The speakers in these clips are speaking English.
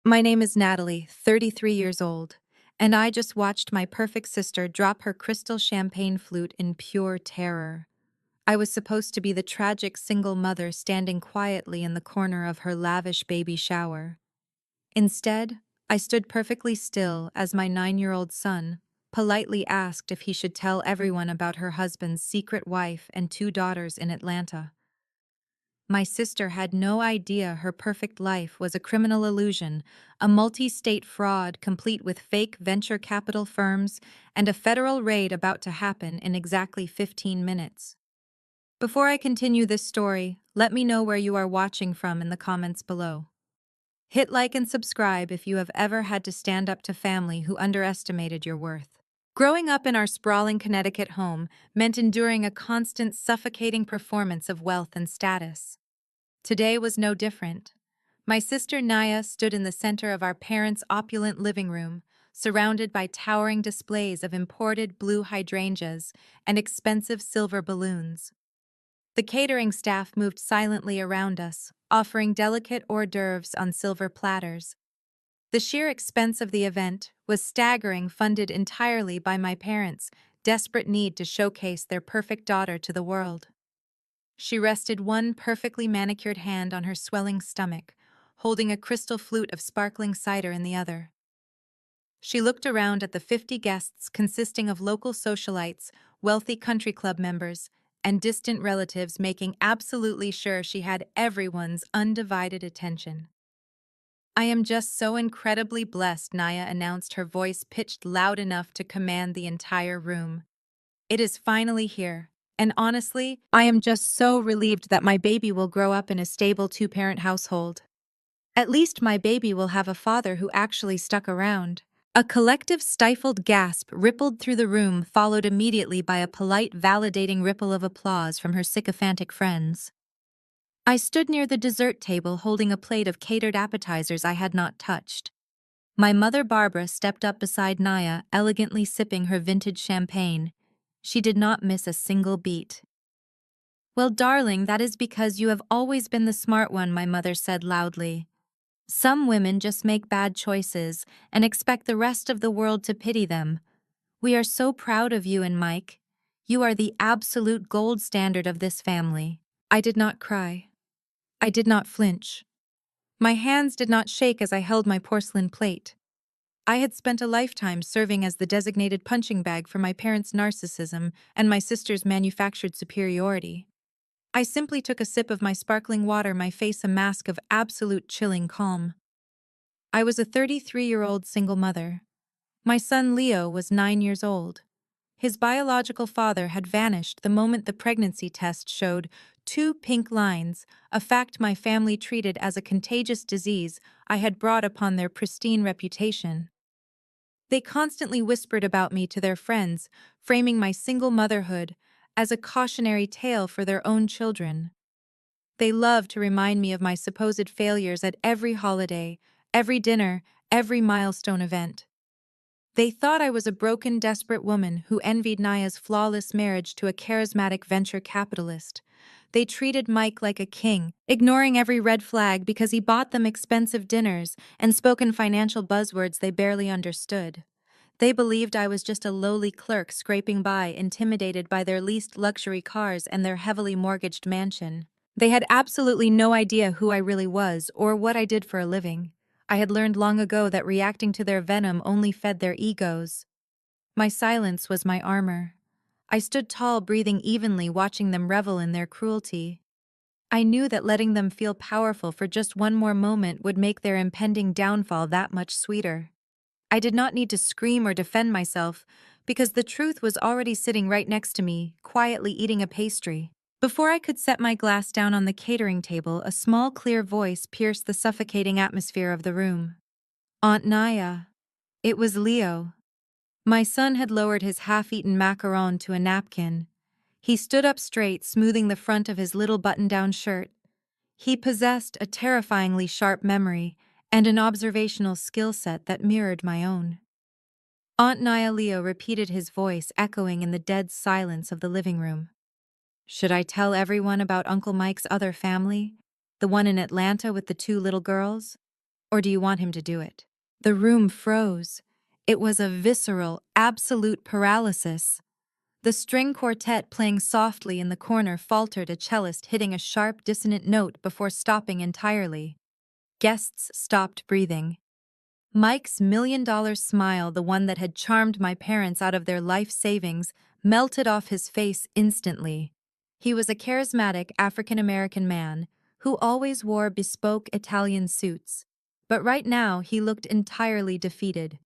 My name is Natalie, 33 years old, and I just watched my perfect sister drop her crystal champagne flute in pure terror. I was supposed to be the tragic single mother standing quietly in the corner of her lavish baby shower. Instead, I stood perfectly still as my 9-year-old son politely asked if he should tell everyone about her husband's secret wife and 2 daughters in Atlanta. My sister had no idea her perfect life was a criminal illusion, a multi-state fraud complete with fake venture capital firms and a federal raid about to happen in exactly 15 minutes. Before I continue this story, let me know where you are watching from in the comments below. Hit like and subscribe if you have ever had to stand up to family who underestimated your worth. Growing up in our sprawling Connecticut home meant enduring a constant, suffocating performance of wealth and status. Today was no different. My sister Naya stood in the center of our parents' opulent living room, surrounded by towering displays of imported blue hydrangeas and expensive silver balloons. The catering staff moved silently around us, offering delicate hors d'oeuvres on silver platters. The sheer expense of the event was staggering, funded entirely by my parents' desperate need to showcase their perfect daughter to the world. She rested one perfectly manicured hand on her swelling stomach, holding a crystal flute of sparkling cider in the other. She looked around at the 50 guests consisting of local socialites, wealthy country club members, and distant relatives, making absolutely sure she had everyone's undivided attention. "I am just so incredibly blessed," Naya announced, her voice pitched loud enough to command the entire room. "It is finally here. And honestly, I am just so relieved that my baby will grow up in a stable 2-parent household. At least my baby will have a father who actually stuck around." A collective stifled gasp rippled through the room, followed immediately by a polite, validating ripple of applause from her sycophantic friends. I stood near the dessert table holding a plate of catered appetizers I had not touched. My mother Barbara stepped up beside Naya, elegantly sipping her vintage champagne. She did not miss a single beat. "Well, darling, that is because you have always been the smart one," my mother said loudly. "Some women just make bad choices and expect the rest of the world to pity them. We are so proud of you and Mike. You are the absolute gold standard of this family." I did not cry. I did not flinch. My hands did not shake as I held my porcelain plate. I had spent a lifetime serving as the designated punching bag for my parents' narcissism and my sister's manufactured superiority. I simply took a sip of my sparkling water, my face a mask of absolute chilling calm. I was a 33-year-old single mother. My son Leo was 9 years old. His biological father had vanished the moment the pregnancy test showed 2 pink lines, a fact my family treated as a contagious disease I had brought upon their pristine reputation. They constantly whispered about me to their friends, framing my single motherhood as a cautionary tale for their own children. They loved to remind me of my supposed failures at every holiday, every dinner, every milestone event. They thought I was a broken, desperate woman who envied Naya's flawless marriage to a charismatic venture capitalist. They treated Mike like a king, ignoring every red flag because he bought them expensive dinners and spoke in financial buzzwords they barely understood. They believed I was just a lowly clerk scraping by, intimidated by their leased luxury cars and their heavily mortgaged mansion. They had absolutely no idea who I really was or what I did for a living. I had learned long ago that reacting to their venom only fed their egos. My silence was my armor. I stood tall, breathing evenly, watching them revel in their cruelty. I knew that letting them feel powerful for just one more moment would make their impending downfall that much sweeter. I did not need to scream or defend myself, because the truth was already sitting right next to me, quietly eating a pastry. Before I could set my glass down on the catering table, a small, clear voice pierced the suffocating atmosphere of the room. "Aunt Naya." It was Leo. My son had lowered his half-eaten macaron to a napkin. He stood up straight, smoothing the front of his little button-down shirt. He possessed a terrifyingly sharp memory and an observational skill set that mirrored my own. "Aunt Naya," Leo repeated, his voice echoing in the dead silence of the living room. "Should I tell everyone about Uncle Mike's other family? The one in Atlanta with the 2 little girls? or do you want him to do it? The room froze. It was a visceral, absolute paralysis. The string quartet playing softly in the corner faltered, a cellist hitting a sharp, dissonant note before stopping entirely. Guests stopped breathing. Mike's $1,000,000 smile, the one that had charmed my parents out of their life savings, melted off his face instantly. He was a charismatic African-American man who always wore bespoke Italian suits, but right now he looked entirely defeated.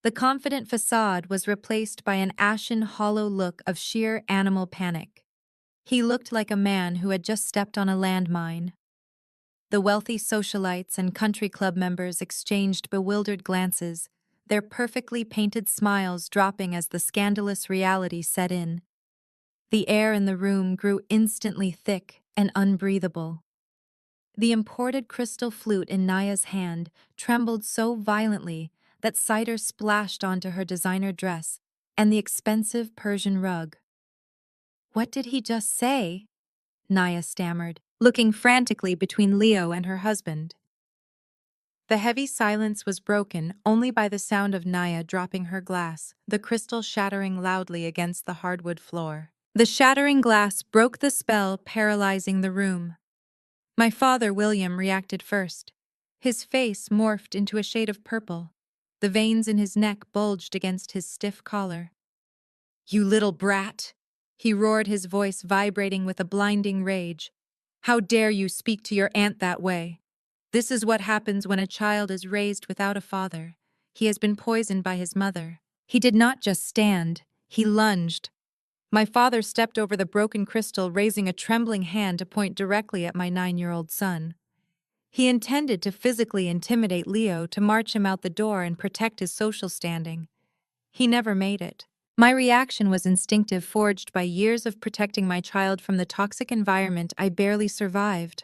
The confident facade was replaced by an ashen, hollow look of sheer animal panic. He looked like a man who had just stepped on a landmine. The wealthy socialites and country club members exchanged bewildered glances, their perfectly painted smiles dropping as the scandalous reality set in. The air in the room grew instantly thick and unbreathable. The imported crystal flute in Naya's hand trembled so violently that cider splashed onto her designer dress and the expensive Persian rug. "What did he just say?" Naya stammered, looking frantically between Leo and her husband. The heavy silence was broken only by the sound of Naya dropping her glass, the crystal shattering loudly against the hardwood floor. The shattering glass broke the spell, paralyzing the room. My father, William, reacted first. His face morphed into a shade of purple. The veins in his neck bulged against his stiff collar. "You little brat!" He roared, his voice vibrating with a blinding rage. "How dare you speak to your aunt that way? This is what happens when a child is raised without a father. He has been poisoned by his mother." He did not just stand, he lunged. My father stepped over the broken crystal, raising a trembling hand to point directly at my 9-year-old son. He intended to physically intimidate Leo, to march him out the door and protect his social standing. He never made it. My reaction was instinctive, forged by years of protecting my child from the toxic environment I barely survived.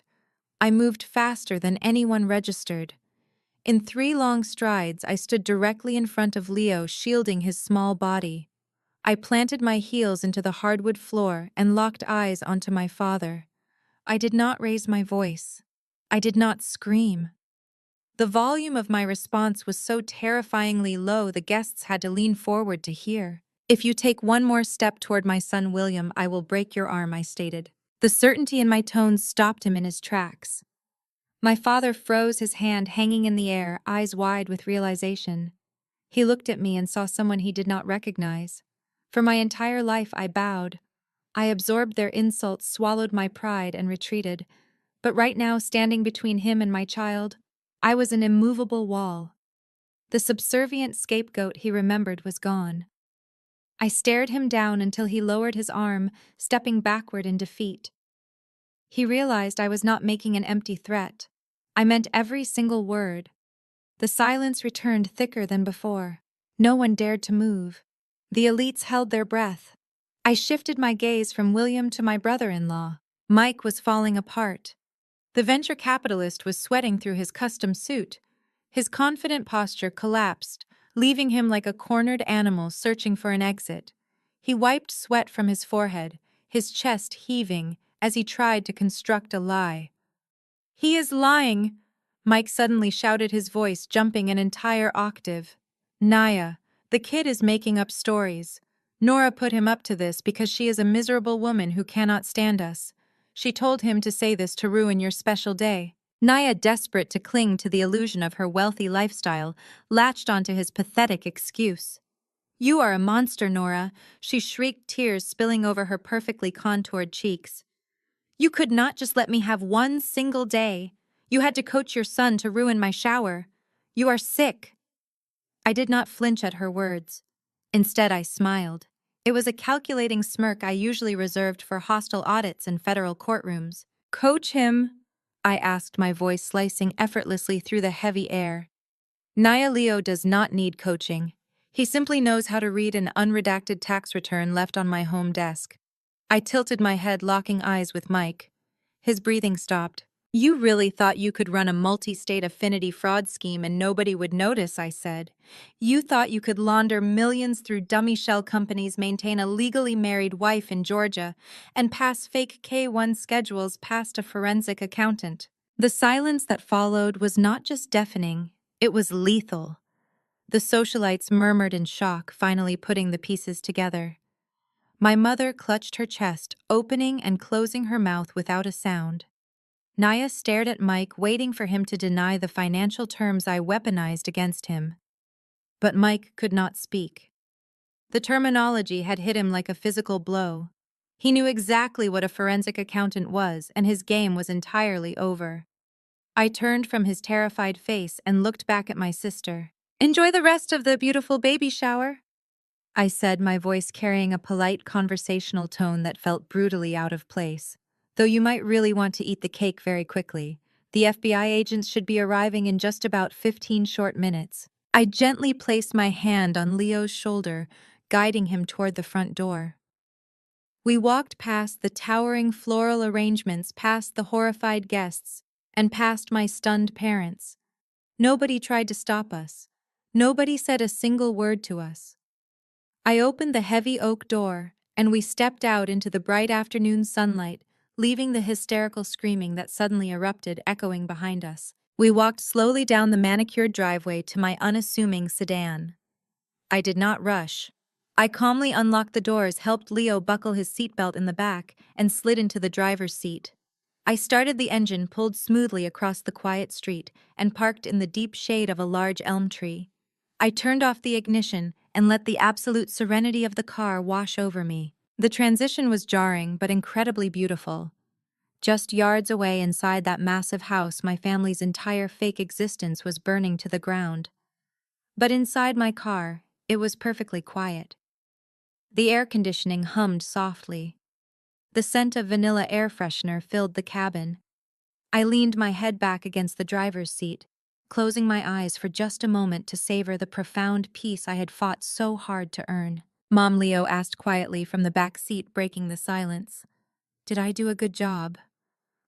I moved faster than anyone registered. In 3 long strides, I stood directly in front of Leo, shielding his small body. I planted my heels into the hardwood floor and locked eyes onto my father. I did not raise my voice. I did not scream. The volume of my response was so terrifyingly low the guests had to lean forward to hear. "If you take one more step toward my son William, I will break your arm," I stated. The certainty in my tones stopped him in his tracks. My father froze, his hand hanging in the air, eyes wide with realization. He looked at me and saw someone he did not recognize. For my entire life I bowed. I absorbed their insults, swallowed my pride, and retreated. But right now, standing between him and my child, I was an immovable wall. The subservient scapegoat he remembered was gone. I stared him down until he lowered his arm, stepping backward in defeat. He realized I was not making an empty threat. I meant every single word. The silence returned, thicker than before. No one dared to move. The elites held their breath. I shifted my gaze from William to my brother-in-law. Mike was falling apart. The venture capitalist was sweating through his custom suit. His confident posture collapsed, leaving him like a cornered animal searching for an exit. He wiped sweat from his forehead, his chest heaving as he tried to construct a lie. "He is lying!" Mike suddenly shouted, his voice jumping an entire octave. "Naya, the kid is making up stories. Nora put him up to this because she is a miserable woman who cannot stand us. She told him to say this to ruin your special day." Naya, desperate to cling to the illusion of her wealthy lifestyle, latched onto his pathetic excuse. "You are a monster, Nora," she shrieked, tears spilling over her perfectly contoured cheeks. "You could not just let me have one single day. You had to coach your son to ruin my shower. You are sick." I did not flinch at her words. Instead, I smiled. It was a calculating smirk I usually reserved for hostile audits in federal courtrooms. "Coach him?" I asked, my voice slicing effortlessly through the heavy air. "Naya, Leo does not need coaching. He simply knows how to read an unredacted tax return left on my home desk." I tilted my head, locking eyes with Mike. His breathing stopped. "You really thought you could run a multi-state affinity fraud scheme and nobody would notice," I said. "You thought you could launder millions through dummy shell companies, maintain a legally married wife in Georgia, and pass fake K-1 schedules past a forensic accountant. The silence that followed was not just deafening, it was lethal. The socialites murmured in shock, finally putting the pieces together. My mother clutched her chest, opening and closing her mouth without a sound. Naya stared at Mike, waiting for him to deny the financial terms I weaponized against him. But Mike could not speak. The terminology had hit him like a physical blow. He knew exactly what a forensic accountant was, and his game was entirely over. I turned from his terrified face and looked back at my sister. "Enjoy the rest of the beautiful baby shower," I said, my voice carrying a polite conversational tone that felt brutally out of place. "Though you might really want to eat the cake very quickly. The FBI agents should be arriving in just about 15 short minutes." I gently placed my hand on Leo's shoulder, guiding him toward the front door. We walked past the towering floral arrangements, past the horrified guests, and past my stunned parents. Nobody tried to stop us. Nobody said a single word to us. I opened the heavy oak door, and we stepped out into the bright afternoon sunlight, leaving the hysterical screaming that suddenly erupted echoing behind us. We walked slowly down the manicured driveway to my unassuming sedan. I did not rush. I calmly unlocked the doors, helped Leo buckle his seatbelt in the back, and slid into the driver's seat. I started the engine, pulled smoothly across the quiet street, and parked in the deep shade of a large elm tree. I turned off the ignition and let the absolute serenity of the car wash over me. The transition was jarring but incredibly beautiful. Just yards away inside that massive house, my family's entire fake existence was burning to the ground. But inside my car, it was perfectly quiet. The air conditioning hummed softly. The scent of vanilla air freshener filled the cabin. I leaned my head back against the driver's seat, closing my eyes for just a moment to savor the profound peace I had fought so hard to earn. Mom, Leo asked quietly from the back seat, breaking the silence. "Did I do a good job?"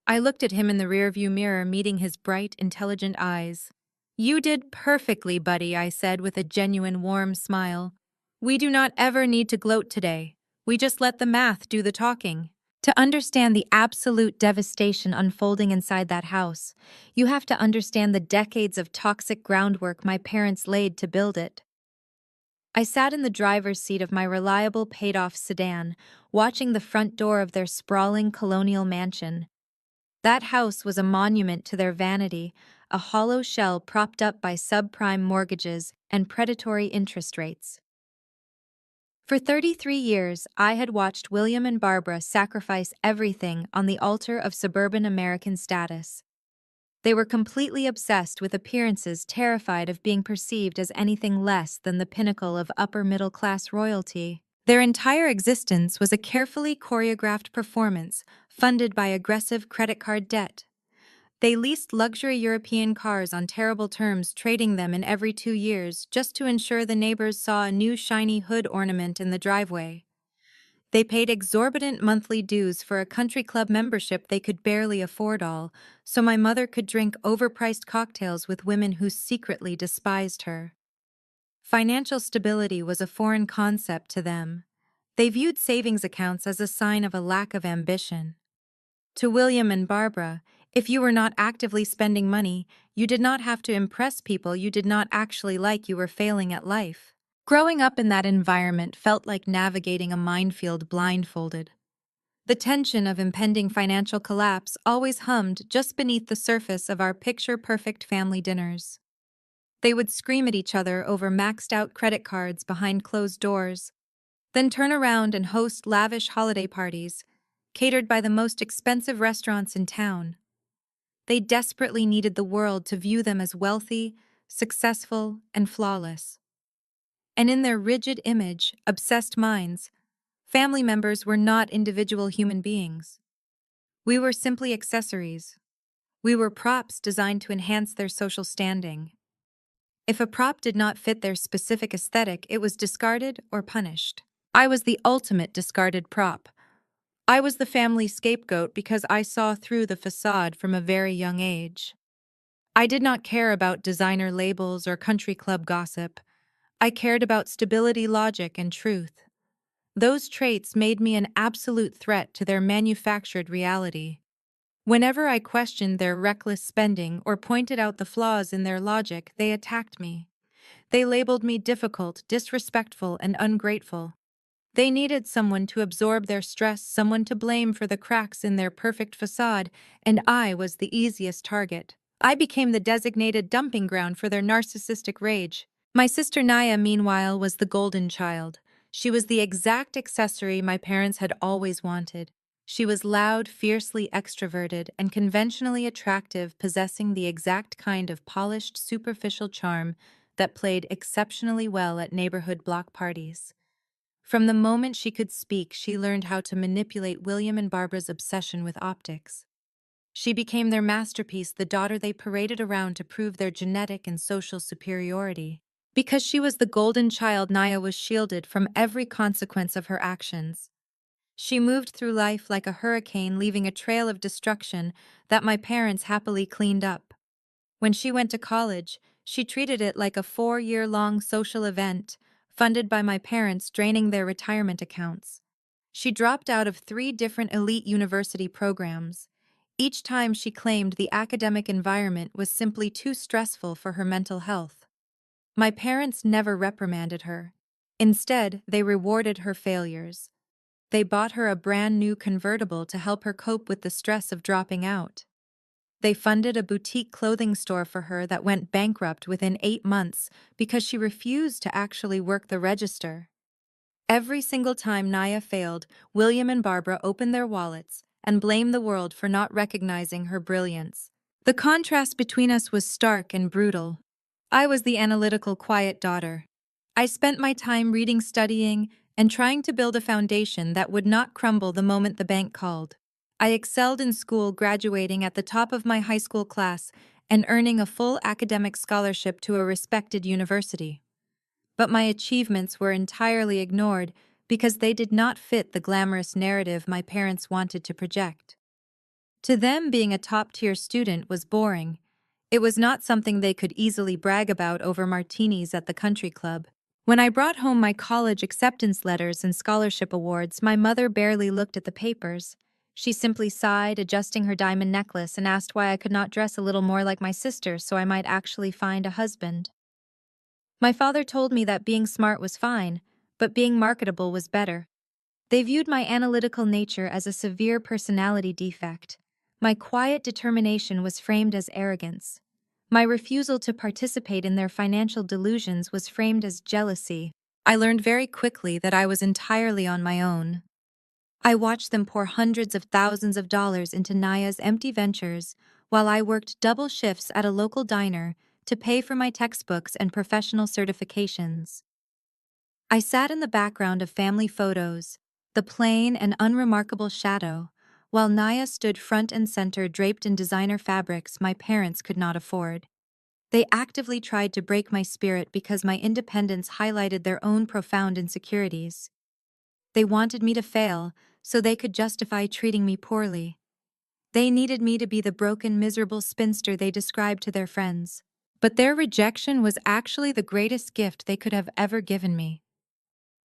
I looked at him in the rearview mirror, meeting his bright, intelligent eyes. "You did perfectly, buddy," I said with a genuine warm smile. "We do not ever need to gloat today. We just let the math do the talking." To understand the absolute devastation unfolding inside that house, you have to understand the decades of toxic groundwork my parents laid to build it. I sat in the driver's seat of my reliable paid-off sedan, watching the front door of their sprawling colonial mansion. That house was a monument to their vanity, a hollow shell propped up by subprime mortgages and predatory interest rates. For 33 years, I had watched William and Barbara sacrifice everything on the altar of suburban American status. They were completely obsessed with appearances, terrified of being perceived as anything less than the pinnacle of upper-middle-class royalty. Their entire existence was a carefully choreographed performance funded by aggressive credit card debt. They leased luxury European cars on terrible terms, trading them in every 2 years just to ensure the neighbors saw a new shiny hood ornament in the driveway. They paid exorbitant monthly dues for a country club membership they could barely afford all, so my mother could drink overpriced cocktails with women who secretly despised her. Financial stability was a foreign concept to them. They viewed savings accounts as a sign of a lack of ambition. To William and Barbara, if you were not actively spending money, you did not have to impress people you did not actually like. You were failing at life. Growing up in that environment felt like navigating a minefield blindfolded. The tension of impending financial collapse always hummed just beneath the surface of our picture-perfect family dinners. They would scream at each other over maxed-out credit cards behind closed doors, then turn around and host lavish holiday parties, catered by the most expensive restaurants in town. They desperately needed the world to view them as wealthy, successful, and flawless. And in their rigid image, obsessed minds, family members were not individual human beings. We were simply accessories. We were props designed to enhance their social standing. If a prop did not fit their specific aesthetic, it was discarded or punished. I was the ultimate discarded prop. I was the family scapegoat because I saw through the facade from a very young age. I did not care about designer labels or country club gossip. I cared about stability, logic, and truth. Those traits made me an absolute threat to their manufactured reality. Whenever I questioned their reckless spending or pointed out the flaws in their logic, they attacked me. They labeled me difficult, disrespectful, and ungrateful. They needed someone to absorb their stress, someone to blame for the cracks in their perfect facade, and I was the easiest target. I became the designated dumping ground for their narcissistic rage. My sister Naya, meanwhile, was the golden child. She was the exact accessory my parents had always wanted. She was loud, fiercely extroverted, and conventionally attractive, possessing the exact kind of polished, superficial charm that played exceptionally well at neighborhood block parties. From the moment she could speak, she learned how to manipulate William and Barbara's obsession with optics. She became their masterpiece, the daughter they paraded around to prove their genetic and social superiority. Because she was the golden child, Naya was shielded from every consequence of her actions. She moved through life like a hurricane, leaving a trail of destruction that my parents happily cleaned up. When she went to college, she treated it like a 4-year-long social event, funded by my parents, draining their retirement accounts. She dropped out of 3 different elite university programs. Each time she claimed the academic environment was simply too stressful for her mental health. My parents never reprimanded her. Instead, they rewarded her failures. They bought her a brand new convertible to help her cope with the stress of dropping out. They funded a boutique clothing store for her that went bankrupt within 8 months because she refused to actually work the register. Every single time Naya failed, William and Barbara opened their wallets and blamed the world for not recognizing her brilliance. The contrast between us was stark and brutal. I was the analytical, quiet daughter. I spent my time reading, studying, and trying to build a foundation that would not crumble the moment the bank called. I excelled in school, graduating at the top of my high school class and earning a full academic scholarship to a respected university. But my achievements were entirely ignored because they did not fit the glamorous narrative my parents wanted to project. To them, being a top-tier student was boring. It was not something they could easily brag about over martinis at the country club. When I brought home my college acceptance letters and scholarship awards, my mother barely looked at the papers. She simply sighed, adjusting her diamond necklace, and asked why I could not dress a little more like my sister so I might actually find a husband. My father told me that being smart was fine, but being marketable was better. They viewed my analytical nature as a severe personality defect. My quiet determination was framed as arrogance. My refusal to participate in their financial delusions was framed as jealousy. I learned very quickly that I was entirely on my own. I watched them pour hundreds of thousands of dollars into Naya's empty ventures, while I worked double shifts at a local diner to pay for my textbooks and professional certifications. I sat in the background of family photos, the plain and unremarkable shadow, while Naya stood front and center draped in designer fabrics my parents could not afford. They actively tried to break my spirit because my independence highlighted their own profound insecurities. They wanted me to fail so they could justify treating me poorly. They needed me to be the broken, miserable spinster they described to their friends. But their rejection was actually the greatest gift they could have ever given me.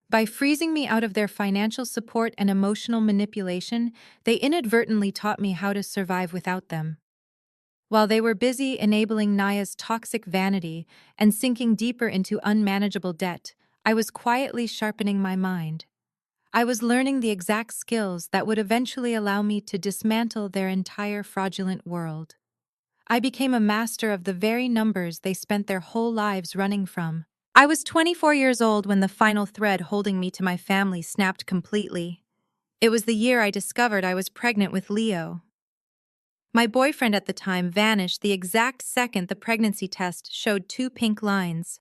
By freezing me out of their financial support and emotional manipulation, they inadvertently taught me how to survive without them. While they were busy enabling Naya's toxic vanity and sinking deeper into unmanageable debt, I was quietly sharpening my mind. I was learning the exact skills that would eventually allow me to dismantle their entire fraudulent world. I became a master of the very numbers they spent their whole lives running from. I was 24 years old when the final thread holding me to my family snapped completely. It was the year I discovered I was pregnant with Leo. My boyfriend at the time vanished the exact second the pregnancy test showed 2 pink lines.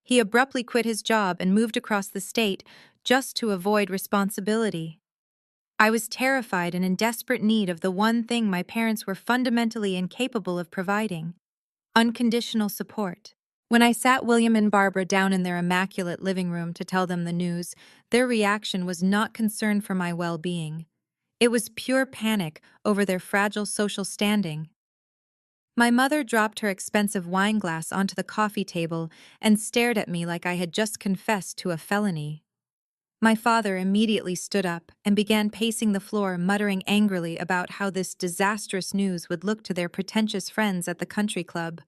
He abruptly quit his job and moved across the state just to avoid responsibility. I was terrified and in desperate need of the one thing my parents were fundamentally incapable of providing: unconditional support. When I sat William and Barbara down in their immaculate living room to tell them the news, their reaction was not concern for my well-being. It was pure panic over their fragile social standing. My mother dropped her expensive wine glass onto the coffee table and stared at me like I had just confessed to a felony. My father immediately stood up and began pacing the floor, muttering angrily about how this disastrous news would look to their pretentious friends at the country club.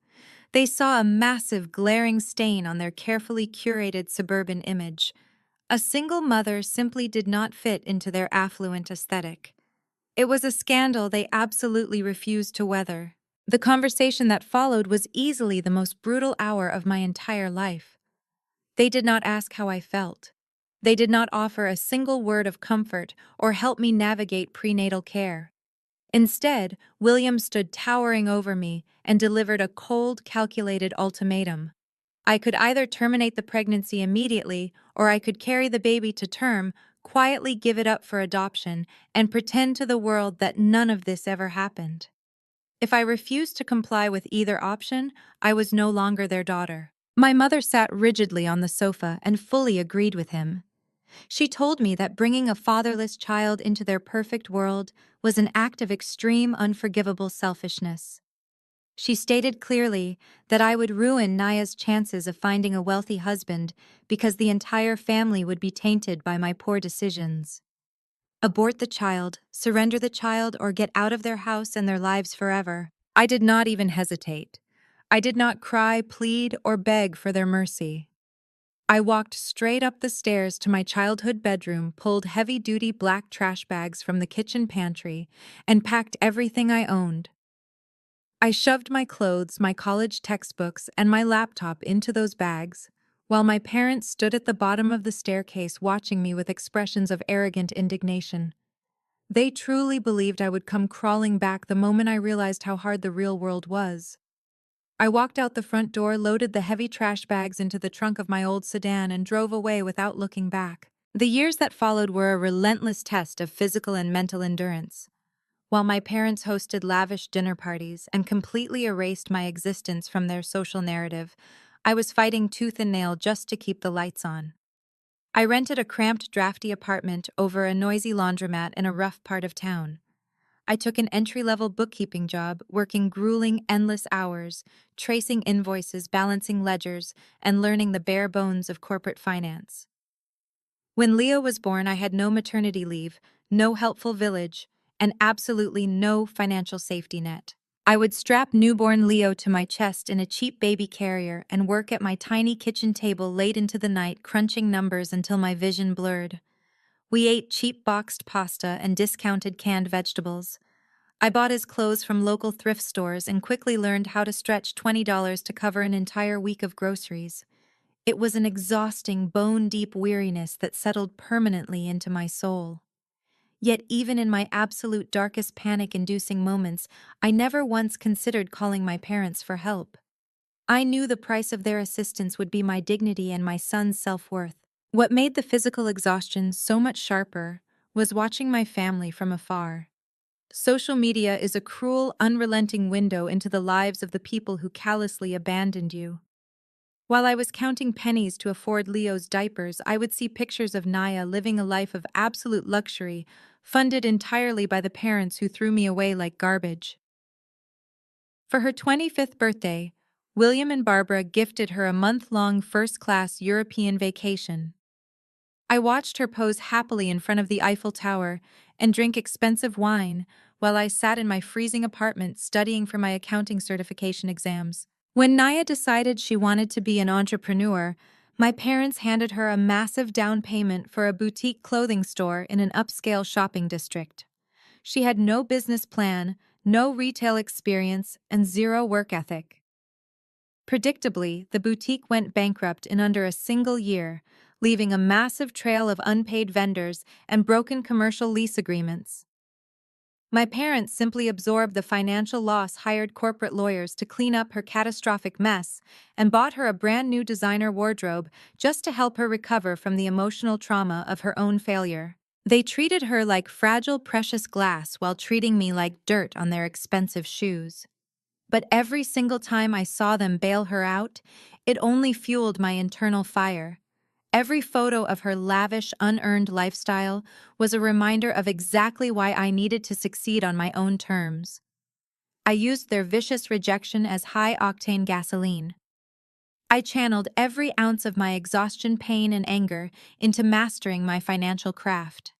They saw a massive, glaring stain on their carefully curated suburban image. A single mother simply did not fit into their affluent aesthetic. It was a scandal they absolutely refused to weather. The conversation that followed was easily the most brutal hour of my entire life. They did not ask how I felt. They did not offer a single word of comfort or help me navigate prenatal care. Instead, William stood towering over me and delivered a cold, calculated ultimatum. I could either terminate the pregnancy immediately, or I could carry the baby to term, quietly give it up for adoption, and pretend to the world that none of this ever happened. If I refused to comply with either option, I was no longer their daughter. My mother sat rigidly on the sofa and fully agreed with him. She told me that bringing a fatherless child into their perfect world was an act of extreme, unforgivable selfishness. She stated clearly that I would ruin Naya's chances of finding a wealthy husband because the entire family would be tainted by my poor decisions. Abort the child, surrender the child, or get out of their house and their lives forever. I did not even hesitate. I did not cry, plead, or beg for their mercy. I walked straight up the stairs to my childhood bedroom, pulled heavy-duty black trash bags from the kitchen pantry, and packed everything I owned. I shoved my clothes, my college textbooks, and my laptop into those bags, while my parents stood at the bottom of the staircase watching me with expressions of arrogant indignation. They truly believed I would come crawling back the moment I realized how hard the real world was. I walked out the front door, loaded the heavy trash bags into the trunk of my old sedan, and drove away without looking back. The years that followed were a relentless test of physical and mental endurance. While my parents hosted lavish dinner parties and completely erased my existence from their social narrative, I was fighting tooth and nail just to keep the lights on. I rented a cramped, drafty apartment over a noisy laundromat in a rough part of town. I took an entry-level bookkeeping job, working grueling, endless hours, tracing invoices, balancing ledgers, and learning the bare bones of corporate finance. When Leo was born, I had no maternity leave, no helpful village, and absolutely no financial safety net. I would strap newborn Leo to my chest in a cheap baby carrier and work at my tiny kitchen table late into the night, crunching numbers until my vision blurred. We ate cheap boxed pasta and discounted canned vegetables. I bought his clothes from local thrift stores and quickly learned how to stretch $20 to cover an entire week of groceries. It was an exhausting, bone-deep weariness that settled permanently into my soul. Yet even in my absolute darkest panic-inducing moments, I never once considered calling my parents for help. I knew the price of their assistance would be my dignity and my son's self-worth. What made the physical exhaustion so much sharper was watching my family from afar. Social media is a cruel, unrelenting window into the lives of the people who callously abandoned you. While I was counting pennies to afford Leo's diapers, I would see pictures of Naya living a life of absolute luxury, funded entirely by the parents who threw me away like garbage. For her 25th birthday, William and Barbara gifted her a month-long first-class European vacation. I watched her pose happily in front of the Eiffel Tower and drink expensive wine while I sat in my freezing apartment studying for my accounting certification exams. When Naya decided she wanted to be an entrepreneur, my parents handed her a massive down payment for a boutique clothing store in an upscale shopping district. She had no business plan, no retail experience, and zero work ethic. Predictably, the boutique went bankrupt in under a single year, leaving a massive trail of unpaid vendors and broken commercial lease agreements. My parents simply absorbed the financial loss, hired corporate lawyers to clean up her catastrophic mess, and bought her a brand new designer wardrobe just to help her recover from the emotional trauma of her own failure. They treated her like fragile, precious glass while treating me like dirt on their expensive shoes. But every single time I saw them bail her out, it only fueled my internal fire. Every photo of her lavish, unearned lifestyle was a reminder of exactly why I needed to succeed on my own terms. I used their vicious rejection as high-octane gasoline. I channeled every ounce of my exhaustion, pain, and anger into mastering my financial craft.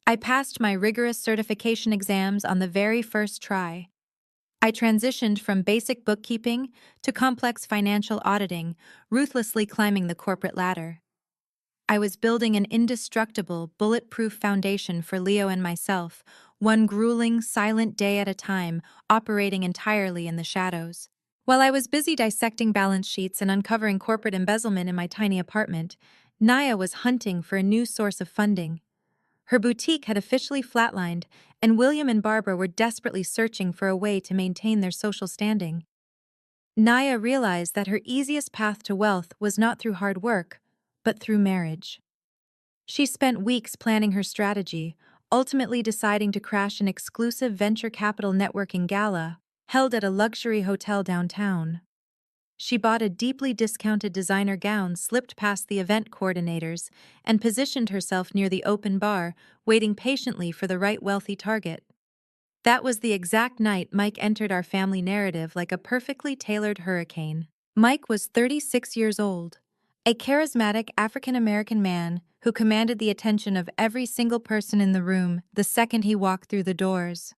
I passed my rigorous certification exams on the very first try. I transitioned from basic bookkeeping to complex financial auditing, ruthlessly climbing the corporate ladder. I was building an indestructible, bulletproof foundation for Leo and myself, one grueling, silent day at a time, operating entirely in the shadows. While I was busy dissecting balance sheets and uncovering corporate embezzlement in my tiny apartment, Naya was hunting for a new source of funding. Her boutique had officially flatlined, and William and Barbara were desperately searching for a way to maintain their social standing. Naya realized that her easiest path to wealth was not through hard work, but through marriage. She spent weeks planning her strategy, ultimately deciding to crash an exclusive venture capital networking gala held at a luxury hotel downtown. She bought a deeply discounted designer gown, slipped past the event coordinators, and positioned herself near the open bar, waiting patiently for the right wealthy target. That was the exact night Mike entered our family narrative like a perfectly tailored hurricane. Mike was 36 years old, a charismatic African-American man who commanded the attention of every single person in the room the second he walked through the doors.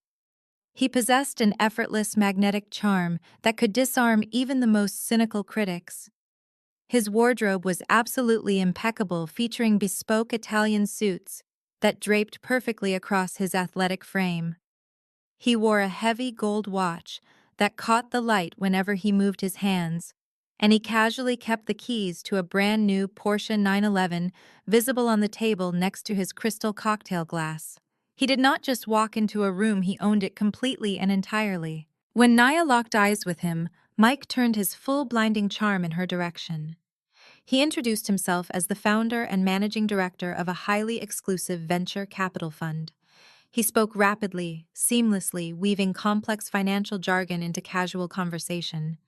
He possessed an effortless magnetic charm that could disarm even the most cynical critics. His wardrobe was absolutely impeccable, featuring bespoke Italian suits that draped perfectly across his athletic frame. He wore a heavy gold watch that caught the light whenever he moved his hands, and he casually kept the keys to a brand new Porsche 911 visible on the table next to his crystal cocktail glass. He did not just walk into a room, he owned it completely and entirely. When Naya locked eyes with him, Mike turned his full blinding charm in her direction. He introduced himself as the founder and managing director of a highly exclusive venture capital fund. He spoke rapidly, seamlessly, weaving complex financial jargon into casual conversation.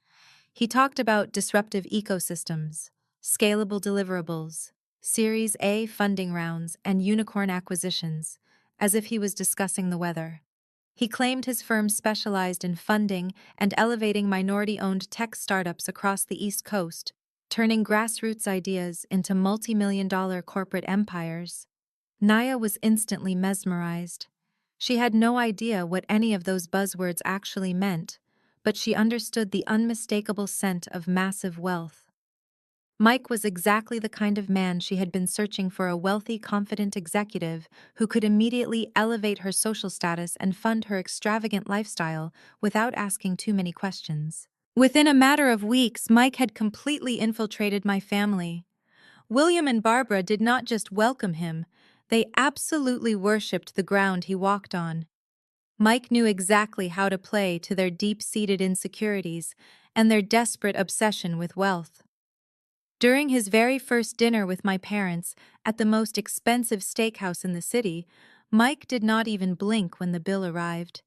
He talked about disruptive ecosystems, scalable deliverables, Series A funding rounds, and unicorn acquisitions, as if he was discussing the weather. He claimed his firm specialized in funding and elevating minority-owned tech startups across the East Coast, turning grassroots ideas into multi-million-dollar corporate empires. Naya was instantly mesmerized. She had no idea what any of those buzzwords actually meant, but she understood the unmistakable scent of massive wealth. Mike was exactly the kind of man she had been searching for, a wealthy, confident executive who could immediately elevate her social status and fund her extravagant lifestyle without asking too many questions. Within a matter of weeks, Mike had completely infiltrated my family. William and Barbara did not just welcome him, they absolutely worshipped the ground he walked on. Mike knew exactly how to play to their deep-seated insecurities and their desperate obsession with wealth. During his very first dinner with my parents at the most expensive steakhouse in the city, Mike did not even blink when the bill arrived.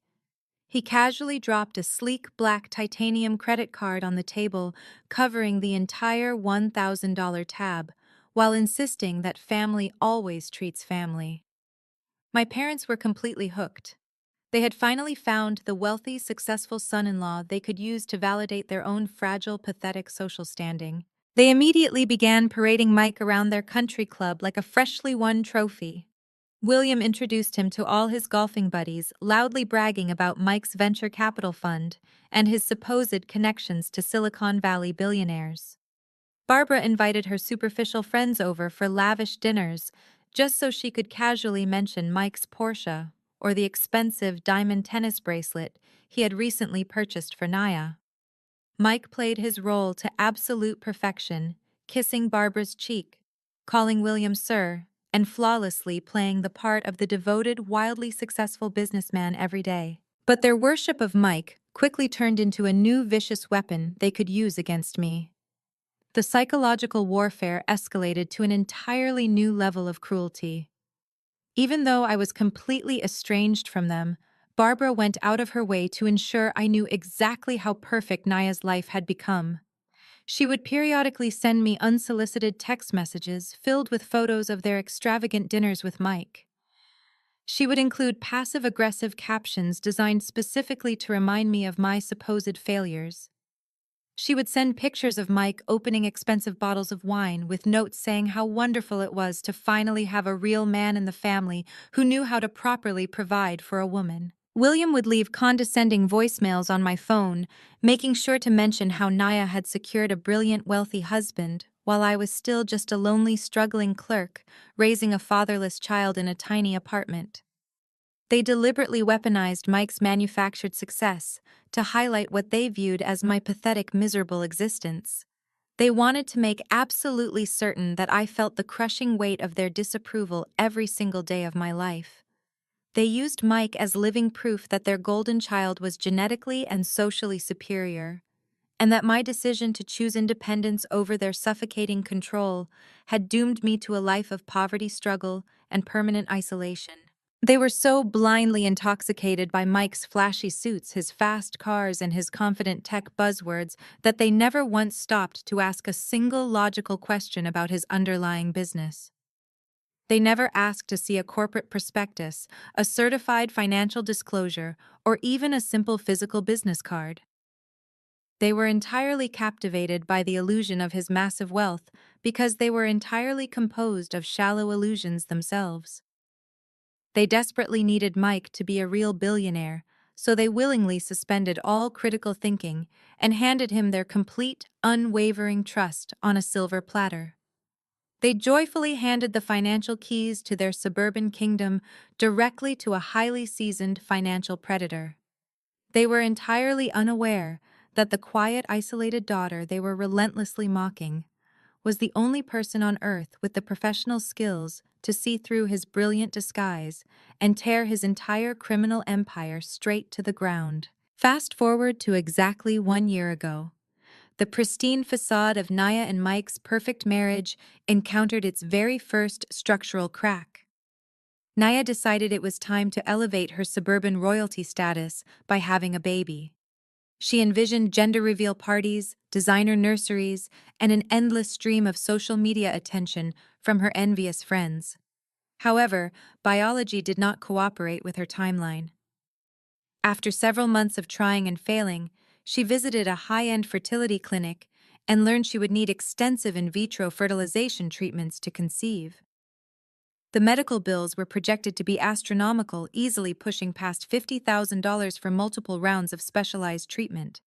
He casually dropped a sleek black titanium credit card on the table, covering the entire $1,000 tab, while insisting that family always treats family. My parents were completely hooked. They had finally found the wealthy, successful son-in-law they could use to validate their own fragile, pathetic social standing. They immediately began parading Mike around their country club like a freshly won trophy. William introduced him to all his golfing buddies, loudly bragging about Mike's venture capital fund and his supposed connections to Silicon Valley billionaires. Barbara invited her superficial friends over for lavish dinners, just so she could casually mention Mike's Porsche or the expensive diamond tennis bracelet he had recently purchased for Naya. Mike played his role to absolute perfection, kissing Barbara's cheek, calling William sir, and flawlessly playing the part of the devoted, wildly successful businessman every day. But their worship of Mike quickly turned into a new vicious weapon they could use against me. The psychological warfare escalated to an entirely new level of cruelty. Even though I was completely estranged from them, Barbara went out of her way to ensure I knew exactly how perfect Naya's life had become. She would periodically send me unsolicited text messages filled with photos of their extravagant dinners with Mike. She would include passive-aggressive captions designed specifically to remind me of my supposed failures. She would send pictures of Mike opening expensive bottles of wine with notes saying how wonderful it was to finally have a real man in the family who knew how to properly provide for a woman. William would leave condescending voicemails on my phone, making sure to mention how Naya had secured a brilliant, wealthy husband, while I was still just a lonely, struggling clerk, raising a fatherless child in a tiny apartment. They deliberately weaponized Mike's manufactured success to highlight what they viewed as my pathetic, miserable existence. They wanted to make absolutely certain that I felt the crushing weight of their disapproval every single day of my life. They used Mike as living proof that their golden child was genetically and socially superior, and that my decision to choose independence over their suffocating control had doomed me to a life of poverty, struggle, and permanent isolation. They were so blindly intoxicated by Mike's flashy suits, his fast cars, and his confident tech buzzwords that they never once stopped to ask a single logical question about his underlying business. They never asked to see a corporate prospectus, a certified financial disclosure, or even a simple physical business card. They were entirely captivated by the illusion of his massive wealth because they were entirely composed of shallow illusions themselves. They desperately needed Mike to be a real billionaire, so they willingly suspended all critical thinking and handed him their complete, unwavering trust on a silver platter. They joyfully handed the financial keys to their suburban kingdom directly to a highly seasoned financial predator. They were entirely unaware that the quiet, isolated daughter they were relentlessly mocking was the only person on earth with the professional skills to see through his brilliant disguise and tear his entire criminal empire straight to the ground. Fast forward to exactly 1 year ago. The pristine facade of Naya and Mike's perfect marriage encountered its very first structural crack. Naya decided it was time to elevate her suburban royalty status by having a baby. She envisioned gender reveal parties, designer nurseries, and an endless stream of social media attention from her envious friends. However, biology did not cooperate with her timeline. After several months of trying and failing, she visited a high-end fertility clinic and learned she would need extensive in vitro fertilization treatments to conceive. The medical bills were projected to be astronomical, easily pushing past $50,000 for multiple rounds of specialized treatment.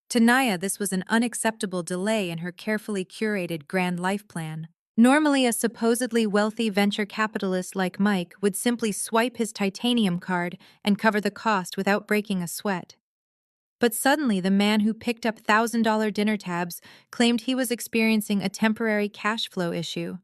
To Naya, this was an unacceptable delay in her carefully curated grand life plan. Normally, a supposedly wealthy venture capitalist like Mike would simply swipe his titanium card and cover the cost without breaking a sweat. But suddenly, the man who picked up $1,000 dinner tabs claimed he was experiencing a temporary cash flow issue.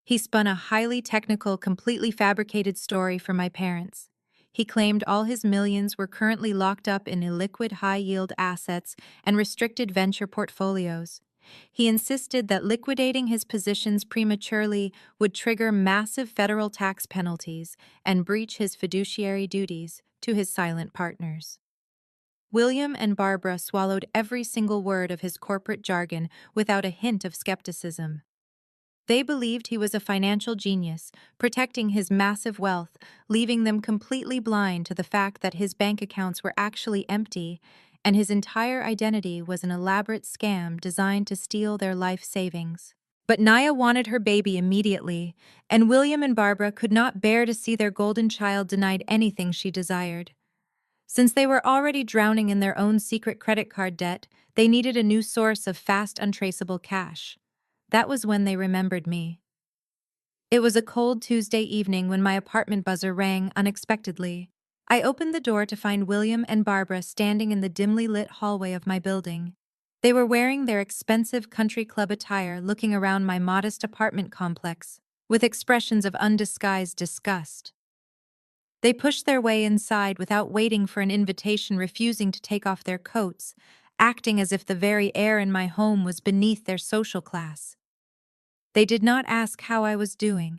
He spun a highly technical, completely fabricated story for my parents. He claimed all his millions were currently locked up in illiquid high-yield assets and restricted venture portfolios. He insisted that liquidating his positions prematurely would trigger massive federal tax penalties and breach his fiduciary duties to his silent partners. William and Barbara swallowed every single word of his corporate jargon without a hint of skepticism. They believed he was a financial genius, protecting his massive wealth, leaving them completely blind to the fact that his bank accounts were actually empty, and his entire identity was an elaborate scam designed to steal their life savings. But Naya wanted her baby immediately, and William and Barbara could not bear to see their golden child denied anything she desired. Since they were already drowning in their own secret credit card debt, they needed a new source of fast, untraceable cash. That was when they remembered me. It was a cold Tuesday evening when my apartment buzzer rang unexpectedly. I opened the door to find William and Barbara standing in the dimly lit hallway of my building. They were wearing their expensive country club attire, looking around my modest apartment complex, with expressions of undisguised disgust. They pushed their way inside without waiting for an invitation, refusing to take off their coats, acting as if the very air in my home was beneath their social class. They did not ask how I was doing.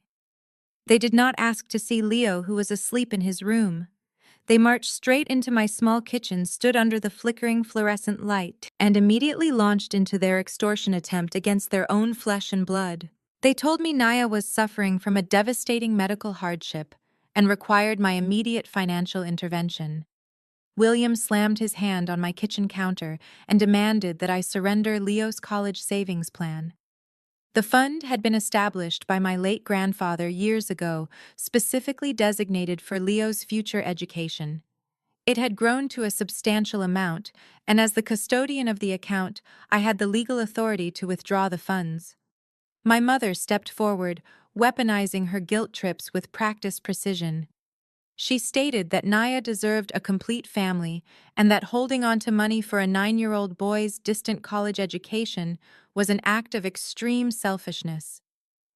They did not ask to see Leo, who was asleep in his room. They marched straight into my small kitchen, stood under the flickering fluorescent light, and immediately launched into their extortion attempt against their own flesh and blood. They told me Naya was suffering from a devastating medical hardship and required my immediate financial intervention. William slammed his hand on my kitchen counter and demanded that I surrender Leo's college savings plan. The fund had been established by my late grandfather years ago, specifically designated for Leo's future education. It had grown to a substantial amount, and as the custodian of the account, I had the legal authority to withdraw the funds. My mother stepped forward, weaponizing her guilt trips with practiced precision. She stated that Naya deserved a complete family and that holding on to money for a 9-year-old boy's distant college education was an act of extreme selfishness.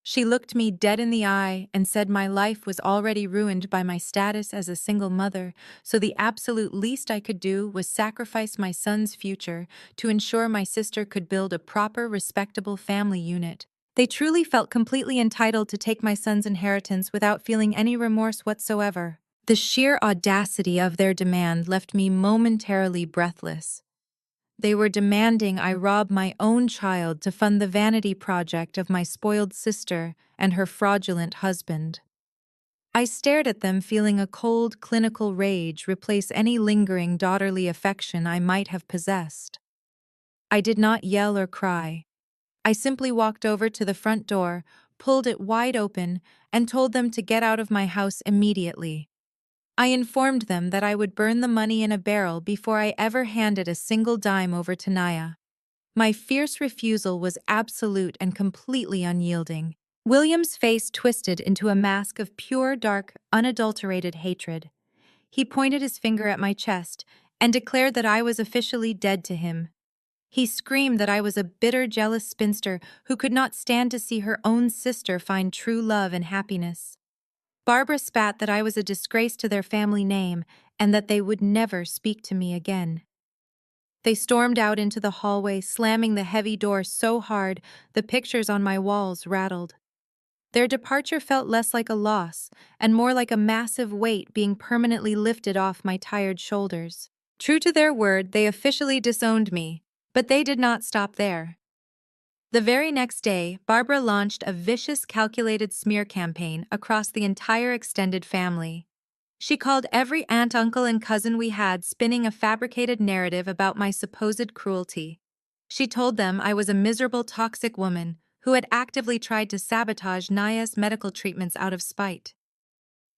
She looked me dead in the eye and said my life was already ruined by my status as a single mother, so the absolute least I could do was sacrifice my son's future to ensure my sister could build a proper, respectable family unit. They truly felt completely entitled to take my son's inheritance without feeling any remorse whatsoever. The sheer audacity of their demand left me momentarily breathless. They were demanding I rob my own child to fund the vanity project of my spoiled sister and her fraudulent husband. I stared at them, feeling a cold, clinical rage replace any lingering daughterly affection I might have possessed. I did not yell or cry. I simply walked over to the front door, pulled it wide open, and told them to get out of my house immediately. I informed them that I would burn the money in a barrel before I ever handed a single dime over to Naya. My fierce refusal was absolute and completely unyielding. William's face twisted into a mask of pure, dark, unadulterated hatred. He pointed his finger at my chest and declared that I was officially dead to him. He screamed that I was a bitter, jealous spinster who could not stand to see her own sister find true love and happiness. Barbara spat that I was a disgrace to their family name and that they would never speak to me again. They stormed out into the hallway, slamming the heavy door so hard the pictures on my walls rattled. Their departure felt less like a loss and more like a massive weight being permanently lifted off my tired shoulders. True to their word, they officially disowned me, but they did not stop there. The very next day, Barbara launched a vicious, calculated smear campaign across the entire extended family. She called every aunt, uncle, and cousin we had, spinning a fabricated narrative about my supposed cruelty. She told them I was a miserable, toxic woman who had actively tried to sabotage Naya's medical treatments out of spite.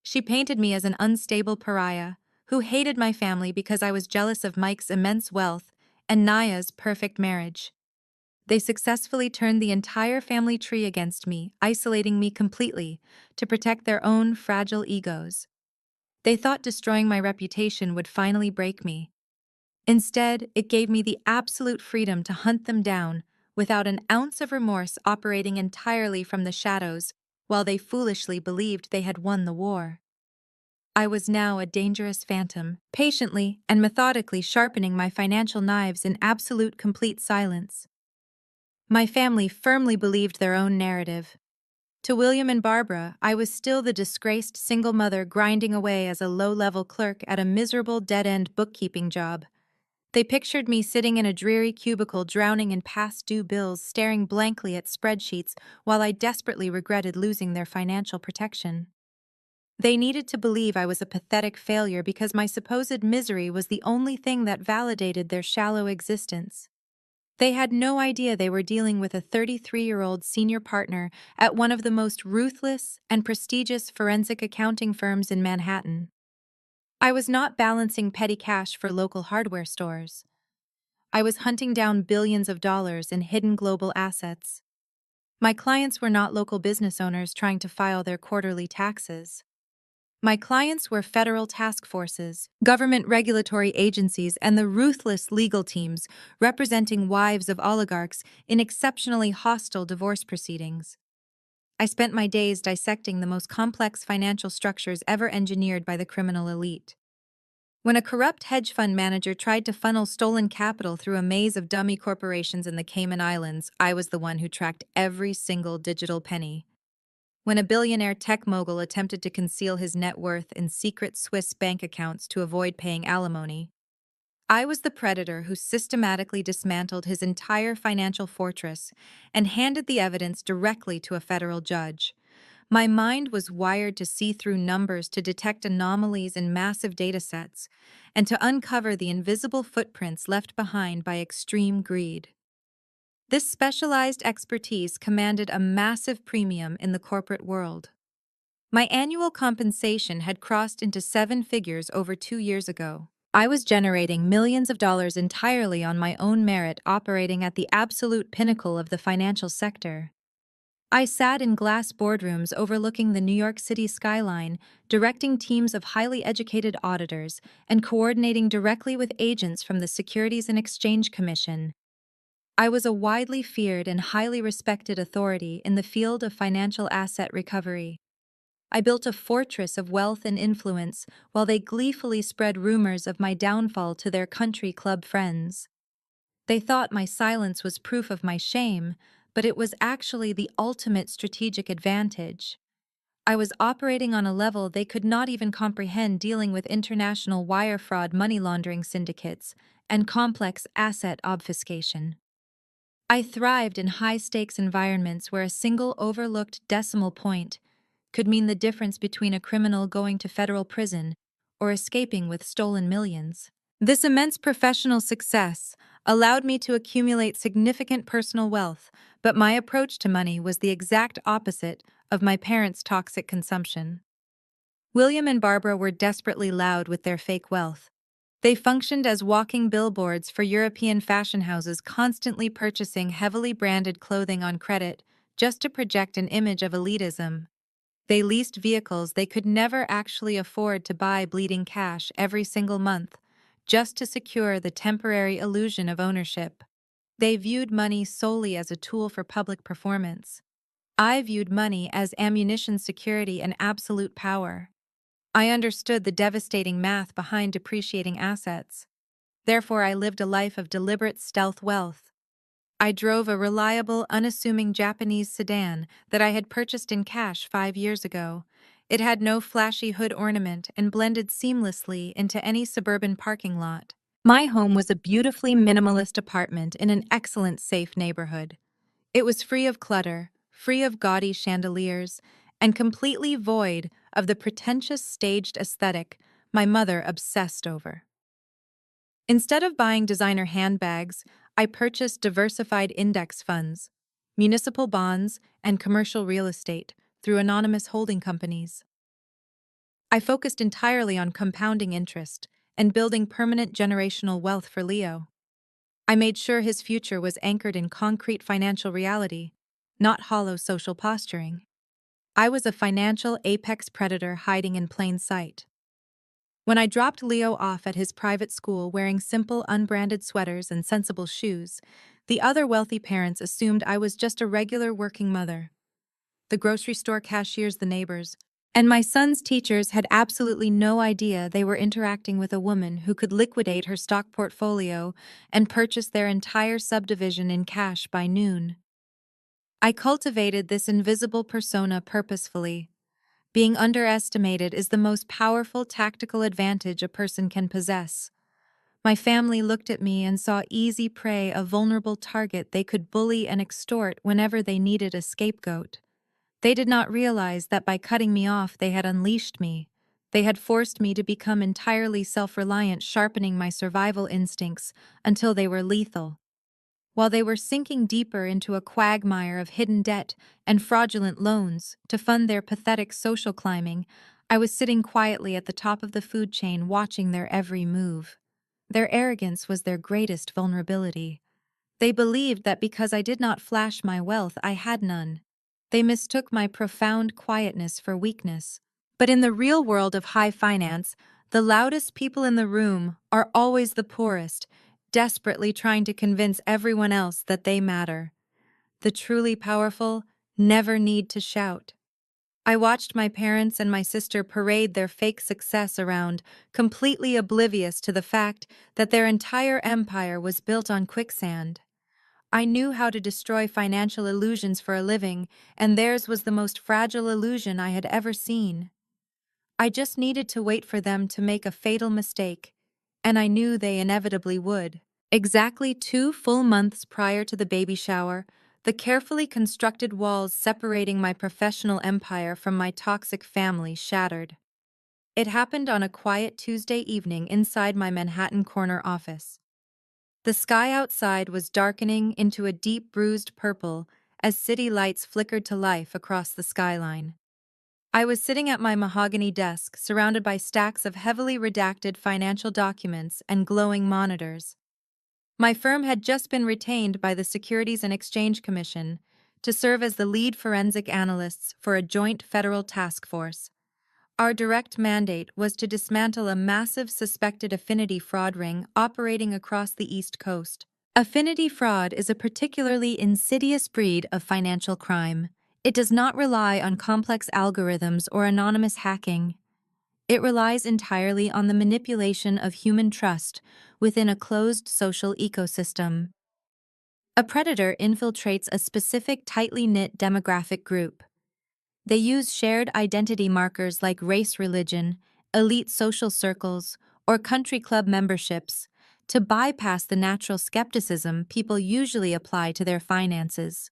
She painted me as an unstable pariah who hated my family because I was jealous of Mike's immense wealth and Naya's perfect marriage. They successfully turned the entire family tree against me, isolating me completely to protect their own fragile egos. They thought destroying my reputation would finally break me. Instead, it gave me the absolute freedom to hunt them down without an ounce of remorse, operating entirely from the shadows while they foolishly believed they had won the war. I was now a dangerous phantom, patiently and methodically sharpening my financial knives in absolute complete silence. My family firmly believed their own narrative. To William and Barbara, I was still the disgraced single mother grinding away as a low-level clerk at a miserable dead-end bookkeeping job. They pictured me sitting in a dreary cubicle drowning in past-due bills, staring blankly at spreadsheets while I desperately regretted losing their financial protection. They needed to believe I was a pathetic failure because my supposed misery was the only thing that validated their shallow existence. They had no idea they were dealing with a 33-year-old senior partner at one of the most ruthless and prestigious forensic accounting firms in Manhattan. I was not balancing petty cash for local hardware stores. I was hunting down billions of dollars in hidden global assets. My clients were not local business owners trying to file their quarterly taxes. My clients were federal task forces, government regulatory agencies, and the ruthless legal teams representing wives of oligarchs in exceptionally hostile divorce proceedings. I spent my days dissecting the most complex financial structures ever engineered by the criminal elite. When a corrupt hedge fund manager tried to funnel stolen capital through a maze of dummy corporations in the Cayman Islands, I was the one who tracked every single digital penny. When a billionaire tech mogul attempted to conceal his net worth in secret Swiss bank accounts to avoid paying alimony, I was the predator who systematically dismantled his entire financial fortress and handed the evidence directly to a federal judge. My mind was wired to see through numbers to detect anomalies in massive datasets and to uncover the invisible footprints left behind by extreme greed. This specialized expertise commanded a massive premium in the corporate world. My annual compensation had crossed into seven figures over 2 years ago. I was generating millions of dollars entirely on my own merit, operating at the absolute pinnacle of the financial sector. I sat in glass boardrooms overlooking the New York City skyline, directing teams of highly educated auditors and coordinating directly with agents from the Securities and Exchange Commission. I was a widely feared and highly respected authority in the field of financial asset recovery. I built a fortress of wealth and influence while they gleefully spread rumors of my downfall to their country club friends. They thought my silence was proof of my shame, but it was actually the ultimate strategic advantage. I was operating on a level they could not even comprehend, dealing with international wire fraud, money laundering syndicates, and complex asset obfuscation. I thrived in high-stakes environments where a single overlooked decimal point could mean the difference between a criminal going to federal prison or escaping with stolen millions. This immense professional success allowed me to accumulate significant personal wealth, but my approach to money was the exact opposite of my parents' toxic consumption. William and Barbara were desperately loud with their fake wealth. They functioned as walking billboards for European fashion houses, constantly purchasing heavily branded clothing on credit just to project an image of elitism. They leased vehicles they could never actually afford to buy, bleeding cash every single month, just to secure the temporary illusion of ownership. They viewed money solely as a tool for public performance. I viewed money as ammunition, security, and absolute power. I understood the devastating math behind depreciating assets. Therefore, I lived a life of deliberate stealth wealth. I drove a reliable, unassuming Japanese sedan that I had purchased in cash 5 years ago. It had no flashy hood ornament and blended seamlessly into any suburban parking lot. My home was a beautifully minimalist apartment in an excellent, safe neighborhood. It was free of clutter, free of gaudy chandeliers, and completely void of the pretentious staged aesthetic my mother obsessed over. Instead of buying designer handbags, I purchased diversified index funds, municipal bonds, and commercial real estate through anonymous holding companies. I focused entirely on compounding interest and building permanent generational wealth for Leo. I made sure his future was anchored in concrete financial reality, not hollow social posturing. I was a financial apex predator hiding in plain sight. When I dropped Leo off at his private school wearing simple, unbranded sweaters and sensible shoes, the other wealthy parents assumed I was just a regular working mother. The grocery store cashiers, the neighbors, and my son's teachers had absolutely no idea they were interacting with a woman who could liquidate her stock portfolio and purchase their entire subdivision in cash by noon. I cultivated this invisible persona purposefully. Being underestimated is the most powerful tactical advantage a person can possess. My family looked at me and saw easy prey, a vulnerable target they could bully and extort whenever they needed a scapegoat. They did not realize that by cutting me off, they had unleashed me. They had forced me to become entirely self-reliant, sharpening my survival instincts until they were lethal. While they were sinking deeper into a quagmire of hidden debt and fraudulent loans to fund their pathetic social climbing, I was sitting quietly at the top of the food chain, watching their every move. Their arrogance was their greatest vulnerability. They believed that because I did not flash my wealth, I had none. They mistook my profound quietness for weakness. But in the real world of high finance, the loudest people in the room are always the poorest, desperately trying to convince everyone else that they matter. The truly powerful never need to shout. I watched my parents and my sister parade their fake success around, completely oblivious to the fact that their entire empire was built on quicksand. I knew how to destroy financial illusions for a living, and theirs was the most fragile illusion I had ever seen. I just needed to wait for them to make a fatal mistake, and I knew they inevitably would. Exactly 2 full months prior to the baby shower, the carefully constructed walls separating my professional empire from my toxic family shattered. It happened on a quiet Tuesday evening inside my Manhattan corner office. The sky outside was darkening into a deep bruised purple as city lights flickered to life across the skyline. I was sitting at my mahogany desk, surrounded by stacks of heavily redacted financial documents and glowing monitors. My firm had just been retained by the Securities and Exchange Commission to serve as the lead forensic analysts for a joint federal task force. Our direct mandate was to dismantle a massive suspected affinity fraud ring operating across the East Coast. Affinity fraud is a particularly insidious breed of financial crime. It does not rely on complex algorithms or anonymous hacking. It relies entirely on the manipulation of human trust within a closed social ecosystem. A predator infiltrates a specific tightly knit demographic group. They use shared identity markers like race, religion, elite social circles, or country club memberships to bypass the natural skepticism people usually apply to their finances.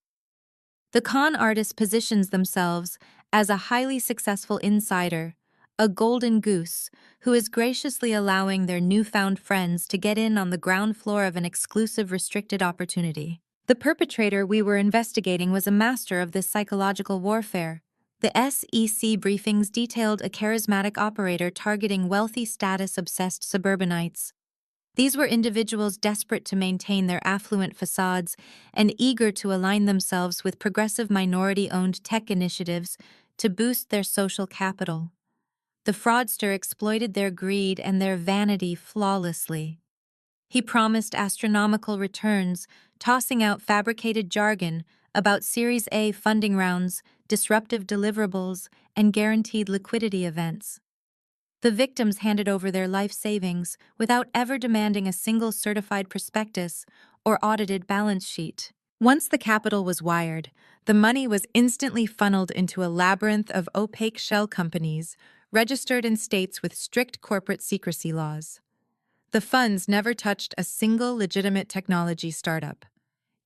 The con artist positions themselves as a highly successful insider, a golden goose who is graciously allowing their newfound friends to get in on the ground floor of an exclusive restricted opportunity. The perpetrator we were investigating was a master of this psychological warfare. The SEC briefings detailed a charismatic operator targeting wealthy, status-obsessed suburbanites. These were individuals desperate to maintain their affluent facades and eager to align themselves with progressive minority-owned tech initiatives to boost their social capital. The fraudster exploited their greed and their vanity flawlessly. He promised astronomical returns, tossing out fabricated jargon about Series A funding rounds, disruptive deliverables, and guaranteed liquidity events. The victims handed over their life savings without ever demanding a single certified prospectus or audited balance sheet. Once the capital was wired, the money was instantly funneled into a labyrinth of opaque shell companies registered in states with strict corporate secrecy laws. The funds never touched a single legitimate technology startup.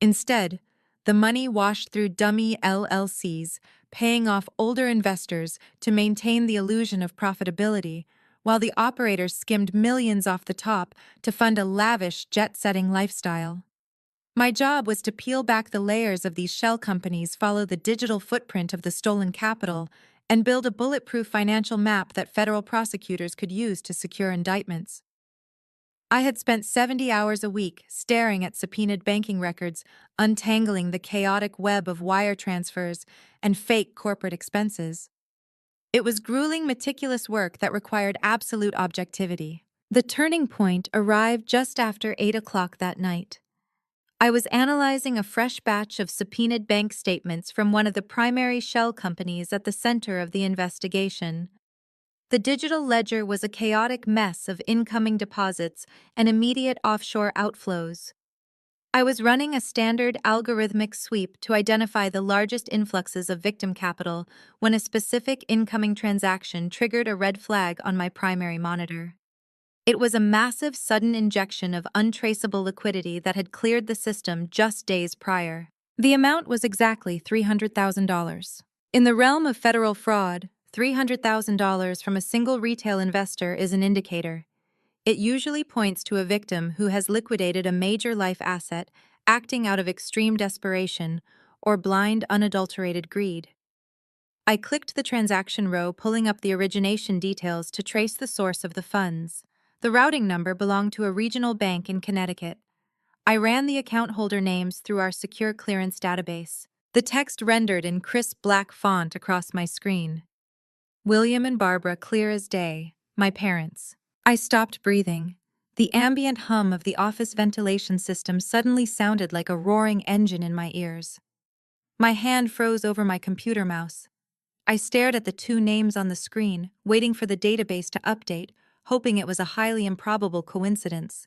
Instead, the money washed through dummy LLCs, paying off older investors to maintain the illusion of profitability, while the operators skimmed millions off the top to fund a lavish, jet-setting lifestyle. My job was to peel back the layers of these shell companies, follow the digital footprint of the stolen capital, and build a bulletproof financial map that federal prosecutors could use to secure indictments. I had spent 70 hours a week staring at subpoenaed banking records, untangling the chaotic web of wire transfers and fake corporate expenses. It was grueling, meticulous work that required absolute objectivity. The turning point arrived just after 8 o'clock that night. I was analyzing a fresh batch of subpoenaed bank statements from one of the primary shell companies at the center of the investigation. The digital ledger was a chaotic mess of incoming deposits and immediate offshore outflows. I was running a standard algorithmic sweep to identify the largest influxes of victim capital when a specific incoming transaction triggered a red flag on my primary monitor. It was a massive, sudden injection of untraceable liquidity that had cleared the system just days prior. The amount was exactly $300,000. In the realm of federal fraud, $300,000 from a single retail investor is an indicator. It usually points to a victim who has liquidated a major life asset, acting out of extreme desperation or blind, unadulterated greed. I clicked the transaction row, pulling up the origination details to trace the source of the funds. The routing number belonged to a regional bank in Connecticut. I ran the account holder names through our secure clearance database. The text rendered in crisp black font across my screen. William and Barbara, clear as day, my parents. I stopped breathing. The ambient hum of the office ventilation system suddenly sounded like a roaring engine in my ears. My hand froze over my computer mouse. I stared at the two names on the screen, waiting for the database to update, hoping it was a highly improbable coincidence.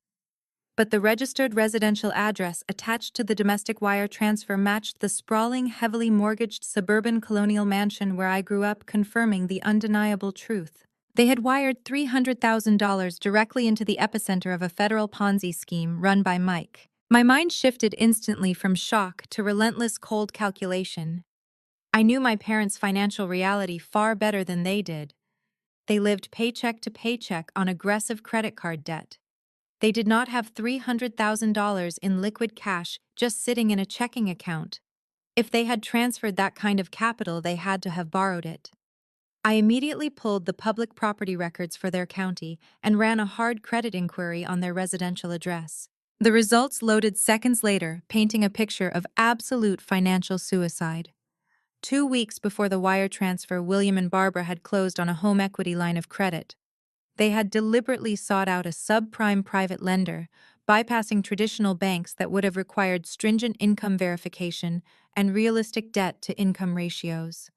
But the registered residential address attached to the domestic wire transfer matched the sprawling, heavily mortgaged suburban colonial mansion where I grew up, confirming the undeniable truth. They had wired $300,000 directly into the epicenter of a federal Ponzi scheme run by Mike. My mind shifted instantly from shock to relentless cold calculation. I knew my parents' financial reality far better than they did. They lived paycheck to paycheck on aggressive credit card debt. They did not have $300,000 in liquid cash just sitting in a checking account. If they had transferred that kind of capital, they had to have borrowed it. I immediately pulled the public property records for their county and ran a hard credit inquiry on their residential address. The results loaded seconds later, painting a picture of absolute financial suicide. 2 weeks before the wire transfer, William and Barbara had closed on a home equity line of credit. They had deliberately sought out a subprime private lender, bypassing traditional banks that would have required stringent income verification and realistic debt-to-income ratios.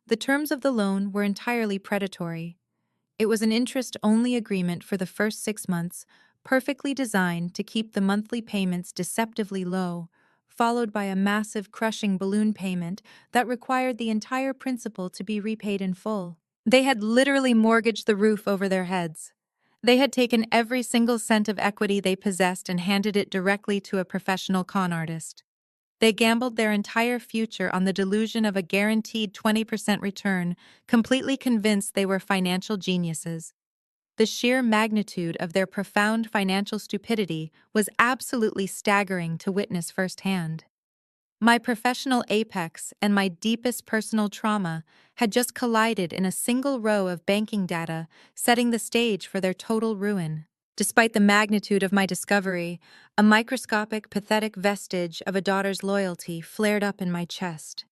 The terms of the loan were entirely predatory. It was an interest-only agreement for the first 6 months, perfectly designed to keep the monthly payments deceptively low, followed by a massive crushing balloon payment that required the entire principal to be repaid in full. They had literally mortgaged the roof over their heads. They had taken every single cent of equity they possessed and handed it directly to a professional con artist. They gambled their entire future on the delusion of a guaranteed 20% return, completely convinced they were financial geniuses. The sheer magnitude of their profound financial stupidity was absolutely staggering to witness firsthand. My professional apex and my deepest personal trauma had just collided in a single row of banking data, setting the stage for their total ruin. Despite the magnitude of my discovery, a microscopic, pathetic vestige of a daughter's loyalty flared up in my chest.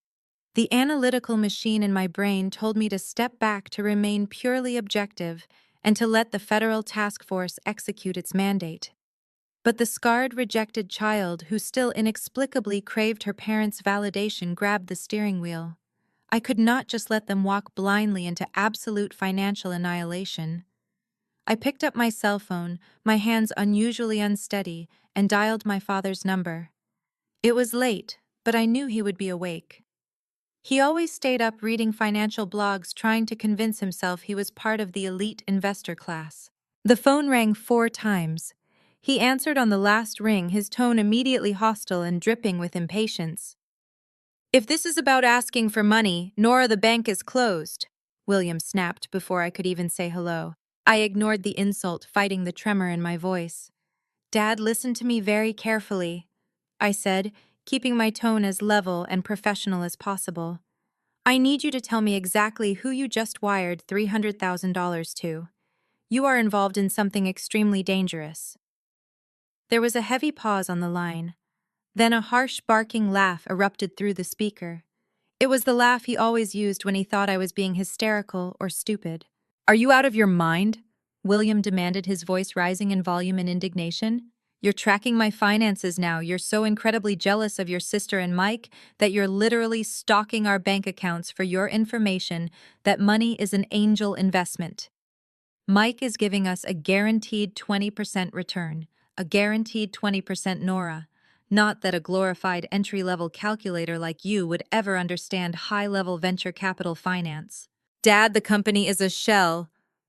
The analytical machine in my brain told me to step back to remain purely objective and to let the federal task force execute its mandate. But the scarred, rejected child who still inexplicably craved her parents' validation grabbed the steering wheel. I could not just let them walk blindly into absolute financial annihilation. I picked up my cell phone, my hands unusually unsteady, and dialed my father's number. It was late, but I knew he would be awake. He always stayed up reading financial blogs, trying to convince himself he was part of the elite investor class. The phone rang 4 times. He answered on the last ring, his tone immediately hostile and dripping with impatience. "If this is about asking for money, Nora, the bank is closed," William snapped before I could even say hello. I ignored the insult, fighting the tremor in my voice. "Dad, listen to me very carefully," I said, keeping my tone as level and professional as possible. "I need you to tell me exactly who you just wired $300,000 to. You are involved in something extremely dangerous." There was a heavy pause on the line. Then a harsh, barking laugh erupted through the speaker. It was the laugh he always used when he thought I was being hysterical or stupid. "Are you out of your mind?" William demanded, his voice rising in volume and indignation. "You're tracking my finances now. You're so incredibly jealous of your sister and Mike that you're literally stalking our bank accounts for your information that money is an angel investment. Mike is giving us a guaranteed 20% return, a guaranteed 20% Nora. Not that a glorified entry-level calculator like you would ever understand high-level venture capital finance. Dad, the company is a shell,"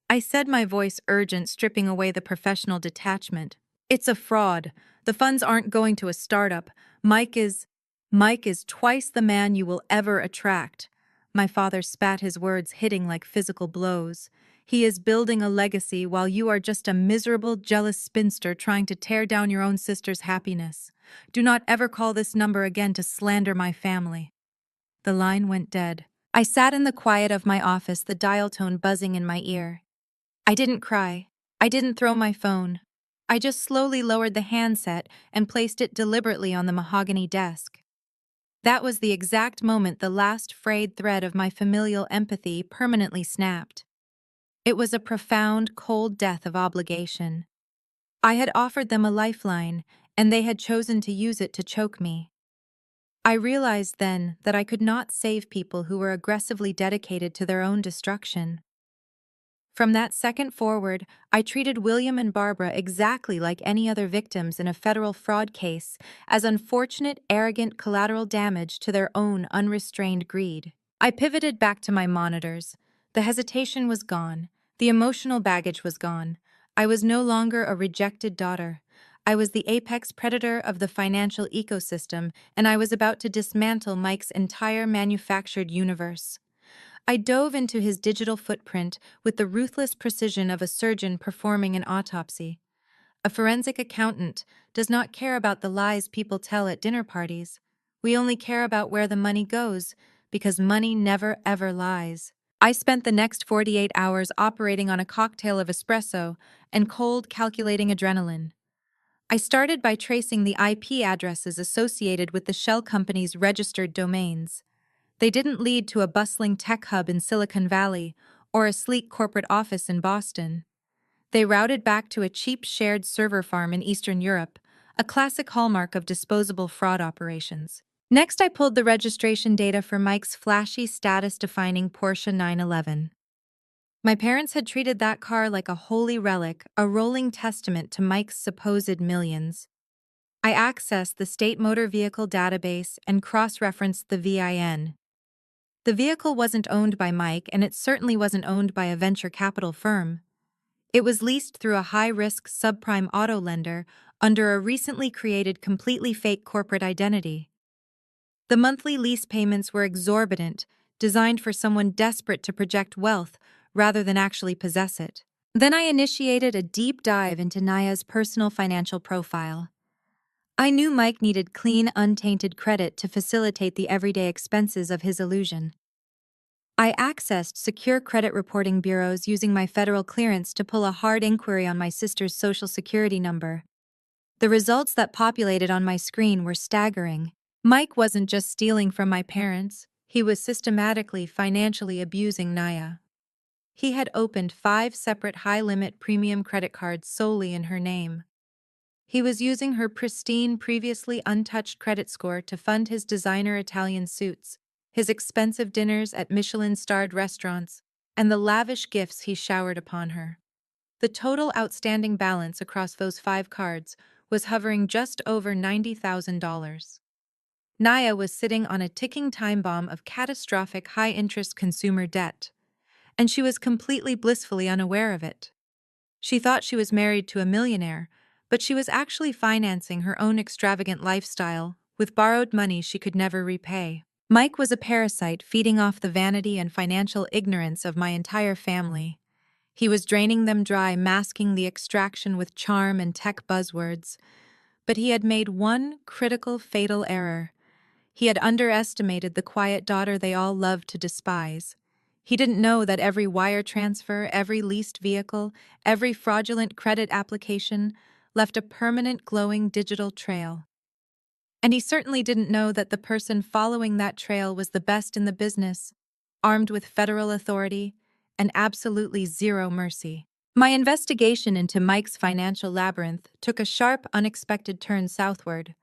I said, my voice urgent, stripping away the professional detachment. "It's a fraud. The funds aren't going to a startup. Mike is twice the man you will ever attract." My father spat, his words hitting like physical blows. "He is building a legacy while you are just a miserable, jealous spinster trying to tear down your own sister's happiness. Do not ever call this number again to slander my family." The line went dead. I sat in the quiet of my office, the dial tone buzzing in my ear. I didn't cry. I didn't throw my phone. I just slowly lowered the handset and placed it deliberately on the mahogany desk. That was the exact moment the last frayed thread of my familial empathy permanently snapped. It was a profound, cold death of obligation. I had offered them a lifeline, and they had chosen to use it to choke me. I realized then that I could not save people who were aggressively dedicated to their own destruction. From that second forward, I treated William and Barbara exactly like any other victims in a federal fraud case, as unfortunate, arrogant collateral damage to their own unrestrained greed. I pivoted back to my monitors. The hesitation was gone. The emotional baggage was gone. I was no longer a rejected daughter. I was the apex predator of the financial ecosystem, and I was about to dismantle Mike's entire manufactured universe. I dove into his digital footprint with the ruthless precision of a surgeon performing an autopsy. A forensic accountant does not care about the lies people tell at dinner parties. We only care about where the money goes, because money never ever lies. I spent the next 48 hours operating on a cocktail of espresso and cold calculating adrenaline. I started by tracing the IP addresses associated with the shell company's registered domains. They didn't lead to a bustling tech hub in Silicon Valley or a sleek corporate office in Boston. They routed back to a cheap shared server farm in Eastern Europe, a classic hallmark of disposable fraud operations. Next, I pulled the registration data for Mike's flashy, status-defining Porsche 911. My parents had treated that car like a holy relic, a rolling testament to Mike's supposed millions. I accessed the state motor vehicle database and cross-referenced the VIN. The vehicle wasn't owned by Mike, and it certainly wasn't owned by a venture capital firm. It was leased through a high-risk subprime auto lender under a recently created completely fake corporate identity. The monthly lease payments were exorbitant, designed for someone desperate to project wealth rather than actually possess it. Then I initiated a deep dive into Naya's personal financial profile. I knew Mike needed clean, untainted credit to facilitate the everyday expenses of his illusion. I accessed secure credit reporting bureaus using my federal clearance to pull a hard inquiry on my sister's social security number. The results that populated on my screen were staggering. Mike wasn't just stealing from my parents, he was systematically financially abusing Naya. He had opened 5 separate high-limit premium credit cards solely in her name. He was using her pristine, previously untouched credit score to fund his designer Italian suits, his expensive dinners at Michelin-starred restaurants, and the lavish gifts he showered upon her. The total outstanding balance across those 5 cards was hovering just over $90,000. Naya was sitting on a ticking time bomb of catastrophic high-interest consumer debt, and she was completely blissfully unaware of it. She thought she was married to a millionaire, but she was actually financing her own extravagant lifestyle with borrowed money she could never repay. Mike was a parasite feeding off the vanity and financial ignorance of my entire family. He was draining them dry, masking the extraction with charm and tech buzzwords. But he had made one critical, fatal error. He had underestimated the quiet daughter they all loved to despise. He didn't know that every wire transfer, every leased vehicle, every fraudulent credit application left a permanent glowing digital trail. And he certainly didn't know that the person following that trail was the best in the business, armed with federal authority and absolutely zero mercy. My investigation into Mike's financial labyrinth took a sharp, unexpected turn southward.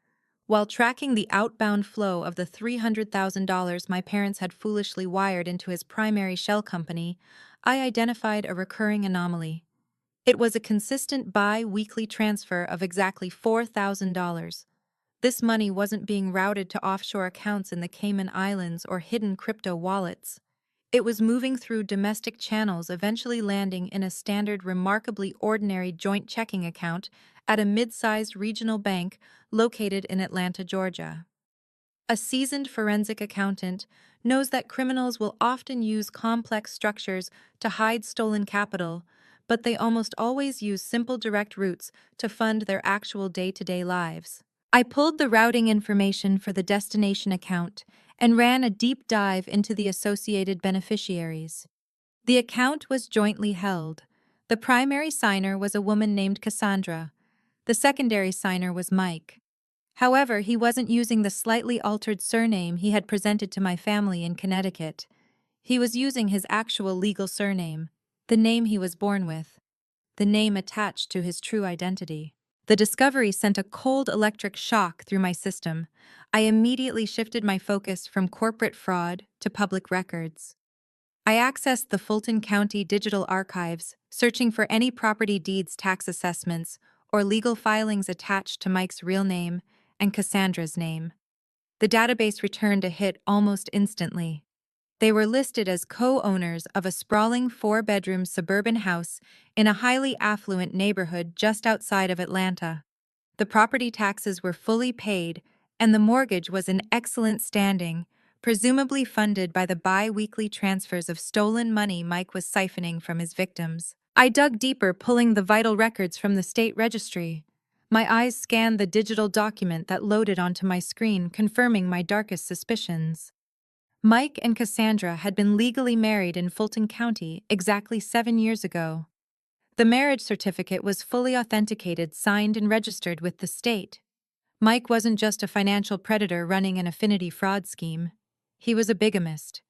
While tracking the outbound flow of the $300,000 my parents had foolishly wired into his primary shell company, I identified a recurring anomaly. It was a consistent bi-weekly transfer of exactly $4,000. This money wasn't being routed to offshore accounts in the Cayman Islands or hidden crypto wallets. It was moving through domestic channels, eventually landing in a standard, remarkably ordinary joint checking account at a mid-sized regional bank located in Atlanta, Georgia. A seasoned forensic accountant knows that criminals will often use complex structures to hide stolen capital, but they almost always use simple direct routes to fund their actual day-to-day lives. I pulled the routing information for the destination account and ran a deep dive into the associated beneficiaries. The account was jointly held. The primary signer was a woman named Cassandra. The secondary signer was Mike. However, he wasn't using the slightly altered surname he had presented to my family in Connecticut. He was using his actual legal surname, the name he was born with, the name attached to his true identity. The discovery sent a cold electric shock through my system. I immediately shifted my focus from corporate fraud to public records. I accessed the Fulton County Digital Archives, searching for any property deeds, tax assessments, or legal filings attached to Mike's real name and Cassandra's name. The database returned a hit almost instantly. They were listed as co-owners of a sprawling 4-bedroom suburban house in a highly affluent neighborhood just outside of Atlanta. The property taxes were fully paid, and the mortgage was in excellent standing, presumably funded by the bi-weekly transfers of stolen money Mike was siphoning from his victims. I dug deeper, pulling the vital records from the state registry. My eyes scanned the digital document that loaded onto my screen, confirming my darkest suspicions. Mike and Cassandra had been legally married in Fulton County exactly 7 years ago. The marriage certificate was fully authenticated, signed, and registered with the state. Mike wasn't just a financial predator running an affinity fraud scheme. He was a bigamist.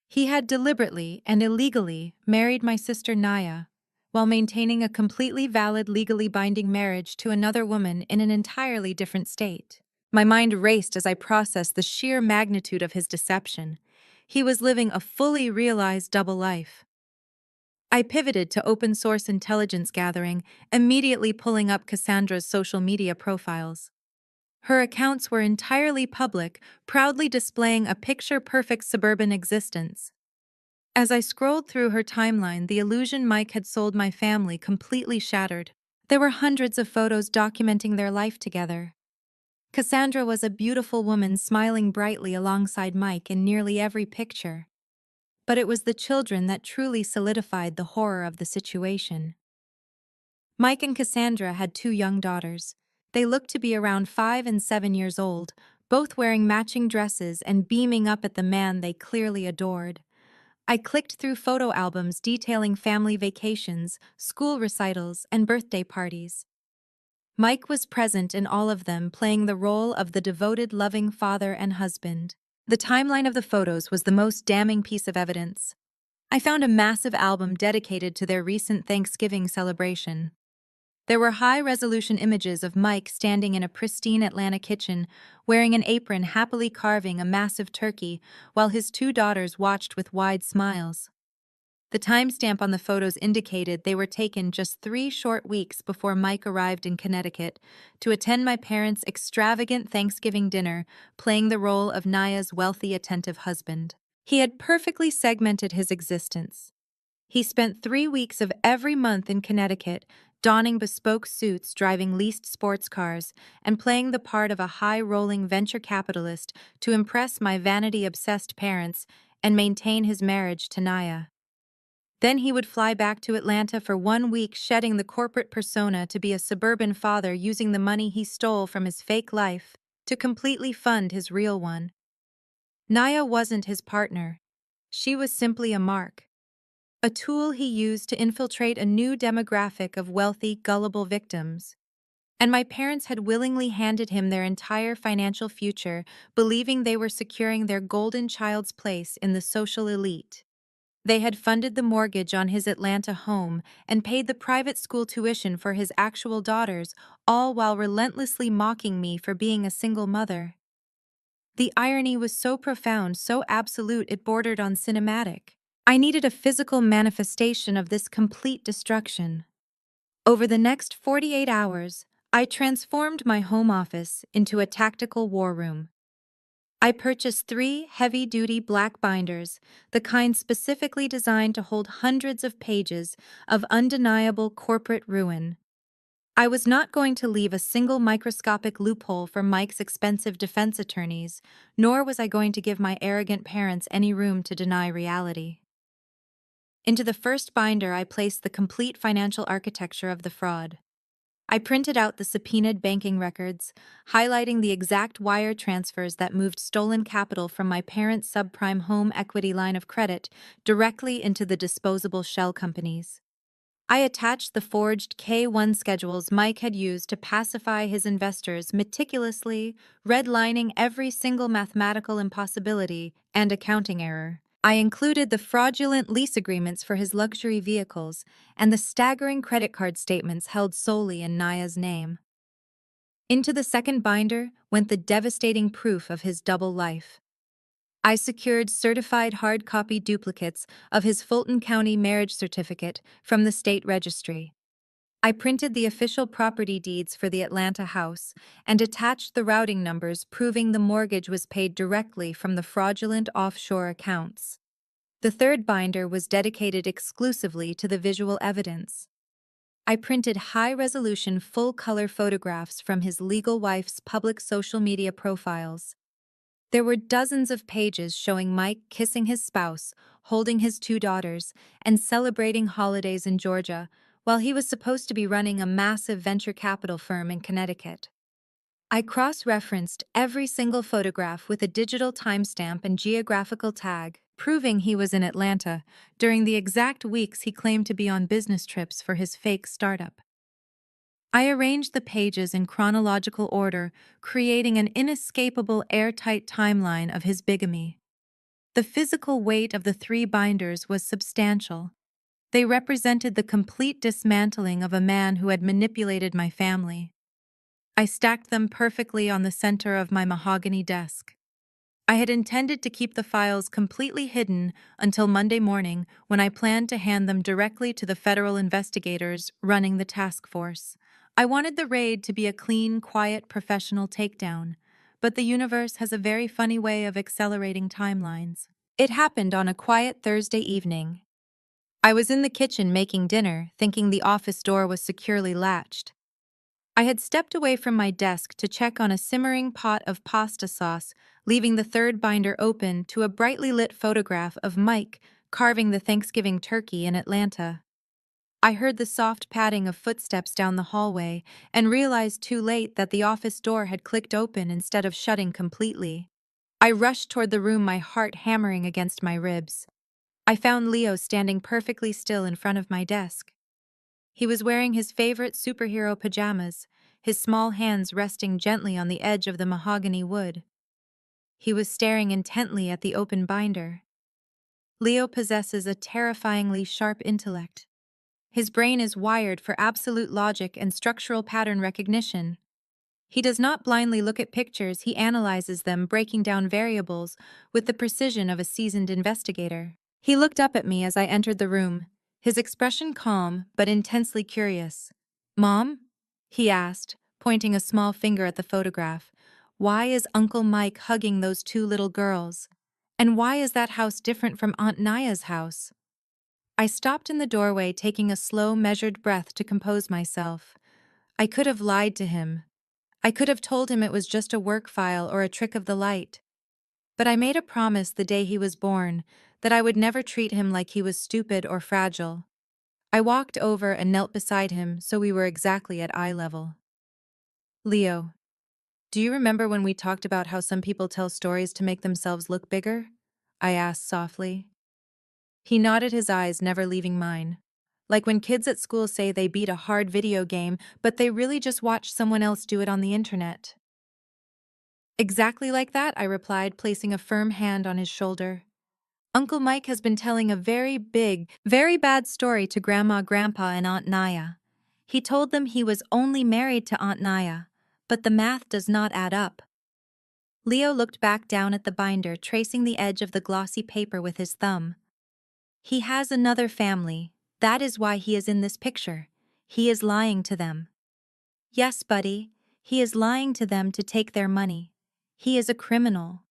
He had deliberately and illegally married my sister Naya, while maintaining a completely valid, legally binding marriage to another woman in an entirely different state. My mind raced as I processed the sheer magnitude of his deception. He was living a fully realized double life. I pivoted to open source intelligence gathering, immediately pulling up Cassandra's social media profiles. Her accounts were entirely public, proudly displaying a picture-perfect suburban existence. As I scrolled through her timeline, the illusion Mike had sold my family completely shattered. There were hundreds of photos documenting their life together. Cassandra was a beautiful woman smiling brightly alongside Mike in nearly every picture. But it was the children that truly solidified the horror of the situation. Mike and Cassandra had 2 young daughters. They looked to be around 5 and 7 years old, both wearing matching dresses and beaming up at the man they clearly adored. I clicked through photo albums detailing family vacations, school recitals, and birthday parties. Mike was present in all of them, playing the role of the devoted, loving father and husband. The timeline of the photos was the most damning piece of evidence. I found a massive album dedicated to their recent Thanksgiving celebration. There were high-resolution images of Mike standing in a pristine Atlanta kitchen, wearing an apron, happily carving a massive turkey, while his 2 daughters watched with wide smiles. The timestamp on the photos indicated they were taken just 3 short weeks before Mike arrived in Connecticut to attend my parents' extravagant Thanksgiving dinner, playing the role of Naya's wealthy, attentive husband. He had perfectly segmented his existence. He spent 3 weeks of every month in Connecticut, donning bespoke suits, driving leased sports cars, and playing the part of a high-rolling venture capitalist to impress my vanity-obsessed parents and maintain his marriage to Naya. Then he would fly back to Atlanta for 1 week, shedding the corporate persona to be a suburban father, using the money he stole from his fake life to completely fund his real one. Naya wasn't his partner. She was simply a mark. A tool he used to infiltrate a new demographic of wealthy, gullible victims. And my parents had willingly handed him their entire financial future, believing they were securing their golden child's place in the social elite. They had funded the mortgage on his Atlanta home and paid the private school tuition for his actual daughters, all while relentlessly mocking me for being a single mother. The irony was so profound, so absolute, it bordered on cinematic. I needed a physical manifestation of this complete destruction. Over the next 48 hours, I transformed my home office into a tactical war room. I purchased 3 heavy-duty black binders, the kind specifically designed to hold hundreds of pages of undeniable corporate ruin. I was not going to leave a single microscopic loophole for Mike's expensive defense attorneys, nor was I going to give my arrogant parents any room to deny reality. Into the first binder, I placed the complete financial architecture of the fraud. I printed out the subpoenaed banking records, highlighting the exact wire transfers that moved stolen capital from my parents' subprime home equity line of credit directly into the disposable shell companies. I attached the forged K-1 schedules Mike had used to pacify his investors, meticulously redlining every single mathematical impossibility and accounting error. I included the fraudulent lease agreements for his luxury vehicles and the staggering credit card statements held solely in Naya's name. Into the second binder went the devastating proof of his double life. I secured certified hard copy duplicates of his Fulton County marriage certificate from the state registry. I printed the official property deeds for the Atlanta house and attached the routing numbers proving the mortgage was paid directly from the fraudulent offshore accounts. The third binder was dedicated exclusively to the visual evidence. I printed high-resolution full-color photographs from his legal wife's public social media profiles. There were dozens of pages showing Mike kissing his spouse, holding his two daughters, and celebrating holidays in Georgia, while he was supposed to be running a massive venture capital firm in Connecticut. I cross-referenced every single photograph with a digital timestamp and geographical tag, proving he was in Atlanta during the exact weeks he claimed to be on business trips for his fake startup. I arranged the pages in chronological order, creating an inescapable airtight timeline of his bigamy. The physical weight of the three binders was substantial. They represented the complete dismantling of a man who had manipulated my family. I stacked them perfectly on the center of my mahogany desk. I had intended to keep the files completely hidden until Monday morning, when I planned to hand them directly to the federal investigators running the task force. I wanted the raid to be a clean, quiet, professional takedown, but the universe has a very funny way of accelerating timelines. It happened on a quiet Thursday evening. I was in the kitchen making dinner, thinking the office door was securely latched. I had stepped away from my desk to check on a simmering pot of pasta sauce, leaving the third binder open to a brightly lit photograph of Mike carving the Thanksgiving turkey in Atlanta. I heard the soft padding of footsteps down the hallway and realized too late that the office door had clicked open instead of shutting completely. I rushed toward the room, my heart hammering against my ribs. I found Leo standing perfectly still in front of my desk. He was wearing his favorite superhero pajamas, his small hands resting gently on the edge of the mahogany wood. He was staring intently at the open binder. Leo possesses a terrifyingly sharp intellect. His brain is wired for absolute logic and structural pattern recognition. He does not blindly look at pictures, he analyzes them, breaking down variables with the precision of a seasoned investigator. He looked up at me as I entered the room, his expression calm but intensely curious. "Mom?" he asked, pointing a small finger at the photograph. "Why is Uncle Mike hugging those two little girls? And why is that house different from Aunt Naya's house?" I stopped in the doorway, taking a slow, measured breath to compose myself. I could have lied to him. I could have told him it was just a work file or a trick of the light. But I made a promise the day he was born that I would never treat him like he was stupid or fragile. I walked over and knelt beside him so we were exactly at eye level. "Leo, do you remember when we talked about how some people tell stories to make themselves look bigger?" I asked softly. He nodded, his eyes never leaving mine. Like when kids at school say they beat a hard video game, but they really just watched someone else do it on the internet. "Exactly like that," I replied, placing a firm hand on his shoulder. "Uncle Mike has been telling a very big, very bad story to Grandma, Grandpa, and Aunt Naya. He told them he was only married to Aunt Naya, but the math does not add up." Leo looked back down at the binder, tracing the edge of the glossy paper with his thumb. "He has another family. That is why he is in this picture. He is lying to them." "Yes, buddy. He is lying to them to take their money. He is a criminal."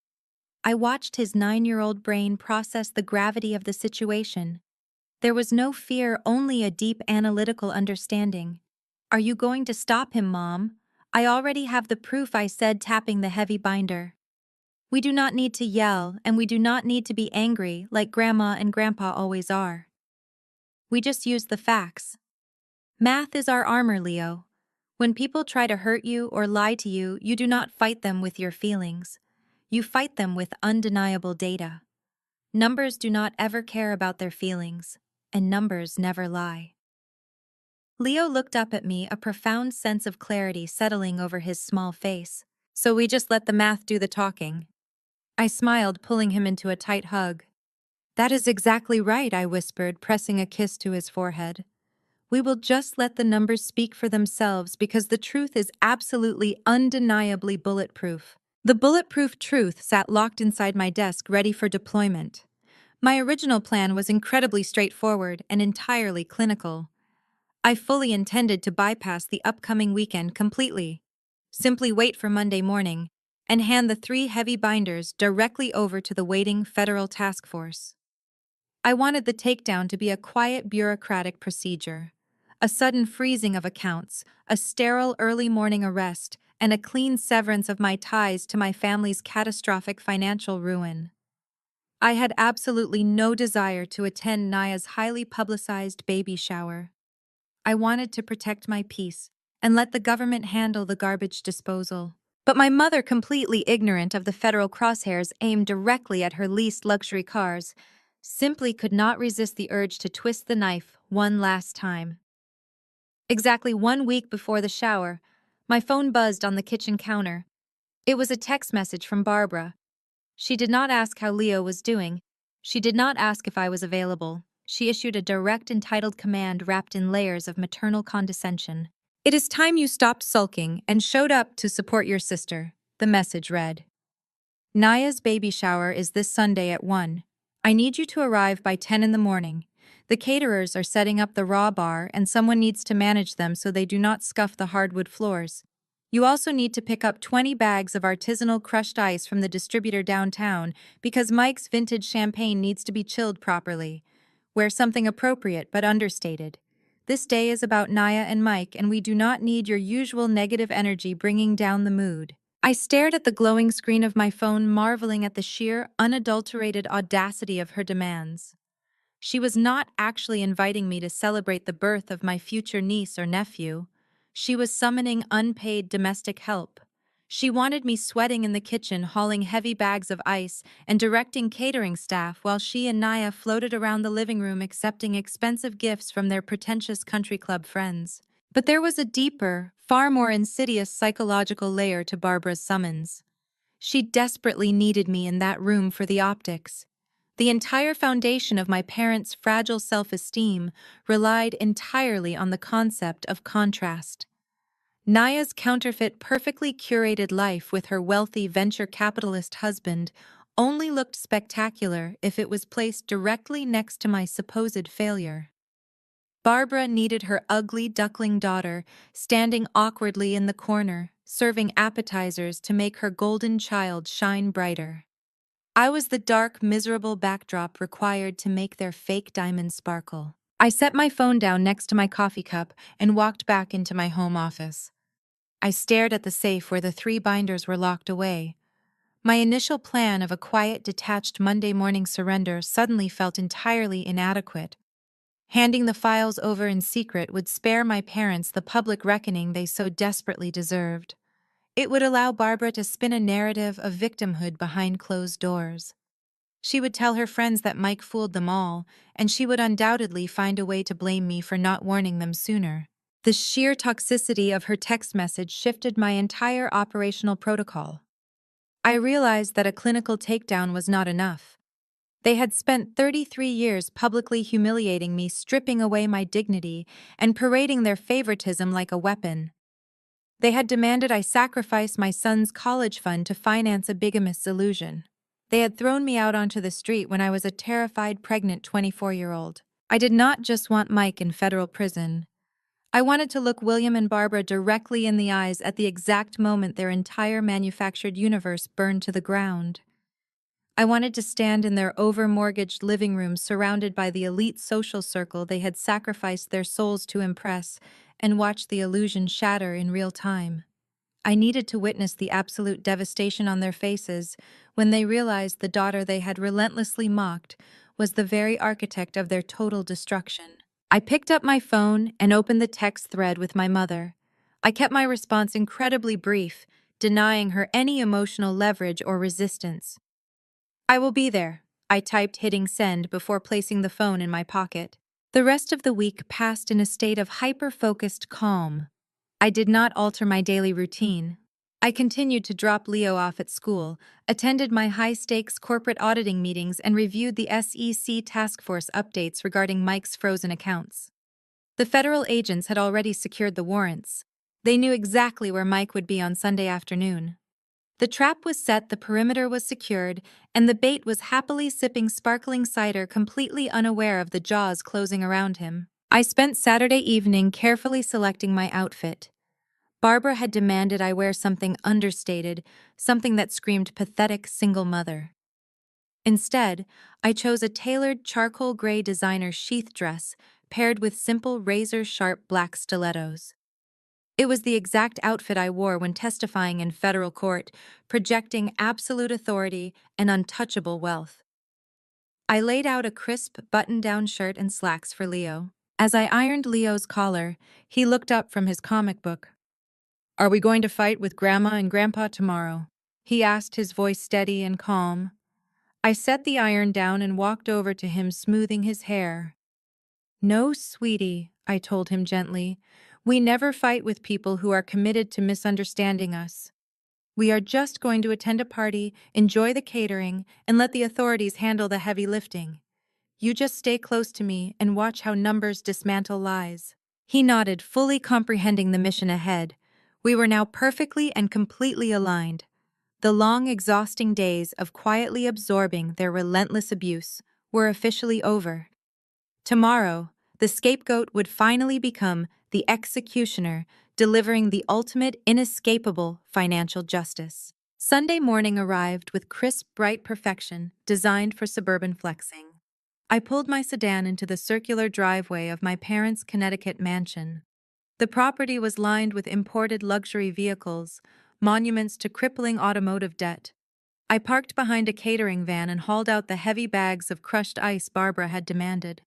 I watched his 9-year-old brain process the gravity of the situation. There was no fear, only a deep analytical understanding. "Are you going to stop him, Mom? I already have the proof," I said, tapping the heavy binder. "We do not need to yell, and we do not need to be angry like Grandma and Grandpa always are. We just use the facts. Math is our armor, Leo. When people try to hurt you or lie to you, you do not fight them with your feelings. You fight them with undeniable data. Numbers do not ever care about their feelings, and numbers never lie." Leo looked up at me, a profound sense of clarity settling over his small face. "So we just let the math do the talking?" I smiled, pulling him into a tight hug. "That is exactly right," I whispered, pressing a kiss to his forehead. "We will just let the numbers speak for themselves because the truth is absolutely, undeniably bulletproof." The bulletproof truth sat locked inside my desk, ready for deployment. My original plan was incredibly straightforward and entirely clinical. I fully intended to bypass the upcoming weekend completely. Simply wait for Monday morning and hand the 3 heavy binders directly over to the waiting federal task force. I wanted the takedown to be a quiet bureaucratic procedure, A sudden freezing of accounts, a sterile early morning arrest, and a clean severance of my ties to my family's catastrophic financial ruin. I had absolutely no desire to attend Naya's highly publicized baby shower. I wanted to protect my peace and let the government handle the garbage disposal. But my mother, completely ignorant of the federal crosshairs aimed directly at her least luxury cars, simply could not resist the urge to twist the knife one last time. Exactly 1 week before the shower, my phone buzzed on the kitchen counter. It was a text message from Barbara. She did not ask how Leo was doing. She did not ask if I was available. She issued a direct, entitled command wrapped in layers of maternal condescension. "It is time you stopped sulking and showed up to support your sister," the message read. "Naya's baby shower is this Sunday at 1. I need you to arrive by 10 in the morning. The caterers are setting up the raw bar and someone needs to manage them so they do not scuff the hardwood floors. You also need to pick up 20 bags of artisanal crushed ice from the distributor downtown because Mike's vintage champagne needs to be chilled properly. Wear something appropriate but understated. This day is about Naya and Mike, and we do not need your usual negative energy bringing down the mood." I stared at the glowing screen of my phone, marveling at the sheer, unadulterated audacity of her demands. She was not actually inviting me to celebrate the birth of my future niece or nephew. She was summoning unpaid domestic help. She wanted me sweating in the kitchen, hauling heavy bags of ice, and directing catering staff while she and Naya floated around the living room accepting expensive gifts from their pretentious country club friends. But there was a deeper, far more insidious psychological layer to Barbara's summons. She desperately needed me in that room for the optics. The entire foundation of my parents' fragile self-esteem relied entirely on the concept of contrast. Naya's counterfeit, perfectly curated life with her wealthy venture capitalist husband only looked spectacular if it was placed directly next to my supposed failure. Barbara needed her ugly duckling daughter, standing awkwardly in the corner, serving appetizers to make her golden child shine brighter. I was the dark, miserable backdrop required to make their fake diamonds sparkle. I set my phone down next to my coffee cup and walked back into my home office. I stared at the safe where the 3 binders were locked away. My initial plan of a quiet, detached Monday morning surrender suddenly felt entirely inadequate. Handing the files over in secret would spare my parents the public reckoning they so desperately deserved. It would allow Barbara to spin a narrative of victimhood behind closed doors. She would tell her friends that Mike fooled them all, and she would undoubtedly find a way to blame me for not warning them sooner. The sheer toxicity of her text message shifted my entire operational protocol. I realized that a clinical takedown was not enough. They had spent 33 years publicly humiliating me, stripping away my dignity, and parading their favoritism like a weapon. They had demanded I sacrifice my son's college fund to finance a bigamist's illusion. They had thrown me out onto the street when I was a terrified, pregnant 24-year-old. I did not just want Mike in federal prison. I wanted to look William and Barbara directly in the eyes at the exact moment their entire manufactured universe burned to the ground. I wanted to stand in their over-mortgaged living room surrounded by the elite social circle they had sacrificed their souls to impress and watch the illusion shatter in real time. I needed to witness the absolute devastation on their faces when they realized the daughter they had relentlessly mocked was the very architect of their total destruction. I picked up my phone and opened the text thread with my mother. I kept my response incredibly brief, denying her any emotional leverage or resistance. "I will be there," I typed, hitting send before placing the phone in my pocket. The rest of the week passed in a state of hyper-focused calm. I did not alter my daily routine. I continued to drop Leo off at school, attended my high-stakes corporate auditing meetings, and reviewed the SEC task force updates regarding Mike's frozen accounts. The federal agents had already secured the warrants. They knew exactly where Mike would be on Sunday afternoon. The trap was set, the perimeter was secured, and the bait was happily sipping sparkling cider, completely unaware of the jaws closing around him. I spent Saturday evening carefully selecting my outfit. Barbara had demanded I wear something understated, something that screamed pathetic single mother. Instead, I chose a tailored charcoal gray designer sheath dress, paired with simple razor-sharp black stilettos. It was the exact outfit I wore when testifying in federal court, projecting absolute authority and untouchable wealth. I laid out a crisp, button-down shirt and slacks for Leo. As I ironed Leo's collar, he looked up from his comic book. "Are we going to fight with Grandma and Grandpa tomorrow?" he asked, his voice steady and calm. I set the iron down and walked over to him, smoothing his hair. "No, sweetie," I told him gently. "We never fight with people who are committed to misunderstanding us. We are just going to attend a party, enjoy the catering, and let the authorities handle the heavy lifting. You just stay close to me and watch how numbers dismantle lies." He nodded, fully comprehending the mission ahead. We were now perfectly and completely aligned. The long, exhausting days of quietly absorbing their relentless abuse were officially over. Tomorrow, the scapegoat would finally become the executioner, delivering the ultimate, inescapable financial justice. Sunday morning arrived with crisp, bright perfection designed for suburban flexing. I pulled my sedan into the circular driveway of my parents' Connecticut mansion. The property was lined with imported luxury vehicles, monuments to crippling automotive debt. I parked behind a catering van and hauled out the heavy bags of crushed ice Barbara had demanded.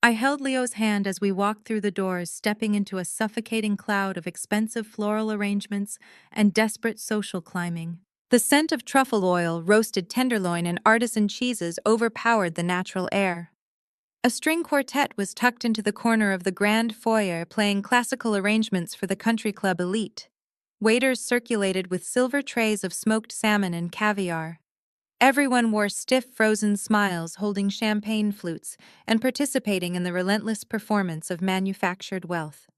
I held Leo's hand as we walked through the doors, stepping into a suffocating cloud of expensive floral arrangements and desperate social climbing. The scent of truffle oil, roasted tenderloin, and artisan cheeses overpowered the natural air. A string quartet was tucked into the corner of the grand foyer, playing classical arrangements for the country club elite. Waiters circulated with silver trays of smoked salmon and caviar. Everyone wore stiff, frozen smiles, holding champagne flutes and participating in the relentless performance of manufactured wealth.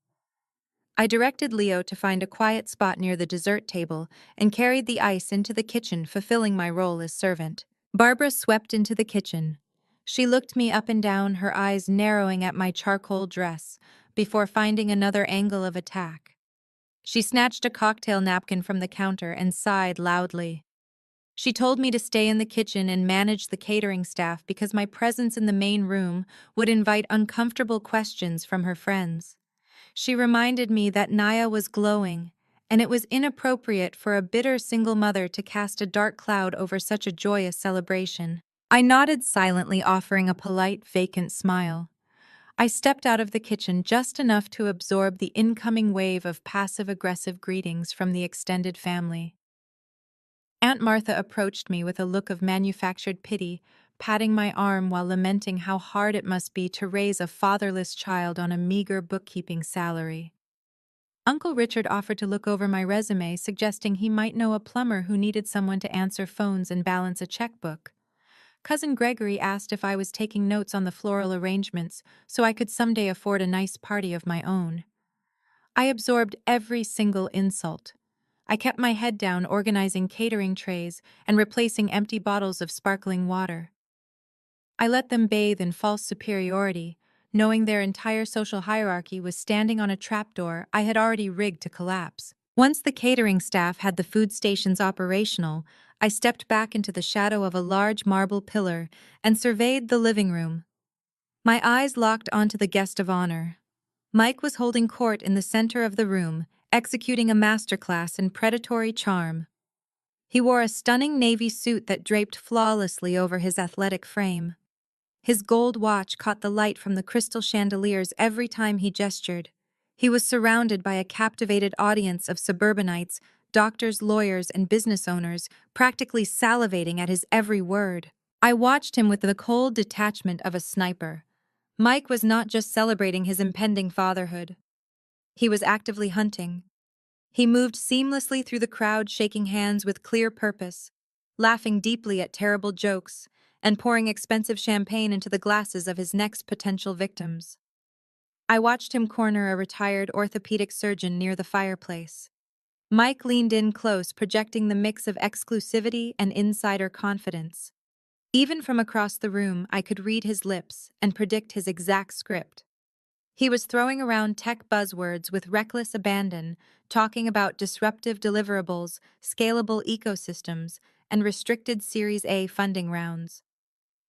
I directed Leo to find a quiet spot near the dessert table and carried the ice into the kitchen, fulfilling my role as servant. Barbara swept into the kitchen. She looked me up and down, her eyes narrowing at my charcoal dress, before finding another angle of attack. She snatched a cocktail napkin from the counter and sighed loudly. She told me to stay in the kitchen and manage the catering staff because my presence in the main room would invite uncomfortable questions from her friends. She reminded me that Naya was glowing, and it was inappropriate for a bitter single mother to cast a dark cloud over such a joyous celebration. I nodded silently, offering a polite, vacant smile. I stepped out of the kitchen just enough to absorb the incoming wave of passive-aggressive greetings from the extended family. Aunt Martha approached me with a look of manufactured pity, patting my arm while lamenting how hard it must be to raise a fatherless child on a meager bookkeeping salary. Uncle Richard offered to look over my resume, suggesting he might know a plumber who needed someone to answer phones and balance a checkbook. Cousin Gregory asked if I was taking notes on the floral arrangements so I could someday afford a nice party of my own. I absorbed every single insult. I kept my head down, organizing catering trays and replacing empty bottles of sparkling water. I let them bathe in false superiority, knowing their entire social hierarchy was standing on a trapdoor I had already rigged to collapse. Once the catering staff had the food stations operational, I stepped back into the shadow of a large marble pillar and surveyed the living room. My eyes locked onto the guest of honor. Mike was holding court in the center of the room, executing a masterclass in predatory charm. He wore a stunning navy suit that draped flawlessly over his athletic frame. His gold watch caught the light from the crystal chandeliers every time he gestured. He was surrounded by a captivated audience of suburbanites, doctors, lawyers, and business owners, practically salivating at his every word. I watched him with the cold detachment of a sniper. Mike was not just celebrating his impending fatherhood. He was actively hunting. He moved seamlessly through the crowd, shaking hands with clear purpose, laughing deeply at terrible jokes, and pouring expensive champagne into the glasses of his next potential victims. I watched him corner a retired orthopedic surgeon near the fireplace. Mike leaned in close, projecting the mix of exclusivity and insider confidence. Even from across the room, I could read his lips and predict his exact script. He was throwing around tech buzzwords with reckless abandon, talking about disruptive deliverables, scalable ecosystems, and restricted Series A funding rounds.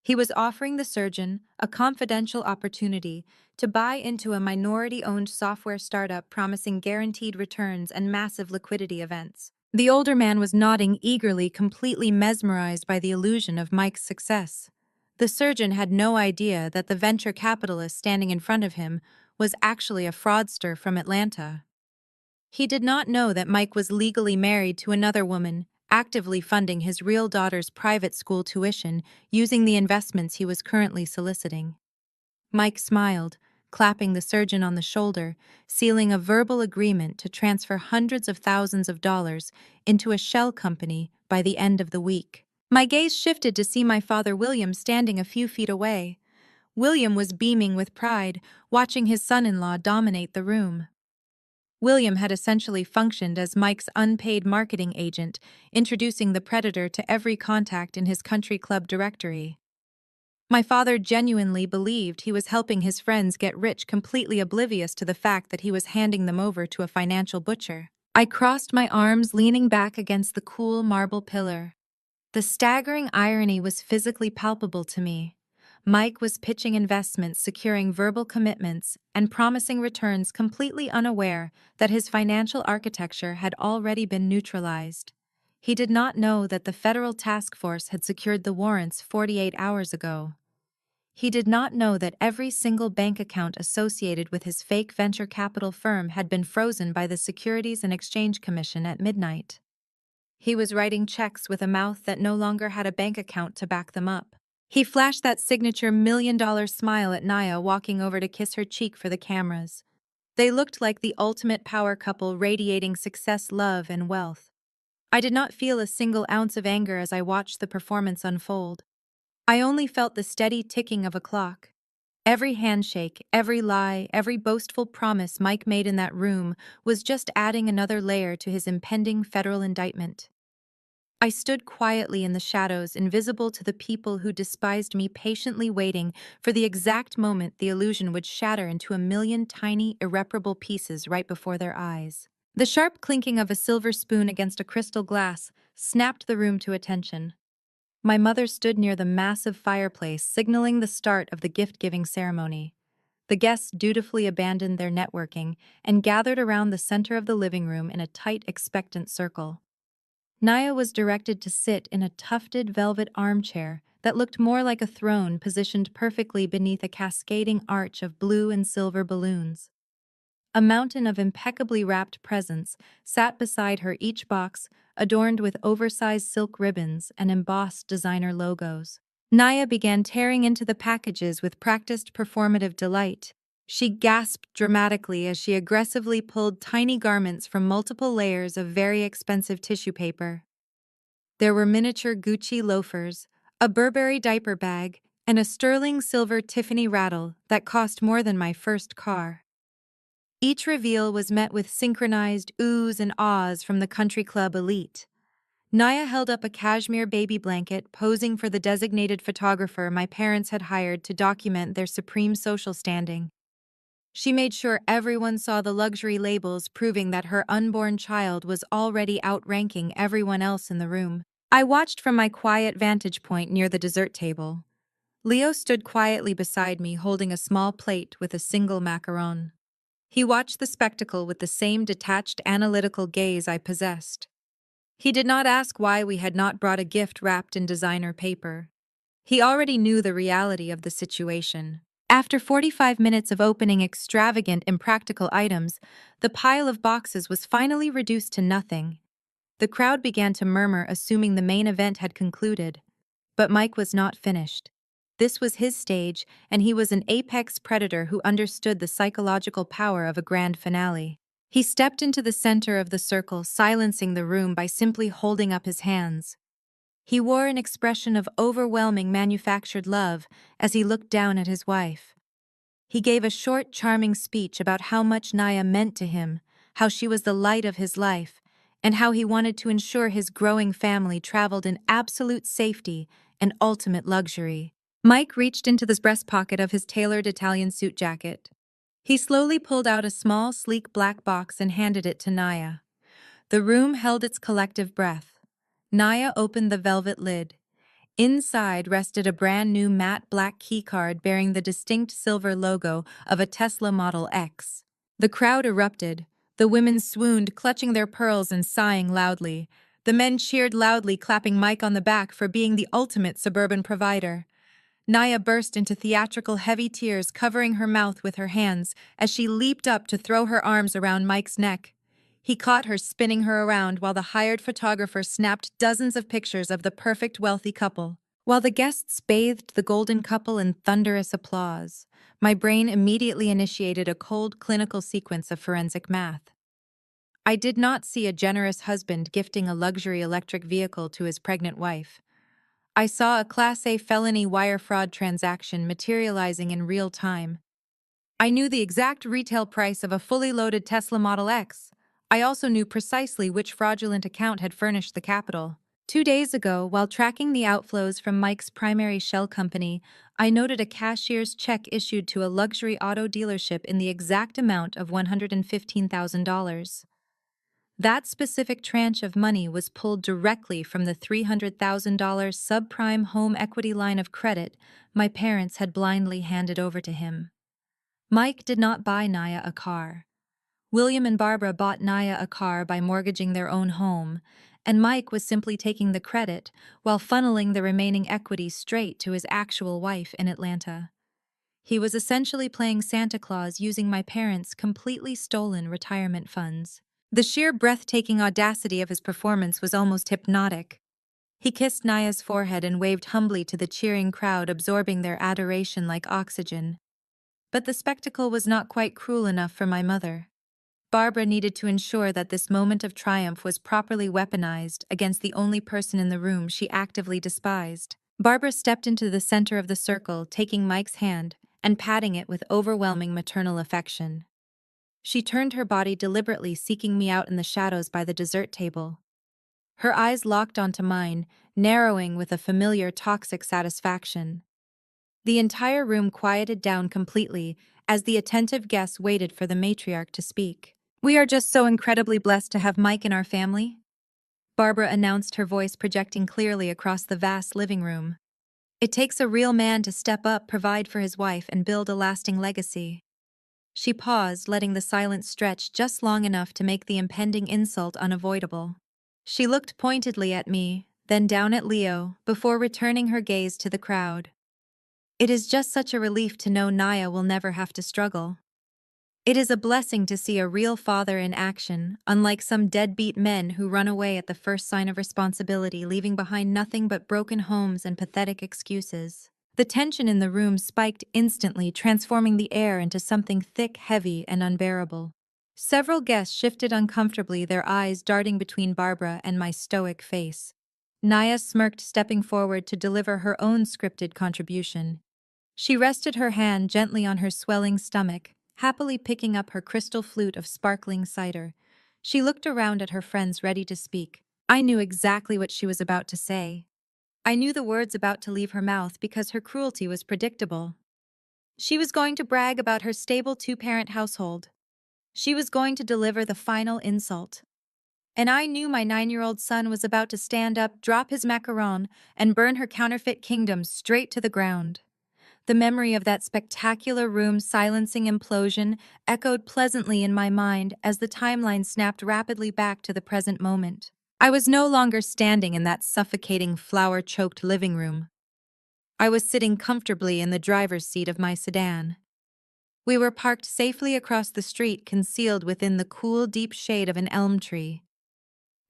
He was offering the surgeon a confidential opportunity to buy into a minority-owned software startup promising guaranteed returns and massive liquidity events. The older man was nodding eagerly, completely mesmerized by the illusion of Mike's success. The surgeon had no idea that the venture capitalist standing in front of him was actually a fraudster from Atlanta. He did not know that Mike was legally married to another woman, actively funding his real daughter's private school tuition using the investments he was currently soliciting. Mike smiled, clapping the surgeon on the shoulder, sealing a verbal agreement to transfer hundreds of thousands of dollars into a shell company by the end of the week. My gaze shifted to see my father William standing a few feet away. William was beaming with pride, watching his son-in-law dominate the room. William had essentially functioned as Mike's unpaid marketing agent, introducing the predator to every contact in his country club directory. My father genuinely believed he was helping his friends get rich, completely oblivious to the fact that he was handing them over to a financial butcher. I crossed my arms, leaning back against the cool marble pillar. The staggering irony was physically palpable to me. Mike was pitching investments, securing verbal commitments, and promising returns, completely unaware that his financial architecture had already been neutralized. He did not know that the federal task force had secured the warrants 48 hours ago. He did not know that every single bank account associated with his fake venture capital firm had been frozen by the Securities and Exchange Commission at midnight. He was writing checks with a mouth that no longer had a bank account to back them up. He flashed that signature $1 million smile at Naya, walking over to kiss her cheek for the cameras. They looked like the ultimate power couple, radiating success, love, and wealth. I did not feel a single ounce of anger as I watched the performance unfold. I only felt the steady ticking of a clock. Every handshake, every lie, every boastful promise Mike made in that room was just adding another layer to his impending federal indictment. I stood quietly in the shadows, invisible to the people who despised me, patiently waiting for the exact moment the illusion would shatter into a million tiny, irreparable pieces right before their eyes. The sharp clinking of a silver spoon against a crystal glass snapped the room to attention. My mother stood near the massive fireplace, signaling the start of the gift-giving ceremony. The guests dutifully abandoned their networking and gathered around the center of the living room in a tight, expectant circle. Naya was directed to sit in a tufted velvet armchair that looked more like a throne, positioned perfectly beneath a cascading arch of blue and silver balloons. A mountain of impeccably wrapped presents sat beside her, each box adorned with oversized silk ribbons and embossed designer logos. Naya began tearing into the packages with practiced performative delight. She gasped dramatically as she aggressively pulled tiny garments from multiple layers of very expensive tissue paper. There were miniature Gucci loafers, a Burberry diaper bag, and a sterling silver Tiffany rattle that cost more than my first car. Each reveal was met with synchronized oohs and ahs from the country club elite. Naya held up a cashmere baby blanket, posing for the designated photographer my parents had hired to document their supreme social standing. She made sure everyone saw the luxury labels, proving that her unborn child was already outranking everyone else in the room. I watched from my quiet vantage point near the dessert table. Leo stood quietly beside me, holding a small plate with a single macaron. He watched the spectacle with the same detached, analytical gaze I possessed. He did not ask why we had not brought a gift wrapped in designer paper. He already knew the reality of the situation. After 45 minutes of opening extravagant, impractical items, the pile of boxes was finally reduced to nothing. The crowd began to murmur, assuming the main event had concluded. But Mike was not finished. This was his stage, and he was an apex predator who understood the psychological power of a grand finale. He stepped into the center of the circle, silencing the room by simply holding up his hands. He wore an expression of overwhelming manufactured love as he looked down at his wife. He gave a short, charming speech about how much Naya meant to him, how she was the light of his life, and how he wanted to ensure his growing family traveled in absolute safety and ultimate luxury. Mike reached into the breast pocket of his tailored Italian suit jacket. He slowly pulled out a small, sleek black box and handed it to Naya. The room held its collective breath. Naya opened the velvet lid. Inside rested a brand new matte black keycard bearing the distinct silver logo of a Tesla Model X. The crowd erupted. The women swooned, clutching their pearls and sighing loudly. The men cheered loudly, clapping Mike on the back for being the ultimate suburban provider. Naya burst into theatrical heavy tears, covering her mouth with her hands as she leaped up to throw her arms around Mike's neck. He caught her, spinning her around while the hired photographer snapped dozens of pictures of the perfect wealthy couple. While the guests bathed the golden couple in thunderous applause, my brain immediately initiated a cold clinical sequence of forensic math. I did not see a generous husband gifting a luxury electric vehicle to his pregnant wife. I saw a Class A felony wire fraud transaction materializing in real time. I knew the exact retail price of a fully loaded Tesla Model X. I also knew precisely which fraudulent account had furnished the capital. 2 days ago, while tracking the outflows from Mike's primary shell company, I noted a cashier's check issued to a luxury auto dealership in the exact amount of $115,000. That specific tranche of money was pulled directly from the $300,000 subprime home equity line of credit my parents had blindly handed over to him. Mike did not buy Naya a car. William and Barbara bought Naya a car by mortgaging their own home, and Mike was simply taking the credit while funneling the remaining equity straight to his actual wife in Atlanta. He was essentially playing Santa Claus using my parents' completely stolen retirement funds. The sheer breathtaking audacity of his performance was almost hypnotic. He kissed Naya's forehead and waved humbly to the cheering crowd, absorbing their adoration like oxygen. But the spectacle was not quite cruel enough for my mother. Barbara needed to ensure that this moment of triumph was properly weaponized against the only person in the room she actively despised. Barbara stepped into the center of the circle, taking Mike's hand and patting it with overwhelming maternal affection. She turned her body deliberately, seeking me out in the shadows by the dessert table. Her eyes locked onto mine, narrowing with a familiar toxic satisfaction. The entire room quieted down completely as the attentive guests waited for the matriarch to speak. "We are just so incredibly blessed to have Mike in our family," Barbara announced, her voice projecting clearly across the vast living room. "It takes a real man to step up, provide for his wife, and build a lasting legacy." She paused, letting the silence stretch just long enough to make the impending insult unavoidable. She looked pointedly at me, then down at Leo, before returning her gaze to the crowd. "It is just such a relief to know Naya will never have to struggle. It is a blessing to see a real father in action, unlike some deadbeat men who run away at the first sign of responsibility, leaving behind nothing but broken homes and pathetic excuses." The tension in the room spiked instantly, transforming the air into something thick, heavy, and unbearable. Several guests shifted uncomfortably, their eyes darting between Barbara and my stoic face. Naya smirked, stepping forward to deliver her own scripted contribution. She rested her hand gently on her swelling stomach, happily picking up her crystal flute of sparkling cider. She looked around at her friends, ready to speak. I knew exactly what she was about to say. I knew the words about to leave her mouth because her cruelty was predictable. She was going to brag about her stable two-parent household. She was going to deliver the final insult. And I knew my 9-year-old son was about to stand up, drop his macaron, and burn her counterfeit kingdom straight to the ground. The memory of that spectacular room's silencing implosion echoed pleasantly in my mind as the timeline snapped rapidly back to the present moment. I was no longer standing in that suffocating, flour-choked living room. I was sitting comfortably in the driver's seat of my sedan. We were parked safely across the street, concealed within the cool, deep shade of an elm tree.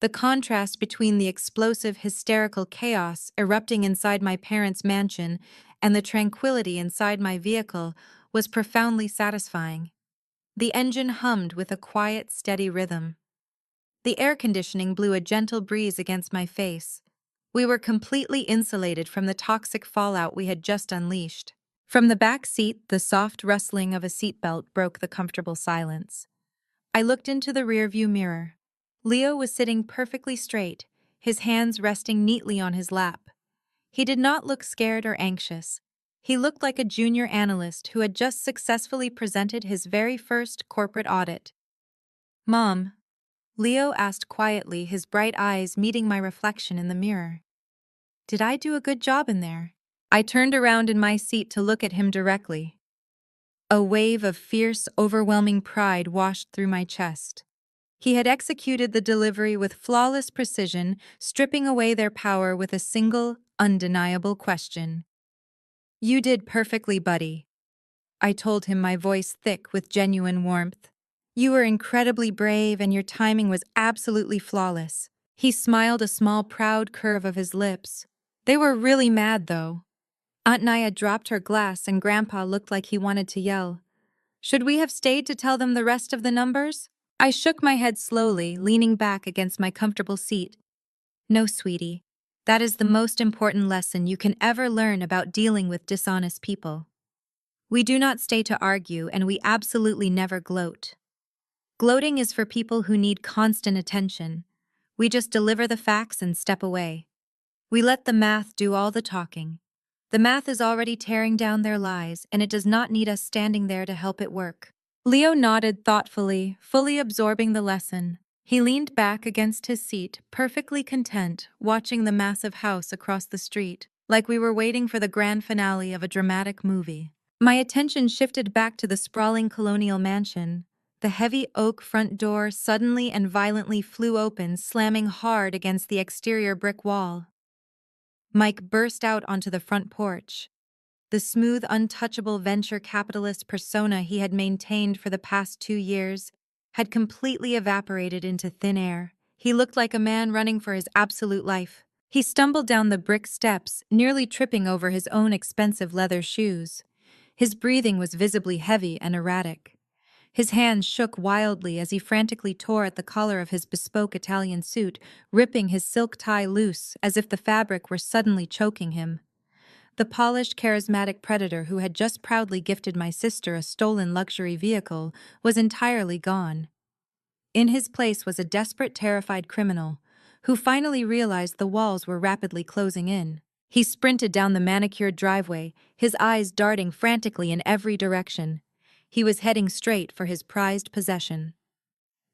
The contrast between the explosive, hysterical chaos erupting inside my parents' mansion and the tranquility inside my vehicle was profoundly satisfying. The engine hummed with a quiet, steady rhythm. The air conditioning blew a gentle breeze against my face. We were completely insulated from the toxic fallout we had just unleashed. From the back seat, the soft rustling of a seatbelt broke the comfortable silence. I looked into the rearview mirror. Leo was sitting perfectly straight, his hands resting neatly on his lap. He did not look scared or anxious. He looked like a junior analyst who had just successfully presented his very first corporate audit. "Mom," Leo asked quietly, his bright eyes meeting my reflection in the mirror. Did I do a good job in there? I turned around in my seat to look at him directly. A wave of fierce, overwhelming pride washed through my chest. He had executed the delivery with flawless precision, stripping away their power with a single, undeniable question. "You did perfectly, buddy," I told him, my voice thick with genuine warmth. "You were incredibly brave and your timing was absolutely flawless." He smiled, a small, proud curve of his lips. They were really mad, though. Aunt Naya dropped her glass and Grandpa looked like he wanted to yell. "Should we have stayed to tell them the rest of the numbers?" I shook my head slowly, leaning back against my comfortable seat. "No, sweetie. That is the most important lesson you can ever learn about dealing with dishonest people. We do not stay to argue, and we absolutely never gloat. Gloating is for people who need constant attention. We just deliver the facts and step away. We let the math do all the talking. The math is already tearing down their lies, and it does not need us standing there to help it work." Leo nodded thoughtfully, fully absorbing the lesson. He leaned back against his seat, perfectly content, watching the massive house across the street, like we were waiting for the grand finale of a dramatic movie. My attention shifted back to the sprawling colonial mansion. The heavy oak front door suddenly and violently flew open, slamming hard against the exterior brick wall. Mike burst out onto the front porch. The smooth, untouchable venture capitalist persona he had maintained for the past 2 years had completely evaporated into thin air. He looked like a man running for his absolute life. He stumbled down the brick steps, nearly tripping over his own expensive leather shoes. His breathing was visibly heavy and erratic. His hands shook wildly as he frantically tore at the collar of his bespoke Italian suit, ripping his silk tie loose as if the fabric were suddenly choking him. The polished, charismatic predator who had just proudly gifted my sister a stolen luxury vehicle was entirely gone. In his place was a desperate, terrified criminal who finally realized the walls were rapidly closing in. He sprinted down the manicured driveway, his eyes darting frantically in every direction. He was heading straight for his prized possession.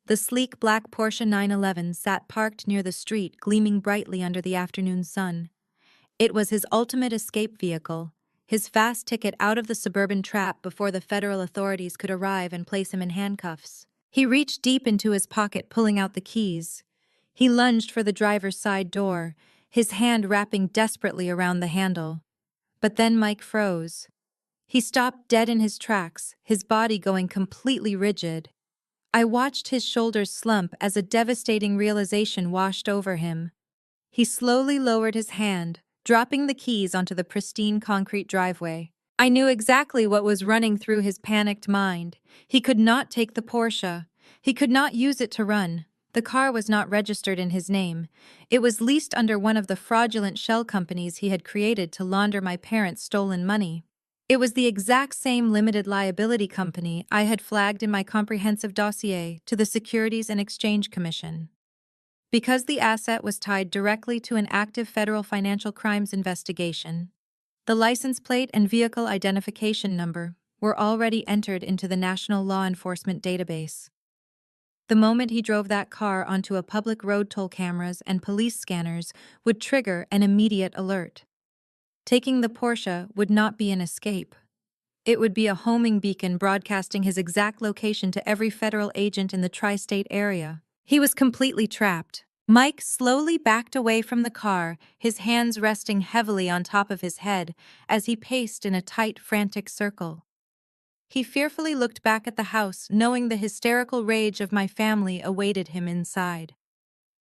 The sleek black Porsche 911 sat parked near the street, gleaming brightly under the afternoon sun. It was his ultimate escape vehicle, his fast ticket out of the suburban trap before the federal authorities could arrive and place him in handcuffs. He reached deep into his pocket, pulling out the keys. He lunged for the driver's side door, his hand wrapping desperately around the handle. But then Mike froze. He stopped dead in his tracks, his body going completely rigid. I watched his shoulders slump as a devastating realization washed over him. He slowly lowered his hand, dropping the keys onto the pristine concrete driveway. I knew exactly what was running through his panicked mind. He could not take the Porsche. He could not use it to run. The car was not registered in his name. It was leased under one of the fraudulent shell companies he had created to launder my parents' stolen money. It was the exact same limited liability company I had flagged in my comprehensive dossier to the Securities and Exchange Commission. Because the asset was tied directly to an active federal financial crimes investigation, the license plate and vehicle identification number were already entered into the National Law Enforcement Database. The moment he drove that car onto a public road, toll cameras and police scanners would trigger an immediate alert. Taking the Porsche would not be an escape. It would be a homing beacon broadcasting his exact location to every federal agent in the tri-state area. He was completely trapped. Mike slowly backed away from the car, his hands resting heavily on top of his head as he paced in a tight, frantic circle. He fearfully looked back at the house, knowing the hysterical rage of my family awaited him inside.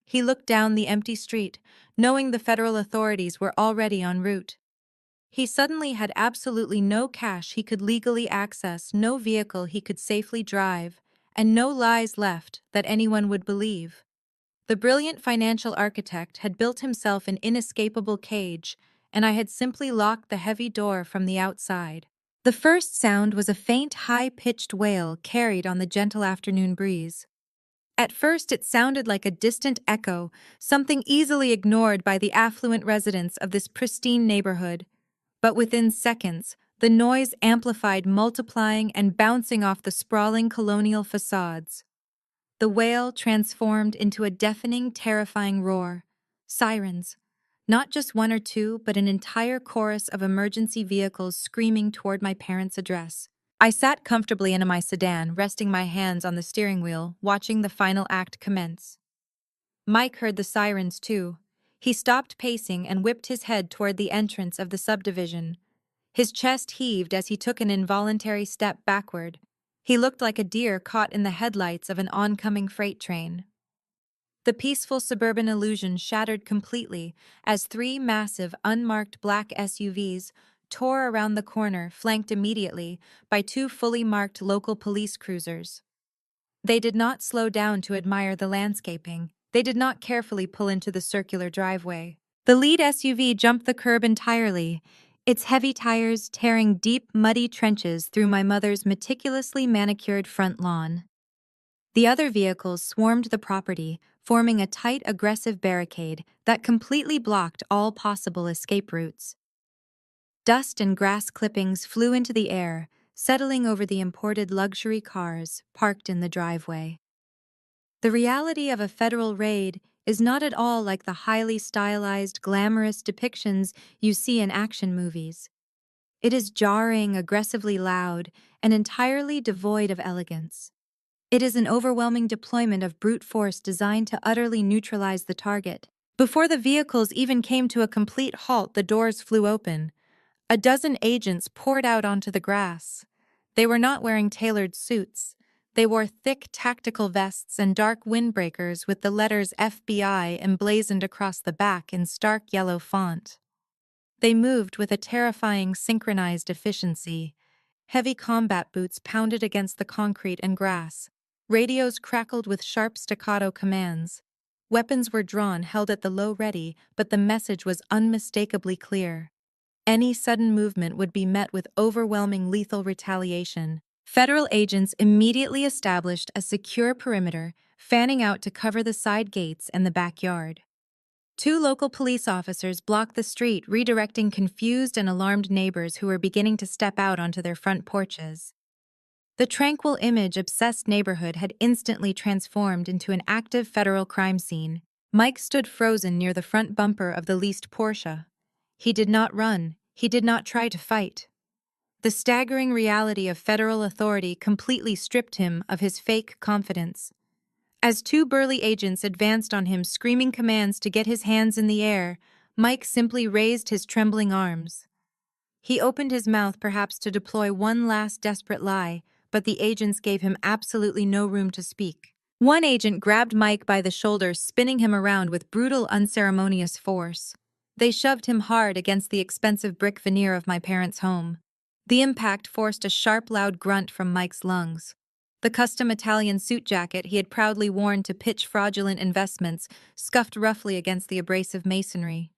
He looked down the empty street, knowing the federal authorities were already en route. He suddenly had absolutely no cash he could legally access, no vehicle he could safely drive, and no lies left that anyone would believe. The brilliant financial architect had built himself an inescapable cage, and I had simply locked the heavy door from the outside. The first sound was a faint, high-pitched wail carried on the gentle afternoon breeze. At first it sounded like a distant echo, something easily ignored by the affluent residents of this pristine neighborhood. But within seconds, the noise amplified, multiplying and bouncing off the sprawling colonial facades. The wail transformed into a deafening, terrifying roar. Sirens. Not just one or two, but an entire chorus of emergency vehicles screaming toward my parents' address. I sat comfortably in my sedan, resting my hands on the steering wheel, watching the final act commence. Mike heard the sirens too. He stopped pacing and whipped his head toward the entrance of the subdivision. His chest heaved as he took an involuntary step backward. He looked like a deer caught in the headlights of an oncoming freight train. The peaceful suburban illusion shattered completely as three massive, unmarked black SUVs tore around the corner, flanked immediately by two fully marked local police cruisers. They did not slow down to admire the landscaping. They did not carefully pull into the circular driveway. The lead SUV jumped the curb entirely, its heavy tires tearing deep, muddy trenches through my mother's meticulously manicured front lawn. The other vehicles swarmed the property, forming a tight, aggressive barricade that completely blocked all possible escape routes. Dust and grass clippings flew into the air, settling over the imported luxury cars parked in the driveway. The reality of a federal raid is not at all like the highly stylized, glamorous depictions you see in action movies. It is jarring, aggressively loud, and entirely devoid of elegance. It is an overwhelming deployment of brute force designed to utterly neutralize the target. Before the vehicles even came to a complete halt, the doors flew open. A dozen agents poured out onto the grass. They were not wearing tailored suits. They wore thick tactical vests and dark windbreakers with the letters FBI emblazoned across the back in stark yellow font. They moved with a terrifying synchronized efficiency. Heavy combat boots pounded against the concrete and grass. Radios crackled with sharp staccato commands. Weapons were drawn, held at the low ready, but the message was unmistakably clear. Any sudden movement would be met with overwhelming lethal retaliation. Federal agents immediately established a secure perimeter, fanning out to cover the side gates and the backyard. Two local police officers blocked the street, redirecting confused and alarmed neighbors who were beginning to step out onto their front porches. The tranquil image-obsessed neighborhood had instantly transformed into an active federal crime scene. Mike stood frozen near the front bumper of the leased Porsche. He did not run. He did not try to fight. The staggering reality of federal authority completely stripped him of his fake confidence. As two burly agents advanced on him, screaming commands to get his hands in the air, Mike simply raised his trembling arms. He opened his mouth perhaps to deploy one last desperate lie, but the agents gave him absolutely no room to speak. One agent grabbed Mike by the shoulder, spinning him around with brutal, unceremonious force. They shoved him hard against the expensive brick veneer of my parents' home. The impact forced a sharp, loud grunt from Mike's lungs. The custom Italian suit jacket he had proudly worn to pitch fraudulent investments scuffed roughly against the abrasive masonry.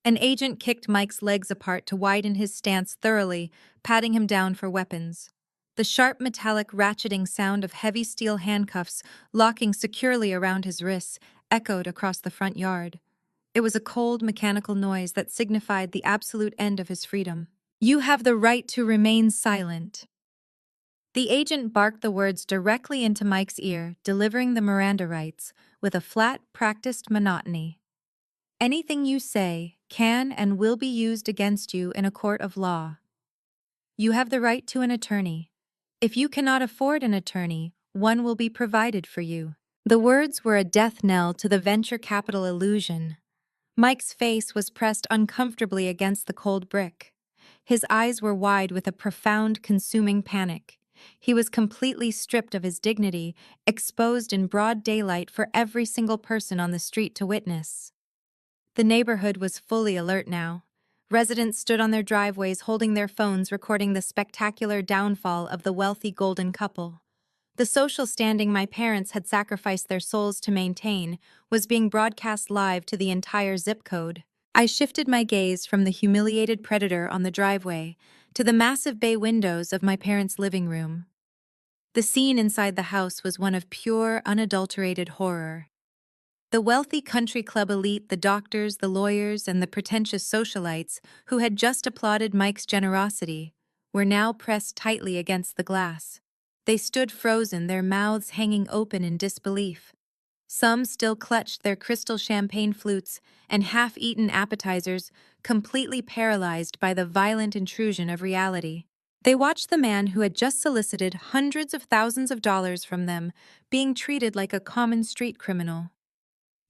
An agent kicked Mike's legs apart to widen his stance thoroughly, patting him down for weapons. The sharp metallic ratcheting sound of heavy steel handcuffs locking securely around his wrists echoed across the front yard. It was a cold, mechanical noise that signified the absolute end of his freedom. "You have the right to remain silent." The agent barked the words directly into Mike's ear, delivering the Miranda rights with a flat, practiced monotony. "Anything you say can and will be used against you in a court of law. You have the right to an attorney. If you cannot afford an attorney, one will be provided for you." The words were a death knell to the venture capital illusion. Mike's face was pressed uncomfortably against the cold brick. His eyes were wide with a profound, consuming panic. He was completely stripped of his dignity, exposed in broad daylight for every single person on the street to witness. The neighborhood was fully alert now. Residents stood on their driveways holding their phones, recording the spectacular downfall of the wealthy golden couple. The social standing my parents had sacrificed their souls to maintain was being broadcast live to the entire zip code. I shifted my gaze from the humiliated predator on the driveway to the massive bay windows of my parents' living room. The scene inside the house was one of pure, unadulterated horror. The wealthy country club elite, the doctors, the lawyers, and the pretentious socialites who had just applauded Mike's generosity, were now pressed tightly against the glass. They stood frozen, their mouths hanging open in disbelief. Some still clutched their crystal champagne flutes and half-eaten appetizers, completely paralyzed by the violent intrusion of reality. They watched the man who had just solicited hundreds of thousands of dollars from them being treated like a common street criminal.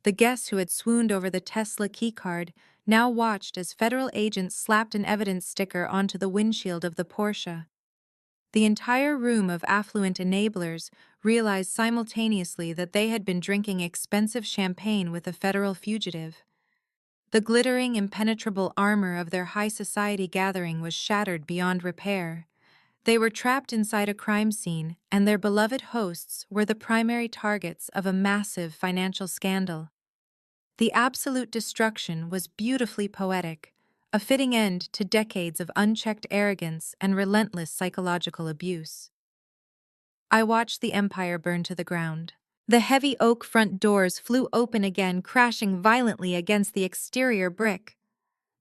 The guests who had swooned over the Tesla keycard now watched as federal agents slapped an evidence sticker onto the windshield of the Porsche. The entire room of affluent enablers realized simultaneously that they had been drinking expensive champagne with a federal fugitive. The glittering, impenetrable armor of their high society gathering was shattered beyond repair. They were trapped inside a crime scene, and their beloved hosts were the primary targets of a massive financial scandal. The absolute destruction was beautifully poetic, a fitting end to decades of unchecked arrogance and relentless psychological abuse. I watched the empire burn to the ground. The heavy oak front doors flew open again, crashing violently against the exterior brick.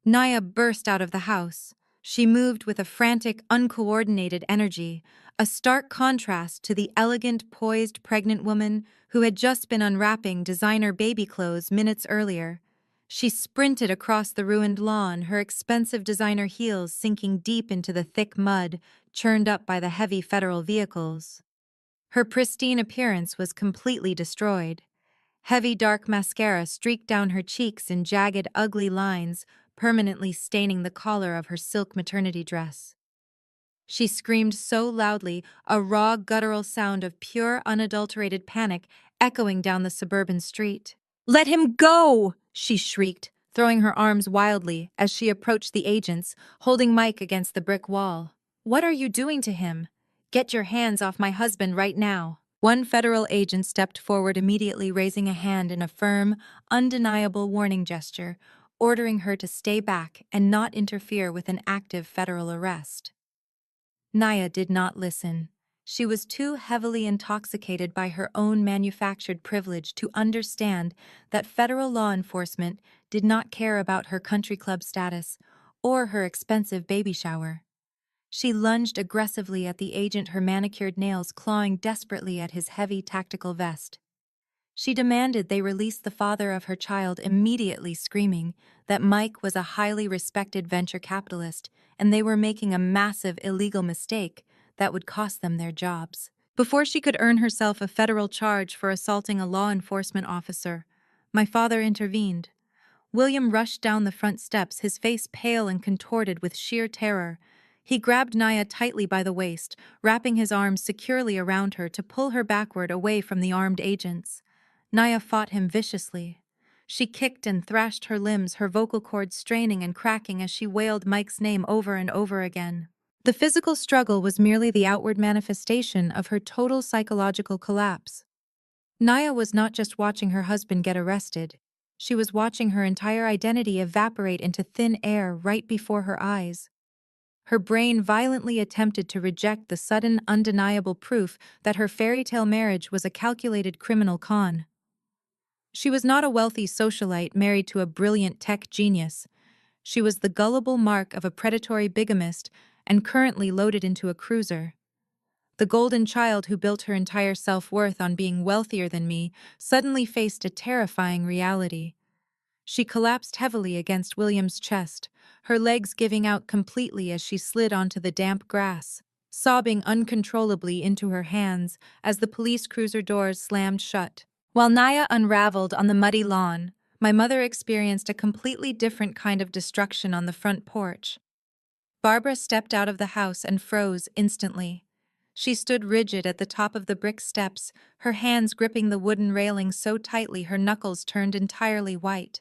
Naya burst out of the house. She moved with a frantic, uncoordinated energy, a stark contrast to the elegant, poised pregnant woman who had just been unwrapping designer baby clothes minutes earlier. She sprinted across the ruined lawn, her expensive designer heels sinking deep into the thick mud churned up by the heavy federal vehicles. Her pristine appearance was completely destroyed. Heavy dark mascara streaked down her cheeks in jagged, ugly lines, permanently staining the collar of her silk maternity dress. She screamed so loudly, a raw, guttural sound of pure, unadulterated panic echoing down the suburban street. "Let him go!" she shrieked, throwing her arms wildly as she approached the agents, holding Mike against the brick wall. "What are you doing to him? Get your hands off my husband right now." One federal agent stepped forward, immediately raising a hand in a firm, undeniable warning gesture, ordering her to stay back and not interfere with an active federal arrest. Naya did not listen. She was too heavily intoxicated by her own manufactured privilege to understand that federal law enforcement did not care about her country club status or her expensive baby shower. She lunged aggressively at the agent, her manicured nails clawing desperately at his heavy tactical vest. She demanded they release the father of her child, immediately screaming that Mike was a highly respected venture capitalist and they were making a massive illegal mistake that would cost them their jobs. Before she could earn herself a federal charge for assaulting a law enforcement officer, my father intervened. William rushed down the front steps, his face pale and contorted with sheer terror. He grabbed Naya tightly by the waist, wrapping his arms securely around her to pull her backward away from the armed agents. Naya fought him viciously. She kicked and thrashed her limbs, her vocal cords straining and cracking as she wailed Mike's name over and over again. The physical struggle was merely the outward manifestation of her total psychological collapse. Naya was not just watching her husband get arrested. She was watching her entire identity evaporate into thin air right before her eyes. Her brain violently attempted to reject the sudden, undeniable proof that her fairy tale marriage was a calculated criminal con. She was not a wealthy socialite married to a brilliant tech genius. She was the gullible mark of a predatory bigamist and currently loaded into a cruiser. The golden child who built her entire self-worth on being wealthier than me suddenly faced a terrifying reality. She collapsed heavily against William's chest, her legs giving out completely as she slid onto the damp grass, sobbing uncontrollably into her hands as the police cruiser doors slammed shut. While Naya unraveled on the muddy lawn, my mother experienced a completely different kind of destruction on the front porch. Barbara stepped out of the house and froze instantly. She stood rigid at the top of the brick steps, her hands gripping the wooden railing so tightly her knuckles turned entirely white.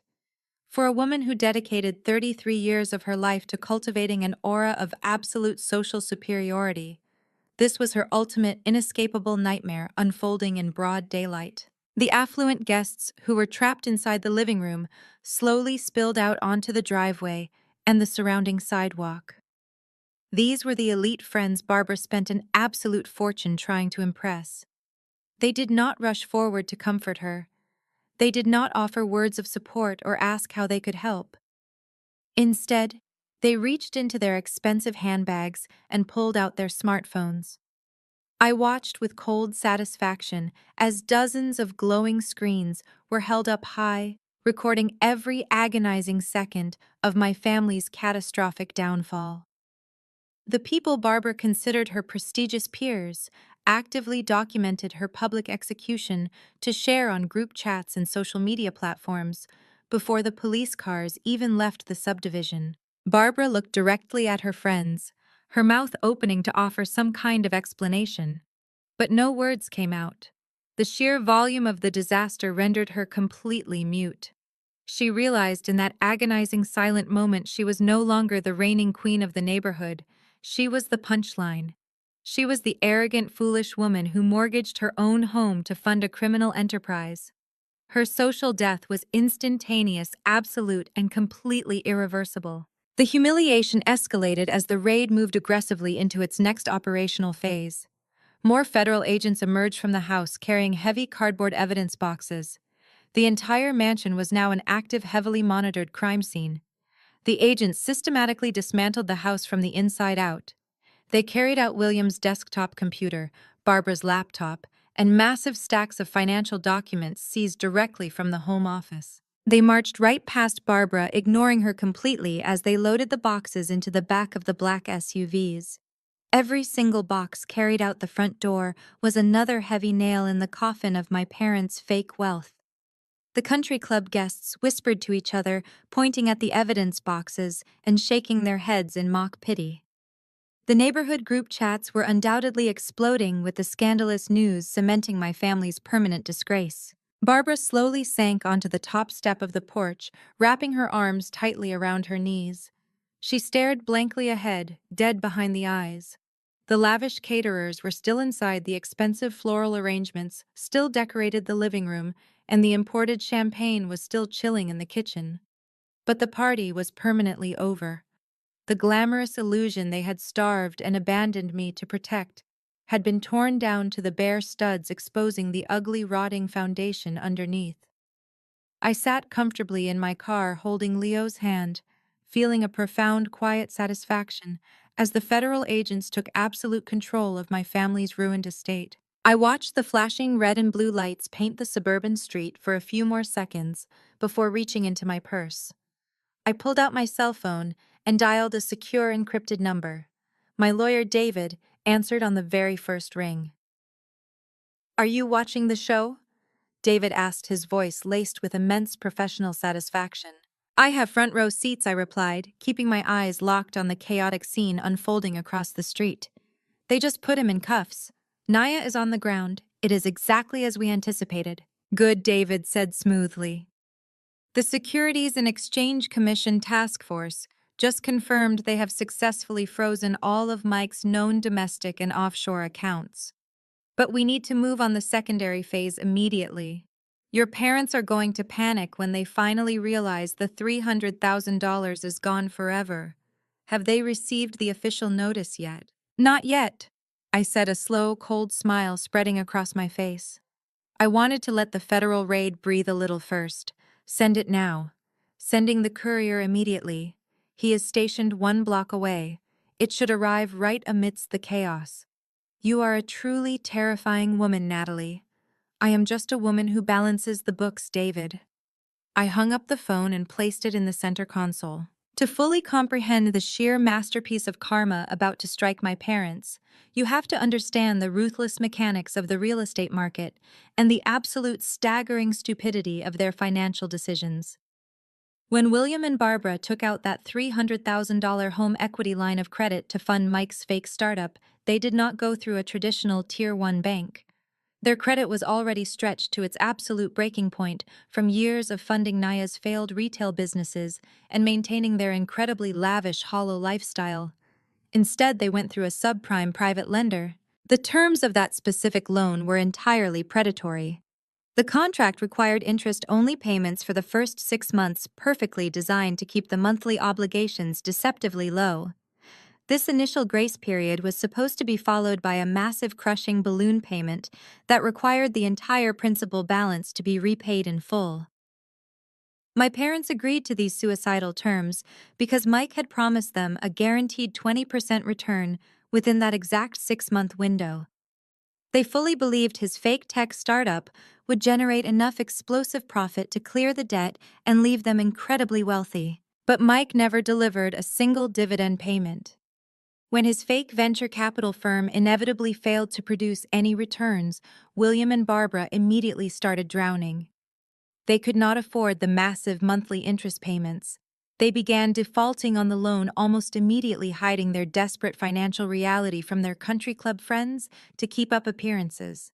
For a woman who dedicated 33 years of her life to cultivating an aura of absolute social superiority, this was her ultimate, inescapable nightmare unfolding in broad daylight. The affluent guests who were trapped inside the living room slowly spilled out onto the driveway and the surrounding sidewalk. These were the elite friends Barbara spent an absolute fortune trying to impress. They did not rush forward to comfort her. They did not offer words of support or ask how they could help. Instead, they reached into their expensive handbags and pulled out their smartphones. I watched with cold satisfaction as dozens of glowing screens were held up high, recording every agonizing second of my family's catastrophic downfall. The people Barbara considered her prestigious peers actively documented her public execution to share on group chats and social media platforms before the police cars even left the subdivision. Barbara looked directly at her friends, her mouth opening to offer some kind of explanation. But no words came out. The sheer volume of the disaster rendered her completely mute. She realized in that agonizing silent moment she was no longer the reigning queen of the neighborhood. She was the punchline. She was the arrogant, foolish woman who mortgaged her own home to fund a criminal enterprise. Her social death was instantaneous, absolute, and completely irreversible. The humiliation escalated as the raid moved aggressively into its next operational phase. More federal agents emerged from the house carrying heavy cardboard evidence boxes. The entire mansion was now an active, heavily monitored crime scene. The agents systematically dismantled the house from the inside out. They carried out William's desktop computer, Barbara's laptop, and massive stacks of financial documents seized directly from the home office. They marched right past Barbara, ignoring her completely as they loaded the boxes into the back of the black SUVs. Every single box carried out the front door was another heavy nail in the coffin of my parents' fake wealth. The country club guests whispered to each other, pointing at the evidence boxes and shaking their heads in mock pity. The neighborhood group chats were undoubtedly exploding with the scandalous news cementing my family's permanent disgrace. Barbara slowly sank onto the top step of the porch, wrapping her arms tightly around her knees. She stared blankly ahead, dead behind the eyes. The lavish caterers were still inside, the expensive floral arrangements still decorated the living room, and the imported champagne was still chilling in the kitchen. But the party was permanently over. The glamorous illusion they had starved and abandoned me to protect had been torn down to the bare studs, exposing the ugly, rotting foundation underneath. I sat comfortably in my car holding Leo's hand, feeling a profound, quiet satisfaction as the federal agents took absolute control of my family's ruined estate. I watched the flashing red and blue lights paint the suburban street for a few more seconds before reaching into my purse. I pulled out my cell phone and dialed a secure encrypted number. My lawyer, David, answered on the very first ring. "Are you watching the show?" David asked, his voice laced with immense professional satisfaction. "I have front row seats," I replied, keeping my eyes locked on the chaotic scene unfolding across the street. "They just put him in cuffs. Naya is on the ground. It is exactly as we anticipated." "Good," David said smoothly. "The Securities and Exchange Commission Task Force just confirmed they have successfully frozen all of Mike's known domestic and offshore accounts. But we need to move on the secondary phase immediately. Your parents are going to panic when they finally realize the $300,000 is gone forever. Have they received the official notice yet?" "Not yet," I said, a slow, cold smile spreading across my face. I wanted to let the federal raid breathe a little first. Send it now. Sending the courier immediately. He is stationed 1 block away. It should arrive right amidst the chaos. You are a truly terrifying woman, Natalie. I am just a woman who balances the books, David. I hung up the phone and placed it in the center console. To fully comprehend the sheer masterpiece of karma about to strike my parents, you have to understand the ruthless mechanics of the real estate market and the absolute staggering stupidity of their financial decisions. When William and Barbara took out that $300,000 home equity line of credit to fund Mike's fake startup, they did not go through a traditional Tier 1 bank. Their credit was already stretched to its absolute breaking point from years of funding Naya's failed retail businesses and maintaining their incredibly lavish hollow lifestyle. Instead, they went through a subprime private lender. The terms of that specific loan were entirely predatory. The contract required interest-only payments for the first 6 months, perfectly designed to keep the monthly obligations deceptively low. This initial grace period was supposed to be followed by a massive crushing balloon payment that required the entire principal balance to be repaid in full. My parents agreed to these suicidal terms because Mike had promised them a guaranteed 20% return within that exact 6-month window. They fully believed his fake tech startup would generate enough explosive profit to clear the debt and leave them incredibly wealthy. But Mike never delivered a single dividend payment. When his fake venture capital firm inevitably failed to produce any returns, William and Barbara immediately started drowning. They could not afford the massive monthly interest payments. They began defaulting on the loan almost immediately, hiding their desperate financial reality from their country club friends to keep up appearances.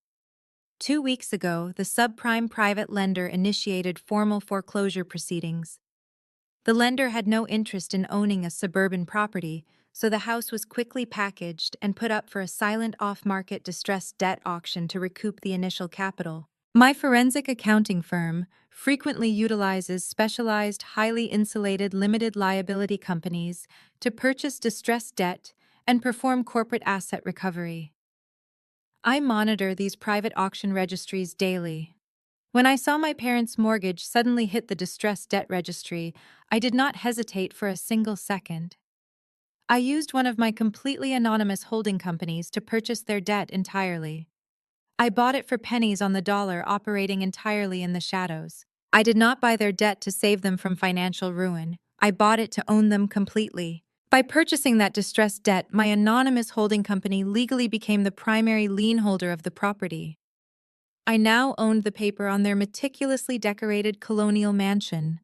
2 weeks ago, the subprime private lender initiated formal foreclosure proceedings. The lender had no interest in owning a suburban property, so the house was quickly packaged and put up for a silent off-market distressed debt auction to recoup the initial capital. My forensic accounting firm frequently utilizes specialized, highly insulated limited liability companies to purchase distressed debt and perform corporate asset recovery. I monitor these private auction registries daily. When I saw my parents' mortgage suddenly hit the distressed debt registry, I did not hesitate for a single second. I used one of my completely anonymous holding companies to purchase their debt entirely. I bought it for pennies on the dollar, operating entirely in the shadows. I did not buy their debt to save them from financial ruin. I bought it to own them completely. By purchasing that distressed debt, my anonymous holding company legally became the primary lien holder of the property. I now owned the paper on their meticulously decorated colonial mansion.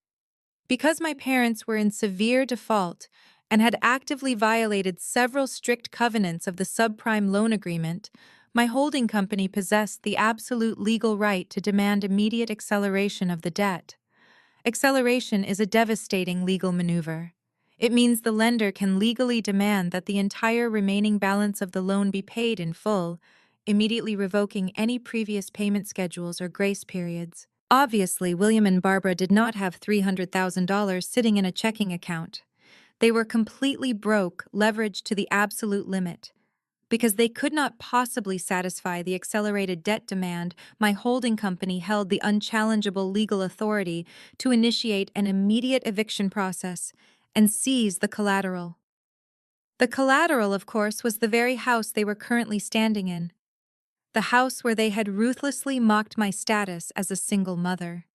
Because my parents were in severe default and had actively violated several strict covenants of the subprime loan agreement, my holding company possessed the absolute legal right to demand immediate acceleration of the debt. Acceleration is a devastating legal maneuver. It means the lender can legally demand that the entire remaining balance of the loan be paid in full, immediately revoking any previous payment schedules or grace periods. Obviously, William and Barbara did not have $300,000 sitting in a checking account. They were completely broke, leveraged to the absolute limit. Because they could not possibly satisfy the accelerated debt demand, my holding company held the unchallengeable legal authority to initiate an immediate eviction process and seize the collateral. The collateral, of course, was the very house they were currently standing in. The house where they had ruthlessly mocked my status as a single mother.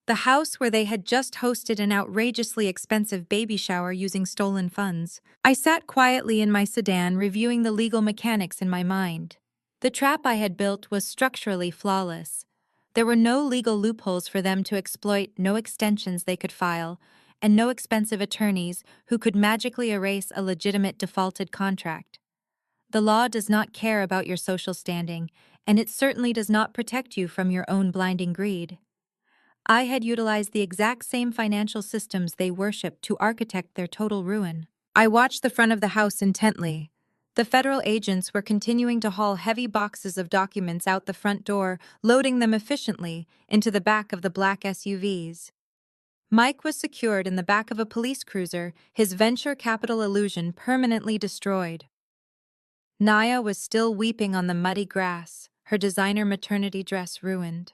The house where they had just hosted an outrageously expensive baby shower using stolen funds. I sat quietly in my sedan, reviewing the legal mechanics in my mind. The trap I had built was structurally flawless. There were no legal loopholes for them to exploit, no extensions they could file, and no expensive attorneys who could magically erase a legitimate defaulted contract. The law does not care about your social standing, and it certainly does not protect you from your own blinding greed. I had utilized the exact same financial systems they worshipped to architect their total ruin. I watched the front of the house intently. The federal agents were continuing to haul heavy boxes of documents out the front door, loading them efficiently into the back of the black SUVs. Mike was secured in the back of a police cruiser, his venture capital illusion permanently destroyed. Naya was still weeping on the muddy grass, her designer maternity dress ruined.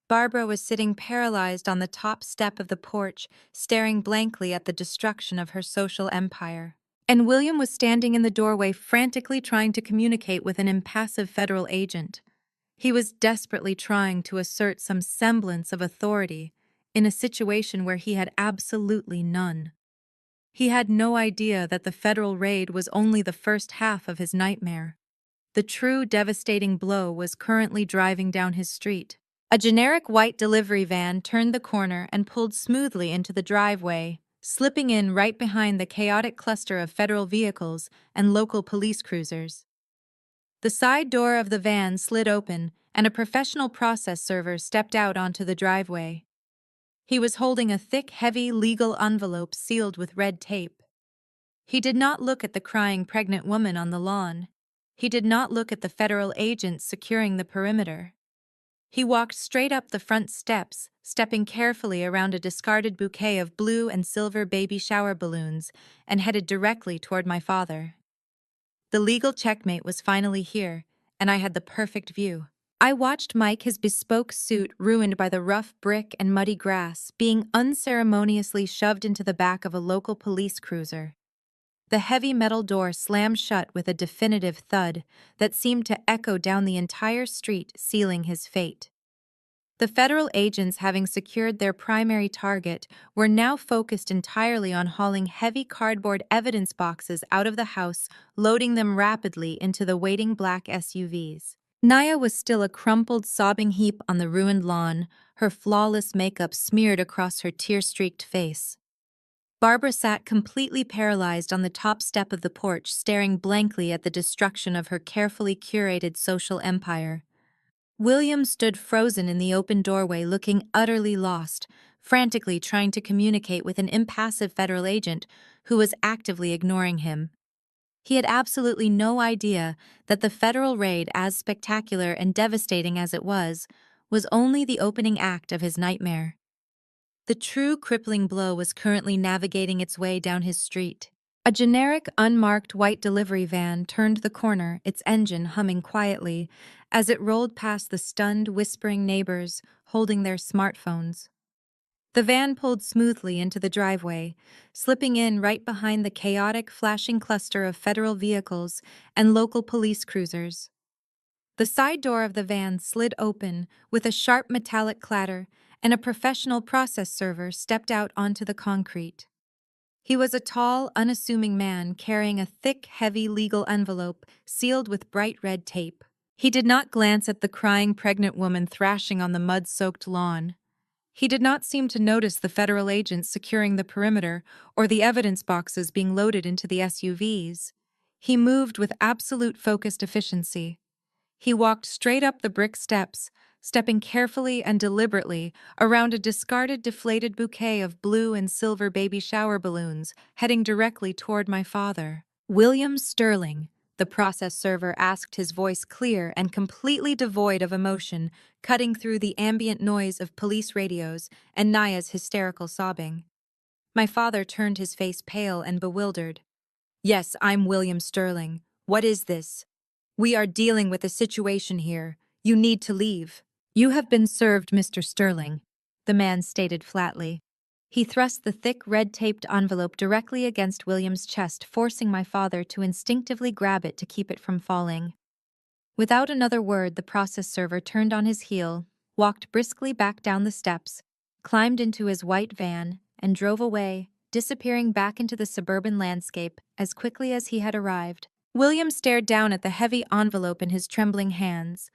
Barbara was sitting paralyzed on the top step of the porch, staring blankly at the destruction of her social empire. And William was standing in the doorway, frantically trying to communicate with an impassive federal agent. He was desperately trying to assert some semblance of authority in a situation where he had absolutely none. He had no idea that the federal raid was only the first half of his nightmare. The true devastating blow was currently driving down his street. A generic white delivery van turned the corner and pulled smoothly into the driveway, slipping in right behind the chaotic cluster of federal vehicles and local police cruisers. The side door of the van slid open, and a professional process server stepped out onto the driveway. He was holding a thick, heavy legal envelope sealed with red tape. He did not look at the crying pregnant woman on the lawn. He did not look at the federal agents securing the perimeter. He walked straight up the front steps, stepping carefully around a discarded bouquet of blue and silver baby shower balloons, and headed directly toward my father. The legal checkmate was finally here, and I had the perfect view. I watched Mike, his bespoke suit ruined by the rough brick and muddy grass, being unceremoniously shoved into the back of a local police cruiser. The heavy metal door slammed shut with a definitive thud that seemed to echo down the entire street, sealing his fate. The federal agents, having secured their primary target, were now focused entirely on hauling heavy cardboard evidence boxes out of the house, loading them rapidly into the waiting black SUVs. Naya was still a crumpled, sobbing heap on the ruined lawn, her flawless makeup smeared across her tear-streaked face. Barbara sat completely paralyzed on the top step of the porch, staring blankly at the destruction of her carefully curated social empire. William stood frozen in the open doorway, looking utterly lost, frantically trying to communicate with an impassive federal agent who was actively ignoring him. He had absolutely no idea that the federal raid, as spectacular and devastating as it was only the opening act of his nightmare. The true crippling blow was currently navigating its way down his street. A generic, unmarked white delivery van turned the corner, its engine humming quietly, as it rolled past the stunned, whispering neighbors holding their smartphones. The van pulled smoothly into the driveway, slipping in right behind the chaotic, flashing cluster of federal vehicles and local police cruisers. The side door of the van slid open with a sharp metallic clatter, and a professional process server stepped out onto the concrete. He was a tall, unassuming man carrying a thick, heavy legal envelope sealed with bright red tape. He did not glance at the crying pregnant woman thrashing on the mud-soaked lawn. He did not seem to notice the federal agents securing the perimeter or the evidence boxes being loaded into the SUVs. He moved with absolute focused efficiency. He walked straight up the brick steps, stepping carefully and deliberately around a discarded, deflated bouquet of blue and silver baby shower balloons, heading directly toward my father. "William Sterling," the process server asked, his voice clear and completely devoid of emotion, cutting through the ambient noise of police radios and Naya's hysterical sobbing. My father turned, his face pale and bewildered. "Yes, I'm William Sterling. What is this? We are dealing with a situation here. You need to leave." "You have been served, Mr. Sterling," the man stated flatly. He thrust the thick, red-taped envelope directly against William's chest, forcing my father to instinctively grab it to keep it from falling. Without another word, the process server turned on his heel, walked briskly back down the steps, climbed into his white van, and drove away, disappearing back into the suburban landscape as quickly as he had arrived. William stared down at the heavy envelope in his trembling hands.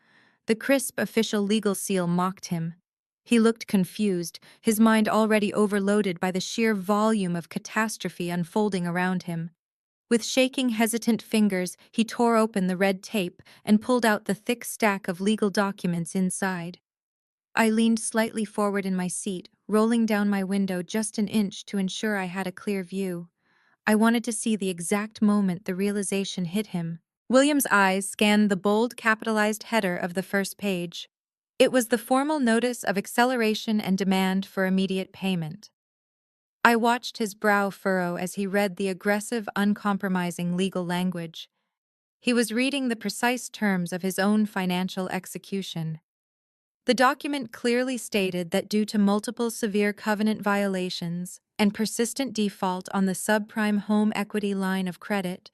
The crisp official legal seal mocked him. He looked confused, his mind already overloaded by the sheer volume of catastrophe unfolding around him. With shaking, hesitant fingers, he tore open the red tape and pulled out the thick stack of legal documents inside. I leaned slightly forward in my seat, rolling down my window just an inch to ensure I had a clear view. I wanted to see the exact moment the realization hit him. William's eyes scanned the bold, capitalized header of the first page. It was the formal notice of acceleration and demand for immediate payment. I watched his brow furrow as he read the aggressive, uncompromising legal language. He was reading the precise terms of his own financial execution. The document clearly stated that due to multiple severe covenant violations and persistent default on the subprime home equity line of credit,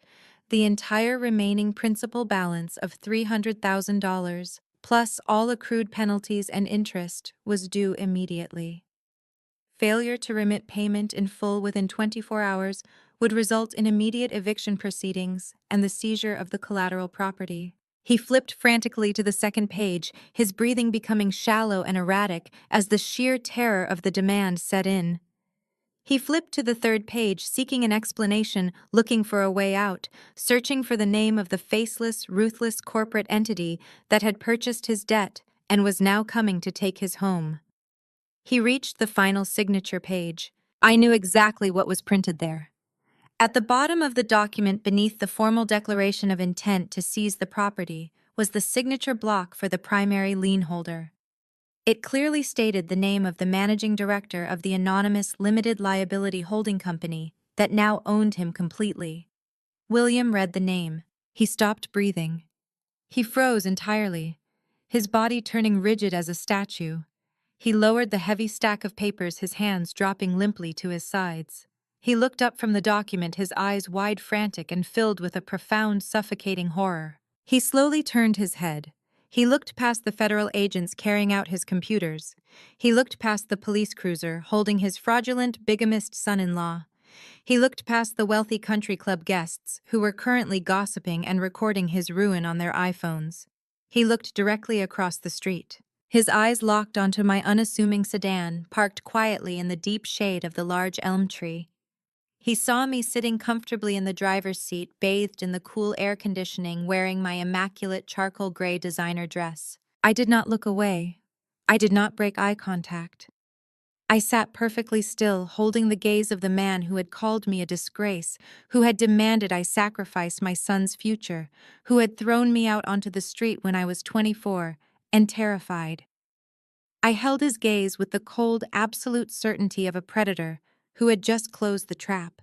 the entire remaining principal balance of $300,000, plus all accrued penalties and interest, was due immediately. Failure to remit payment in full within 24 hours would result in immediate eviction proceedings and the seizure of the collateral property. He flipped frantically to the second page, his breathing becoming shallow and erratic as the sheer terror of the demand set in. He flipped to the third page, seeking an explanation, looking for a way out, searching for the name of the faceless, ruthless corporate entity that had purchased his debt and was now coming to take his home. He reached the final signature page. I knew exactly what was printed there. At the bottom of the document, beneath the formal declaration of intent to seize the property, was the signature block for the primary lien holder. It clearly stated the name of the managing director of the anonymous limited liability holding company that now owned him completely. William read the name. He stopped breathing. He froze entirely, his body turning rigid as a statue. He lowered the heavy stack of papers, his hands dropping limply to his sides. He looked up from the document, his eyes wide, frantic, and filled with a profound, suffocating horror. He slowly turned his head. He looked past the federal agents carrying out his computers. He looked past the police cruiser holding his fraudulent, bigamist son-in-law. He looked past the wealthy country club guests who were currently gossiping and recording his ruin on their iPhones. He looked directly across the street. His eyes locked onto my unassuming sedan, parked quietly in the deep shade of the large elm tree. He saw me sitting comfortably in the driver's seat, bathed in the cool air conditioning, wearing my immaculate charcoal gray designer dress. I did not look away. I did not break eye contact. I sat perfectly still, holding the gaze of the man who had called me a disgrace, who had demanded I sacrifice my son's future, who had thrown me out onto the street when I was 24, and terrified. I held his gaze with the cold, absolute certainty of a predator who had just closed the trap.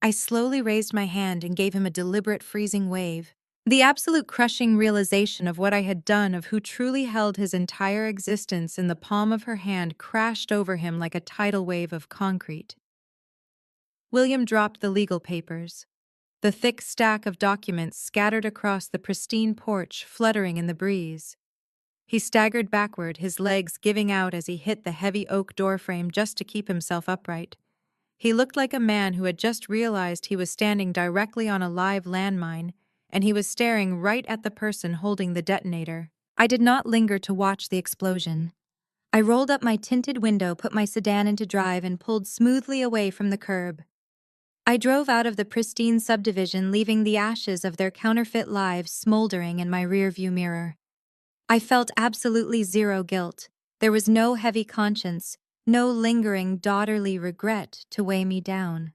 I slowly raised my hand and gave him a deliberate freezing wave. The absolute crushing realization of what I had done, of who truly held his entire existence in the palm of her hand, crashed over him like a tidal wave of concrete. William dropped the legal papers. The thick stack of documents scattered across the pristine porch, fluttering in the breeze. He staggered backward, his legs giving out as he hit the heavy oak doorframe just to keep himself upright. He looked like a man who had just realized he was standing directly on a live landmine, and he was staring right at the person holding the detonator. I did not linger to watch the explosion. I rolled up my tinted window, put my sedan into drive, and pulled smoothly away from the curb. I drove out of the pristine subdivision, leaving the ashes of their counterfeit lives smoldering in my rearview mirror. I felt absolutely zero guilt. There was no heavy conscience, no lingering daughterly regret to weigh me down.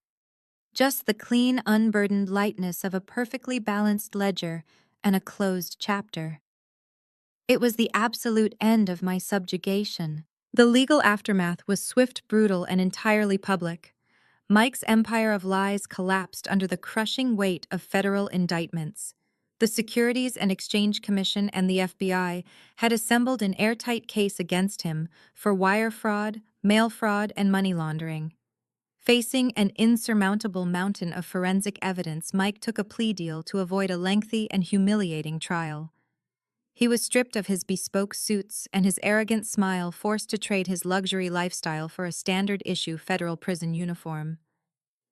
Just the clean, unburdened lightness of a perfectly balanced ledger and a closed chapter. It was the absolute end of my subjugation. The legal aftermath was swift, brutal, and entirely public. Mike's empire of lies collapsed under the crushing weight of federal indictments. The Securities and Exchange Commission and the FBI had assembled an airtight case against him for wire fraud, mail fraud, and money laundering. Facing an insurmountable mountain of forensic evidence, Mike took a plea deal to avoid a lengthy and humiliating trial. He was stripped of his bespoke suits and his arrogant smile, forced to trade his luxury lifestyle for a standard-issue federal prison uniform.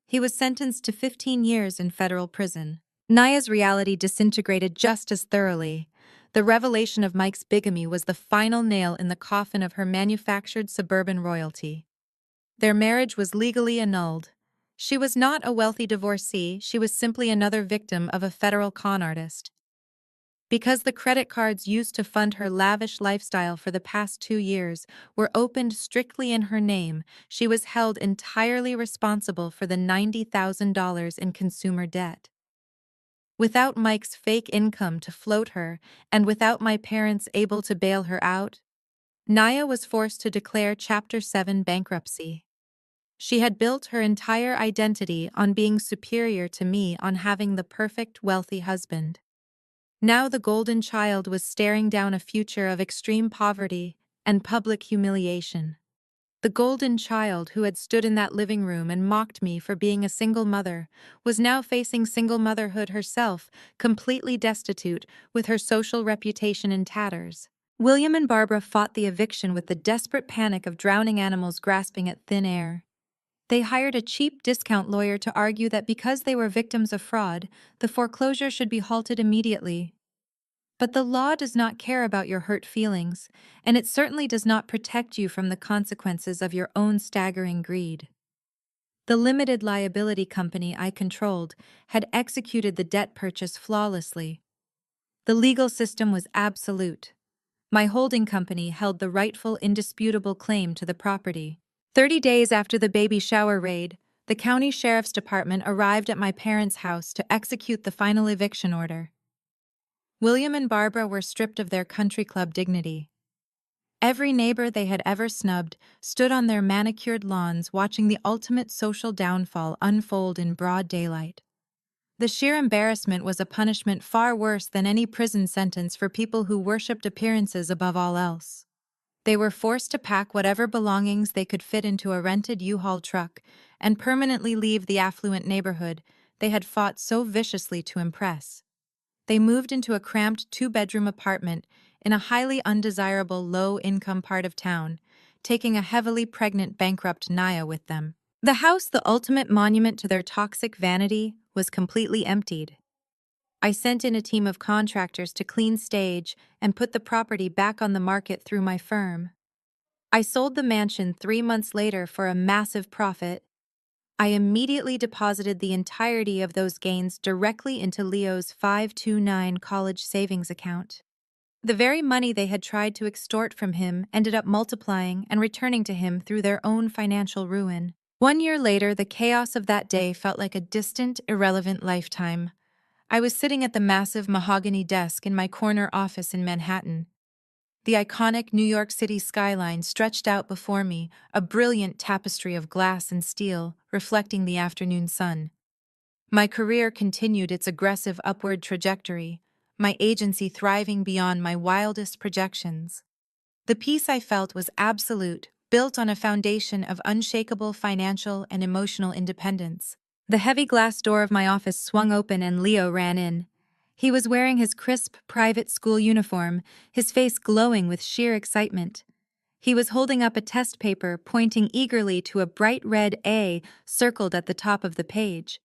He was sentenced to 15 years in federal prison. Naya's reality disintegrated just as thoroughly. The revelation of Mike's bigamy was the final nail in the coffin of her manufactured suburban royalty. Their marriage was legally annulled. She was not a wealthy divorcee, she was simply another victim of a federal con artist. Because the credit cards used to fund her lavish lifestyle for the past 2 years were opened strictly in her name, she was held entirely responsible for the $90,000 in consumer debt. Without Mike's fake income to float her, and without my parents able to bail her out, Naya was forced to declare Chapter 7 bankruptcy. She had built her entire identity on being superior to me, on having the perfect, wealthy husband. Now the golden child was staring down a future of extreme poverty and public humiliation. The golden child who had stood in that living room and mocked me for being a single mother was now facing single motherhood herself, completely destitute, with her social reputation in tatters. William and Barbara fought the eviction with the desperate panic of drowning animals grasping at thin air. They hired a cheap discount lawyer to argue that because they were victims of fraud, the foreclosure should be halted immediately. But the law does not care about your hurt feelings, and it certainly does not protect you from the consequences of your own staggering greed. The limited liability company I controlled had executed the debt purchase flawlessly. The legal system was absolute. My holding company held the rightful, indisputable claim to the property. 30 days after the baby shower raid, the county sheriff's department arrived at my parents' house to execute the final eviction order. William and Barbara were stripped of their country club dignity. Every neighbor they had ever snubbed stood on their manicured lawns watching the ultimate social downfall unfold in broad daylight. The sheer embarrassment was a punishment far worse than any prison sentence for people who worshipped appearances above all else. They were forced to pack whatever belongings they could fit into a rented U-Haul truck and permanently leave the affluent neighborhood they had fought so viciously to impress. They moved into a cramped two-bedroom apartment in a highly undesirable low-income part of town, taking a heavily pregnant bankrupt Naya with them. The house, the ultimate monument to their toxic vanity, was completely emptied. I sent in a team of contractors to clean stage and put the property back on the market through my firm. I sold the mansion 3 months later for a massive profit. I immediately deposited the entirety of those gains directly into Leo's 529 college savings account. The very money they had tried to extort from him ended up multiplying and returning to him through their own financial ruin. 1 year later, the chaos of that day felt like a distant, irrelevant lifetime. I was sitting at the massive mahogany desk in my corner office in Manhattan. The iconic New York City skyline stretched out before me, a brilliant tapestry of glass and steel reflecting the afternoon sun. My career continued its aggressive upward trajectory, my agency thriving beyond my wildest projections. The peace I felt was absolute, built on a foundation of unshakable financial and emotional independence. The heavy glass door of my office swung open and Leo ran in. He was wearing his crisp private school uniform, his face glowing with sheer excitement. He was holding up a test paper, pointing eagerly to a bright red A circled at the top of the page.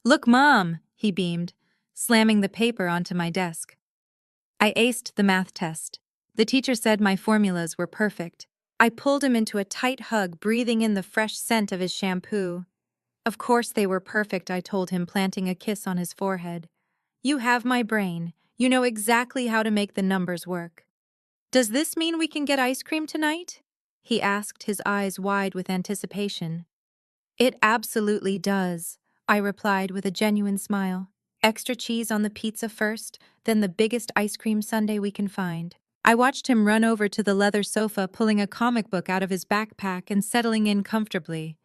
"Look, Mom," he beamed, slamming the paper onto my desk. I aced the math test. The teacher said my formulas were perfect. I pulled him into a tight hug, breathing in the fresh scent of his shampoo. "Of course they were perfect," I told him, planting a kiss on his forehead. "You have my brain. You know exactly how to make the numbers work." "Does this mean we can get ice cream tonight?" he asked, his eyes wide with anticipation. "It absolutely does," I replied with a genuine smile. "Extra cheese on the pizza first, then the biggest ice cream sundae we can find." I watched him run over to the leather sofa, pulling a comic book out of his backpack and settling in comfortably.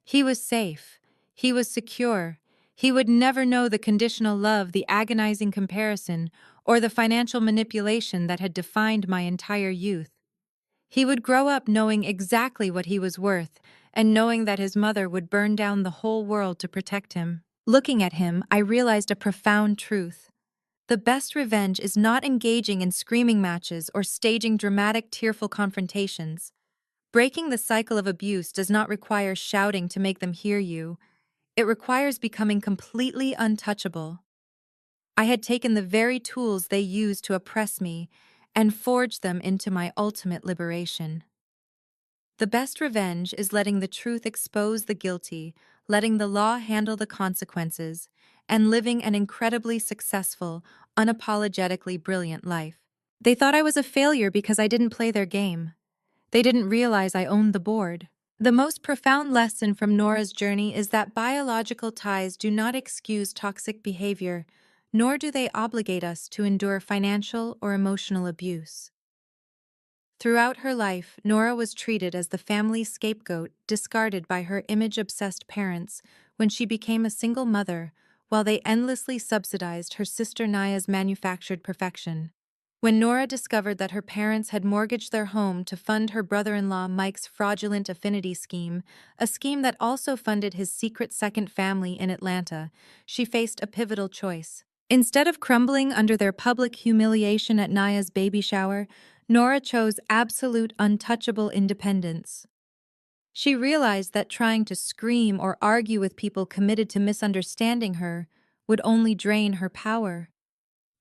He was safe. He was secure. He would never know the conditional love, the agonizing comparison, or the financial manipulation that had defined my entire youth. He would grow up knowing exactly what he was worth, and knowing that his mother would burn down the whole world to protect him. Looking at him, I realized a profound truth. The best revenge is not engaging in screaming matches or staging dramatic, tearful confrontations. Breaking the cycle of abuse does not require shouting to make them hear you. It requires becoming completely untouchable. I had taken the very tools they used to oppress me and forged them into my ultimate liberation. The best revenge is letting the truth expose the guilty, letting the law handle the consequences, and living an incredibly successful, unapologetically brilliant life. They thought I was a failure because I didn't play their game. They didn't realize I owned the board. The most profound lesson from Nora's journey is that biological ties do not excuse toxic behavior, nor do they obligate us to endure financial or emotional abuse. Throughout her life, Nora was treated as the family scapegoat discarded by her image-obsessed parents when she became a single mother, while they endlessly subsidized her sister Naya's manufactured perfection. When Nora discovered that her parents had mortgaged their home to fund her brother-in-law Mike's fraudulent affinity scheme, a scheme that also funded his secret second family in Atlanta, she faced a pivotal choice. Instead of crumbling under their public humiliation at Naya's baby shower, Nora chose absolute untouchable independence. She realized that trying to scream or argue with people committed to misunderstanding her would only drain her power.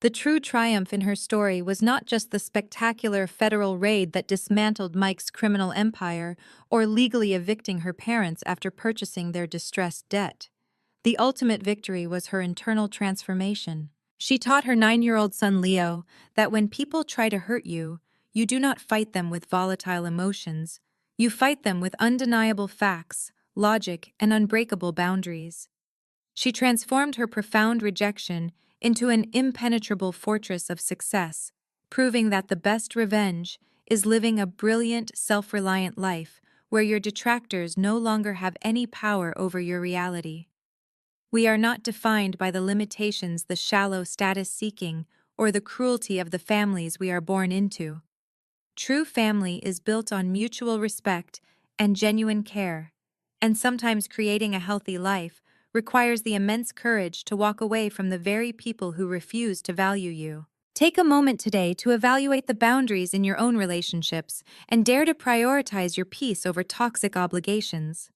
The true triumph in her story was not just the spectacular federal raid that dismantled Mike's criminal empire or legally evicting her parents after purchasing their distressed debt. The ultimate victory was her internal transformation. She taught her 9-year-old son Leo that when people try to hurt you, you do not fight them with volatile emotions. You fight them with undeniable facts, logic, and unbreakable boundaries. She transformed her profound rejection into an impenetrable fortress of success, proving that the best revenge is living a brilliant, self-reliant life where your detractors no longer have any power over your reality. We are not defined by the limitations, the shallow status-seeking, or the cruelty of the families we are born into. True family is built on mutual respect and genuine care, And sometimes creating a healthy life requires the immense courage to walk away from the very people who refuse to value you. Take a moment today to evaluate the boundaries in your own relationships and dare to prioritize your peace over toxic obligations.